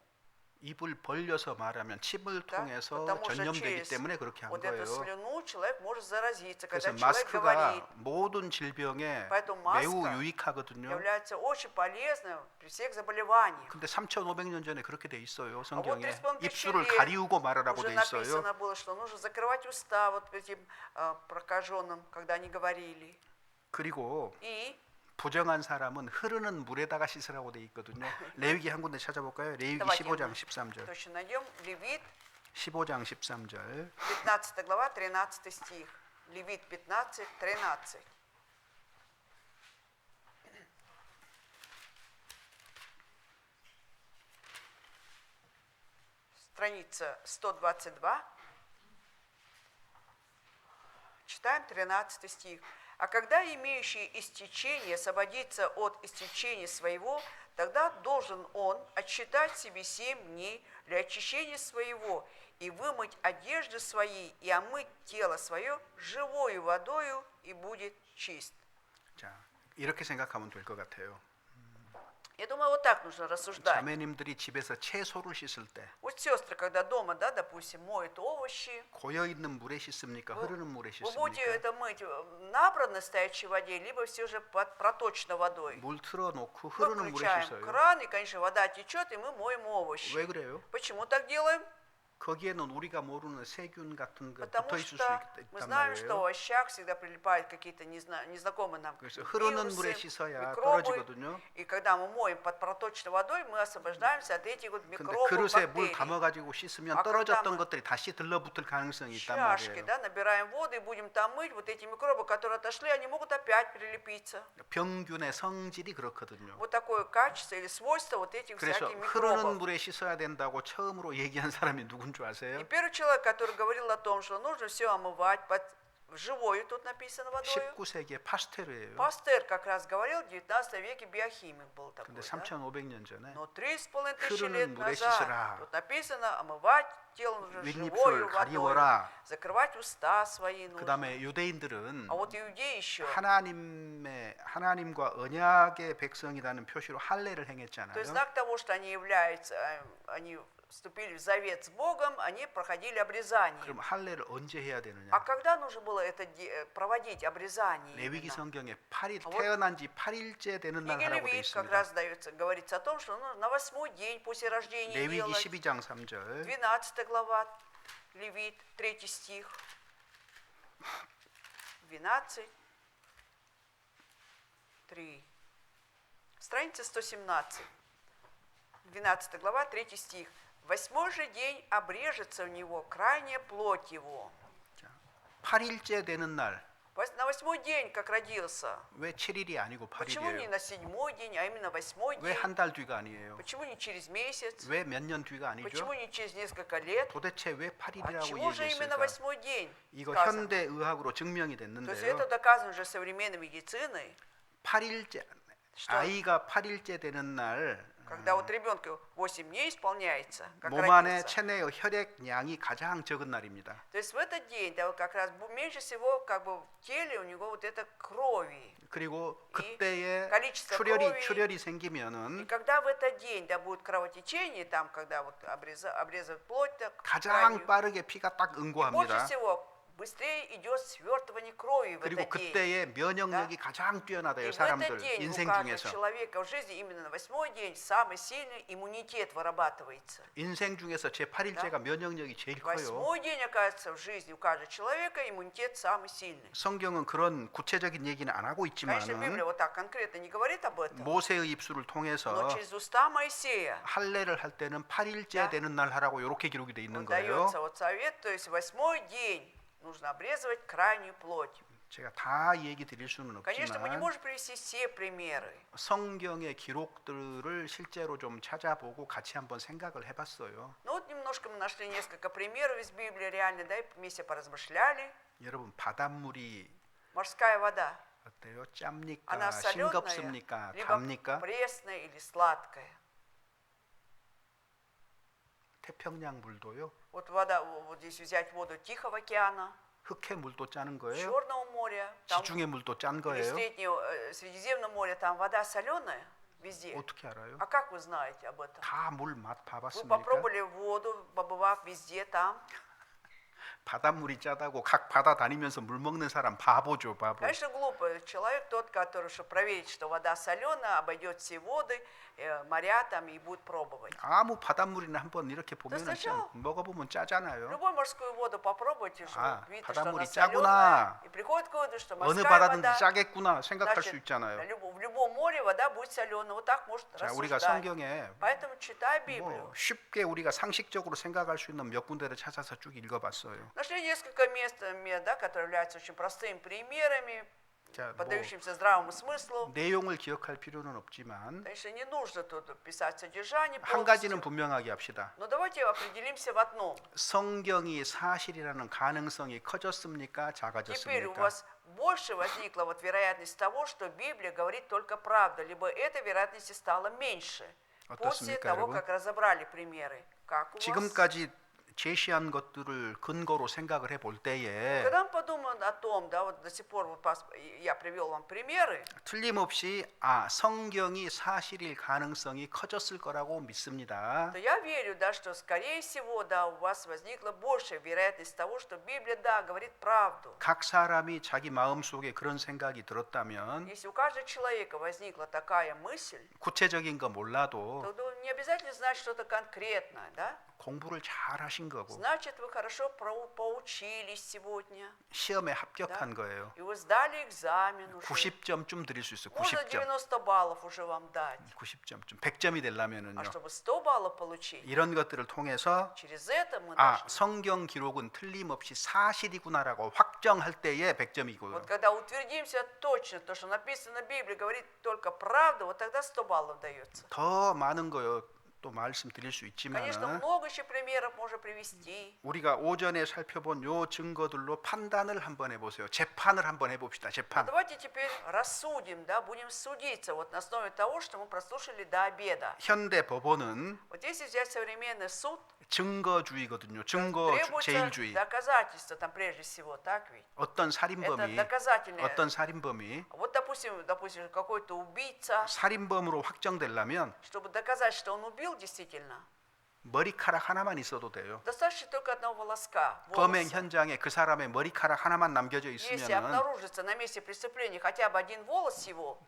입을 벌려서 말하면 침을 Да? 통해서 Потому что 전염되기 через 때문에 그렇게 한 вот эту 거예요. слюну человек может заразиться. 그래서 Когда человек 마스크가 говорит, 모든 질병에 Поэтому 매우 마스크 유익하거든요. является очень полезным при всех заболеваниях. 근데 3,500년 전에 그렇게 돼 있어요. А вот 성경에 3,500 입술을 лет 가리우고 말하라고 уже 돼 있어요. написано было, что нужно закрывать уста вот этим прокаженным, когда они говорили. 그리고 И 부정한 사람은 흐르는 물에다가 씻으라고 돼 있거든요. 레위기 한 군데 찾아볼까요? 레위기 Давайте 15장 мы 13절. точно найдем. Левит, 15장 13절. 15 глава, 13 стих. Левит 15, 13. Страница 122. Читаем 13 стих. «А когда имеющий истечение освободится от истечения своего, тогда должен он отсчитать себе 7 дней для очищения своего и вымыть одежды свои и омыть тело свое живою водою и будет чист». 자, 이렇게 생각하면 될 것 같아요. Я думаю, вот так нужно рассуждать. 자매님들이 집에서 채소를 씻을 때 Вот сестры, когда дома, да, допустим, моют овощи, 고여 있는 물에 씻습니까? 흐르는 물에 вы будете 씻습니까? это мыть в набранной стоячей воде, либо все же под проточной водой. 물 틀어놓고 Мы 흐르는 물에 включаем 씻어요. кран, и, конечно, вода течет, и мы моем овощи. 왜 그래요? Почему так делаем? 거기에는 우리가 모르는 세균 같은 거 Потому 붙어 있을 수 что мы 있단 знаем, что в 말이에요. овощах всегда прилипают какие-то незнакомые нам 그래서 흐르는 물에 вирусы, 씻어야 микробы. 떨어지거든요. И когда мы моем под проточной водой, мы освобождаемся от этих вот 근데 микробов, 그릇에 물 бактерий. 담아가지고 씻으면 아, 떨어졌던 그러다면 것들이 다시 들러붙을 가능성이 있단 Чашки, 말이에요. да, набираем воду и будем там мыть, вот эти микробы, которые отошли, они могут опять прилепиться. 병균의 성질이 그렇거든요. Вот такое качество или свойство вот этих 그래서 всяких 흐르는 микробов. 물에 씻어야 된다고 처음으로 얘기한 사람이 누군 줄 И 아세요? первый человек, который говорил о том, что нужно все омывать под живою тут написано водою. 19세기의 파스테르예요. Пастер как раз говорил, в 19 веке биохимик был такой. 근데 Да? 3,500년 전에 Но 3,5 흐르는 лет 물에 назад 씻으라. тут написано омывать тело нужно 윗입술을 живою водой, 가리워라. закрывать уста свои нужно. 그다음에 유대인들은 А вот иудеи еще. 하나님과 언약의 백성이라는 표시로 할례를 То есть 행했잖아요. знак того, что они являются, они вступили в завет с Богом, они проходили обрезание. 그럼 할례를 언제 해야 되느냐? А когда нужно было это проводить, обрезание? 레위기 именно? 성경에 8일 아, 태어난 지 8일째 되는 날 В книге 하라고 되어 Левит как 있습니다. раз говорится о том, что нужно на 8-й день после рождения 레위기 делать. 12장 3절. 12 глава, Левит, 3 стих. 12, 3. Страница 117. 12 глава, 3 стих. «Восьмой же день обрежется у него крайняя плоть его». 8일째 되는 날. На 8-й день, как родился. 왜 7일이 아니고 Почему не 8일이에요? на 7-й день, а именно 8-й 왜 день? 한 달 뒤가 아니에요? Почему не через месяц? 왜 몇 년 뒤가 아니죠? Почему не через несколько лет? 도대체 왜 8일이라고 Отчего же именно 얘기했을까? 8-й день 이거 сказано? 현대 의학으로 증명이 То есть 됐는데요. это доказано уже современной медициной, 8일째 что 아이가 8일째 되는 날 когда вот ребенку 8 дней исполняется, как 몸 안에 родился. 체내의 혈액량이 가장 적은 날입니다. То есть в этот день, да, вот как раз меньше всего как бы в теле у него вот это крови. 그리고 그때에 количество 출혈이 крови. 출혈이 생기면은 И когда в этот день, да, будет кровотечение, там, когда вот обрезают плоть, так, 가장 крайнюю, 빠르게 피가 딱 больше 응고합니다. всего быстрее идет свертывание крови в 그리고 этот день. 그때의 면역력이 가장 И 뛰어나대요. в этот 사람들 день у 인생 каждого 중에서. человека в жизни именно на 8-й день самый сильный иммунитет вырабатывается. 인생 중에서 제 8일째가 면역력이 제일 커요. 8-й день, оказывается, в жизни у каждого человека иммунитет самый сильный. 성경은 그런 구체적인 얘기는 안 하고 Конечно, Библия 있지만은 вот так конкретно не говорит об этом, 모세의 입술을 통해서 но через уста Моисея 할례를 할 때는 8일째 Да. 되는 날 하라고 이렇게 기록이 돼 있는 вот 거예요. дается вот совет, то есть 8-й день нужно обрезывать крайнюю плоть. 제가 다 얘기 드릴 수는 Конечно, мы не 없지만 можем привести все примеры. 성경의 기록들을 실제로 좀 찾아보고 같이 한번 생각을 해봤어요. Но вот немножко мы нашли несколько примеров из Библии, реально, да, и вместе поразмышляли. 여러분 바닷물이 Морская вода, 어때요? 짭니까? она соленая, 싱겁습니까? либо 답니까? пресная или сладкая. 태평양 물도요. Вот вода, вот здесь взять воду Тихого океана, 흑해 물도 짜는 거예요. Черного моря, там, 지중해 물도 짠 или 거예요. Среднего, Средиземного моря, там вода соленая везде. 어떻게 알아요? А как вы знаете об этом? 다 물 맛 Вы 봐봤습니까? попробовали воду, побывав везде там? 바닷물이 짜다고 각 바다 다니면서 물 먹는 사람 바보죠, 바보. Конечно, глупый человек тот, который, чтобы проверить, что вода соленая, обойдет все воды, моря там и будет пробовать. 아무 바닷물이나 한번 이렇게 보면 그렇죠. 먹어보면 짜잖아요. Любую морскую воду попробуйте, что 아, видно, что она 바닷물이 соленая, 짜구나. и приходит к выводу, что 어느 морская 바다든지 вода, 짜겠구나 생각할 수 значит, 있잖아요. в любом море вода будет соленая. Вот так может 자, 우리가 рассуждать. 성경에 Поэтому читай Библию. 뭐 쉽게 우리가 상식적으로 생각할 수 있는 몇 군데를 찾아서 쭉 읽어봤어요. Нашли несколько мест, да, которые являются очень простыми примерами, 자, 뭐 поддающимся здравому смыслу. 내용을 기억할 필요는 없지만 Конечно, не нужно тут писать содержание 한 가지는 полностью. 분명하게 합시다. Но давайте определимся в одном. 성경이 사실이라는 가능성이 커졌습니까? Теперь у 작아졌습니까? вас больше возникла вот вероятность того, что Библия говорит только правду, либо этой вероятности стало меньше после 어떻습니까, того, 여러분? как разобрали примеры. Как у вас? 지금까지 제시한 것들을 근거로 생각을 해볼 때에 Когда мы подумаем о том, да, вот до сих пор вот я привел вам примеры, 틀림없이 성경이 사실일 가능성이 커졌을 거라고 믿습니다. то я верю, да, что скорее всего, да, у вас возникла большая вероятность того, что Библия, да, говорит правду. 각 사람이 자기 마음속에 그런 생각이 들었다면 Если у каждого человека возникла такая мысль, 구체적인 거 몰라도 то не обязательно знать что-то конкретное, да? 공부를 잘 하신 거고 Значит, вы хорошо поучились сегодня, 시험에 합격한 거예요. и вы сдали экзамен уже. 90점쯤 드릴 수 있어요. Можно 90점. 90 баллов уже вам дать. 90점쯤. 100점이 되려면은요. А чтобы 100 баллов получить, 이런 것들을 통해서 через это мы 아, должны. 성경 기록은 틀림없이 사실이구나라고 확정할 때에 100점이고요. Вот когда утвердимся точно, то, что написано в Библии, говорит только правду, вот тогда 100 баллов дается. 더 많은 거요. 또 말씀드릴 수 Конечно, 있지만 много еще примеров можно привести. 우리가 오전에 살펴본 요 증거들로 판단을 한번 해보세요. 재판을 한번 해봅시다. Но 재판. давайте теперь рассудим, да, будем судиться вот на основе того, что мы прослушали до обеда. 현대 법원은 Вот если взять современный суд, 증거주의거든요. 증거 требуется 제일주의. доказательства там прежде всего, так ведь? 어떤 Это 살인범이 доказательные. 어떤 살인범이 Вот, допустим, какой-то убийца, 살인범으로 확정되려면 чтобы доказать, что он убил действительно, 머리카락 하나만 있어도 돼요. достаточно только одного волоска. 범행 волоса. 현장에 그 사람의 머리카락 하나만 남겨져 Если 있으면 обнаружится на месте преступления хотя бы один волос его,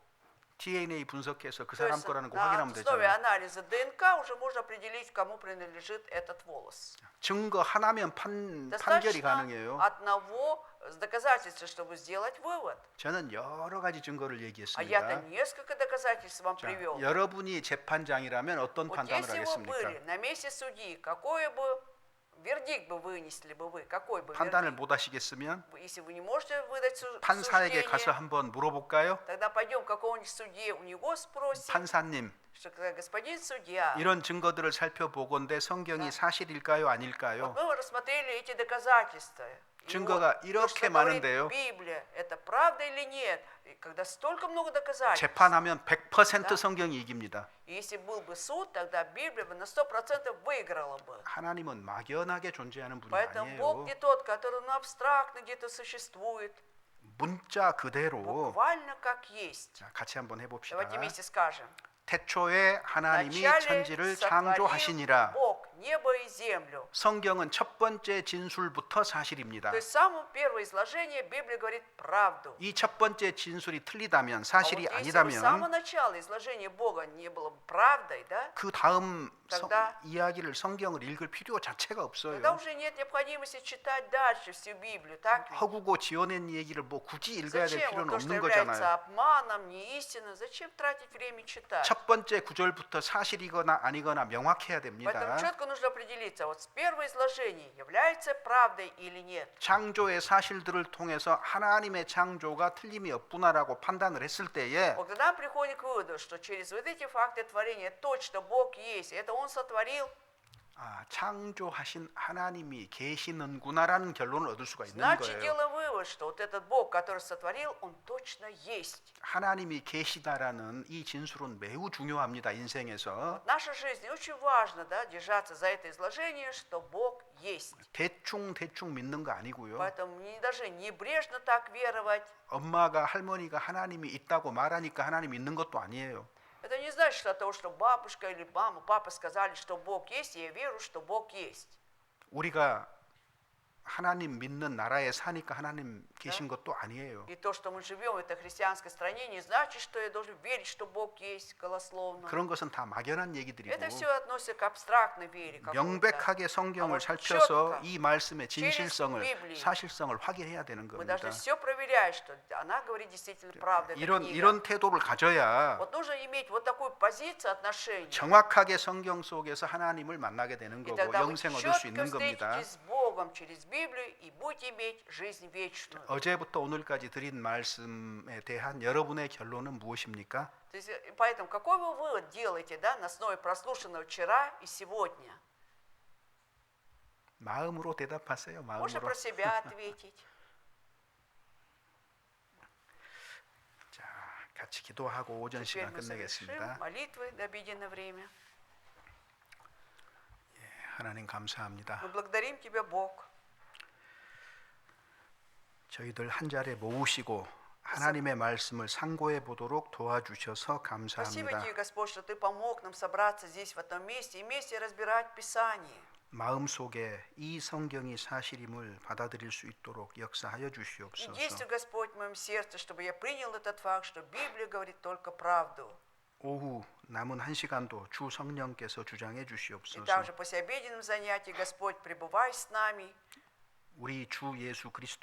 DNA 분석해서 그 то 사람 есть 거라는 거 на 확인하면 основе 되잖아요. анализа ДНК уже можно определить, кому принадлежит этот волос. 증거 하나면 판결이 Достаточно 가능해요. одного доказательства, чтобы сделать вывод. 저는 여러 가지 증거를 А я-то 얘기했습니다. несколько доказательств вам 자, привел. 여러분이 재판장이라면 어떤 Вот 판단을 если вы 하겠습니까? были на месте судьи, какой бы вердикт бы вынесли бы вы? Какой бы 판단을 вердикт? 못 하시겠으면 Если вы не можете выдать 판사에게 가서 суждение, 한번 물어볼까요? тогда пойдем к какому-нибудь судье, у него спросим, 판사님, что господин судья, 이런 증거들을 살펴보건대 성경이 사실일까요, вот 아닐까요? мы рассмотрели эти доказательства. И 증거가 вот то, 이렇게 что говорит 많은데요. Библия, это правда или нет? И когда столько много доказательств, 재판하면 100% Да. 성경이 이깁니다. и если был бы суд, тогда Библия бы на 100% выиграла бы. 하나님은 막연하게 존재하는 분이 Поэтому Бог 아니에요. не тот, который абстрактно где-то существует, 문자 그대로. буквально как есть. 자, 같이 한번 해봅시다. Давайте вместе скажем. 태초에 하나님이 Вначале 천지를 сотворил 창조하시니라. Бог небо и землю. 성경은 첫 번째 진술부터 사실입니다. То есть самое первое изложение Библия говорит правду. 이 첫 번째 진술이 틀리다면, А вот 사실이 если бы с самого 아니다면 начала изложение Бога не было бы правдой, да, 그 다음 тогда- 이야기를 성경을 읽을 필요 자체가 тогда 없어요. уже нет необходимости читать дальше всю Библию, так ведь? 허구고 지어낸 얘기를 뭐 굳이 읽어야 될 Зачем вот 필요는 то, что 없는 является 거잖아요. обманом, неистинно, зачем тратить время читать? 첫 번째 구절부터 사실이거나 아니거나 명확해야 Поэтому 됩니다. четко нужно определиться, вот с первого изложения является правдой или нет. 창조의 사실들을 통해서 하나님의 창조가 틀림이 없구나라고 판단을 했을 때에 Вот когда мы приходим к выводу, что через вот эти факты творения точно Бог есть, это Он сотворил, 창조하신 하나님이 계시는구나라는 결론을 얻을 수가 있는 значит, 거예요. делаем вывод, что вот этот Бог, который сотворил, Он точно есть. 하나님이 계시다라는 이 진술은 매우 중요합니다. 인생에서 В нашей жизни очень важно, да, держаться за это изложение, что Бог есть. 대충 믿는 거 아니고요. Поэтому не должны небрежно так веровать. 엄마가 할머니가 하나님이 있다고 말하니까 하나님 있는 것도 아니에요. Это не значит, что от того, что бабушка или мама, папа сказали, что Бог есть, я верю, что Бог есть. 우리가 하나님 믿는 나라에 사니까 하나님 계신 것도 아니에요. И то, что мы живем в этой христианской стране, не значит, что я должен верить, что Бог есть голословно. 그런 것은 다 막연한 얘기들이고 Это все относится к абстрактной вере. какой-то. 명백하게 성경을 вот 살펴서 четко 이 말씀의 진실성을, Библии 사실성을 확인해야 되는 Мы 겁니다. должны все проверять, что она говорит действительно правду. эта книга. 이런 태도를 가져야 Вот нужно иметь вот такую позицию отношения. 정확하게 성경 속에서 하나님을 만나게 되는 И 거고 тогда вы 영생 얻을 수 четко 있는 겁니다. встретитесь с Богом через Библию и будете иметь жизнь вечную. 어제부터 오늘까지 드린 말씀에 대한 여러분의 결론은 무엇입니까? То есть, поэтому какой вы вывод делаете, да, на основе прослушанного вчера и сегодня? 마음으로 대답하세요. Можно 마음으로. про себя ответить. 자, 같이 기도하고 오전 Теперь 시간 мы совершим 끝내겠습니다. молитвы до обеденное время. 하나님 감사합니다. Мы благодарим Тебя, Бог. 저희들 한 자리에 모으시고 하나님의 말씀을 상고해 보도록 도와주셔서 Спасибо 감사합니다. Тебе, Господь, что Ты помог нам собраться здесь, в этом месте, и вместе разбирать Писание. 마음속에 이 성경이 사실임을 받아들일 수 있도록 역사하여 И 주시옵소서. действуй, Господь, в моем сердце, чтобы я принял этот факт, что Библия говорит только правду. 오후 남은 한 시간도 주 성령께서 주장해 И 주시옵소서. также после обеденном занятии, Господь, пребывай с нами. 우리 주 예수 그리스도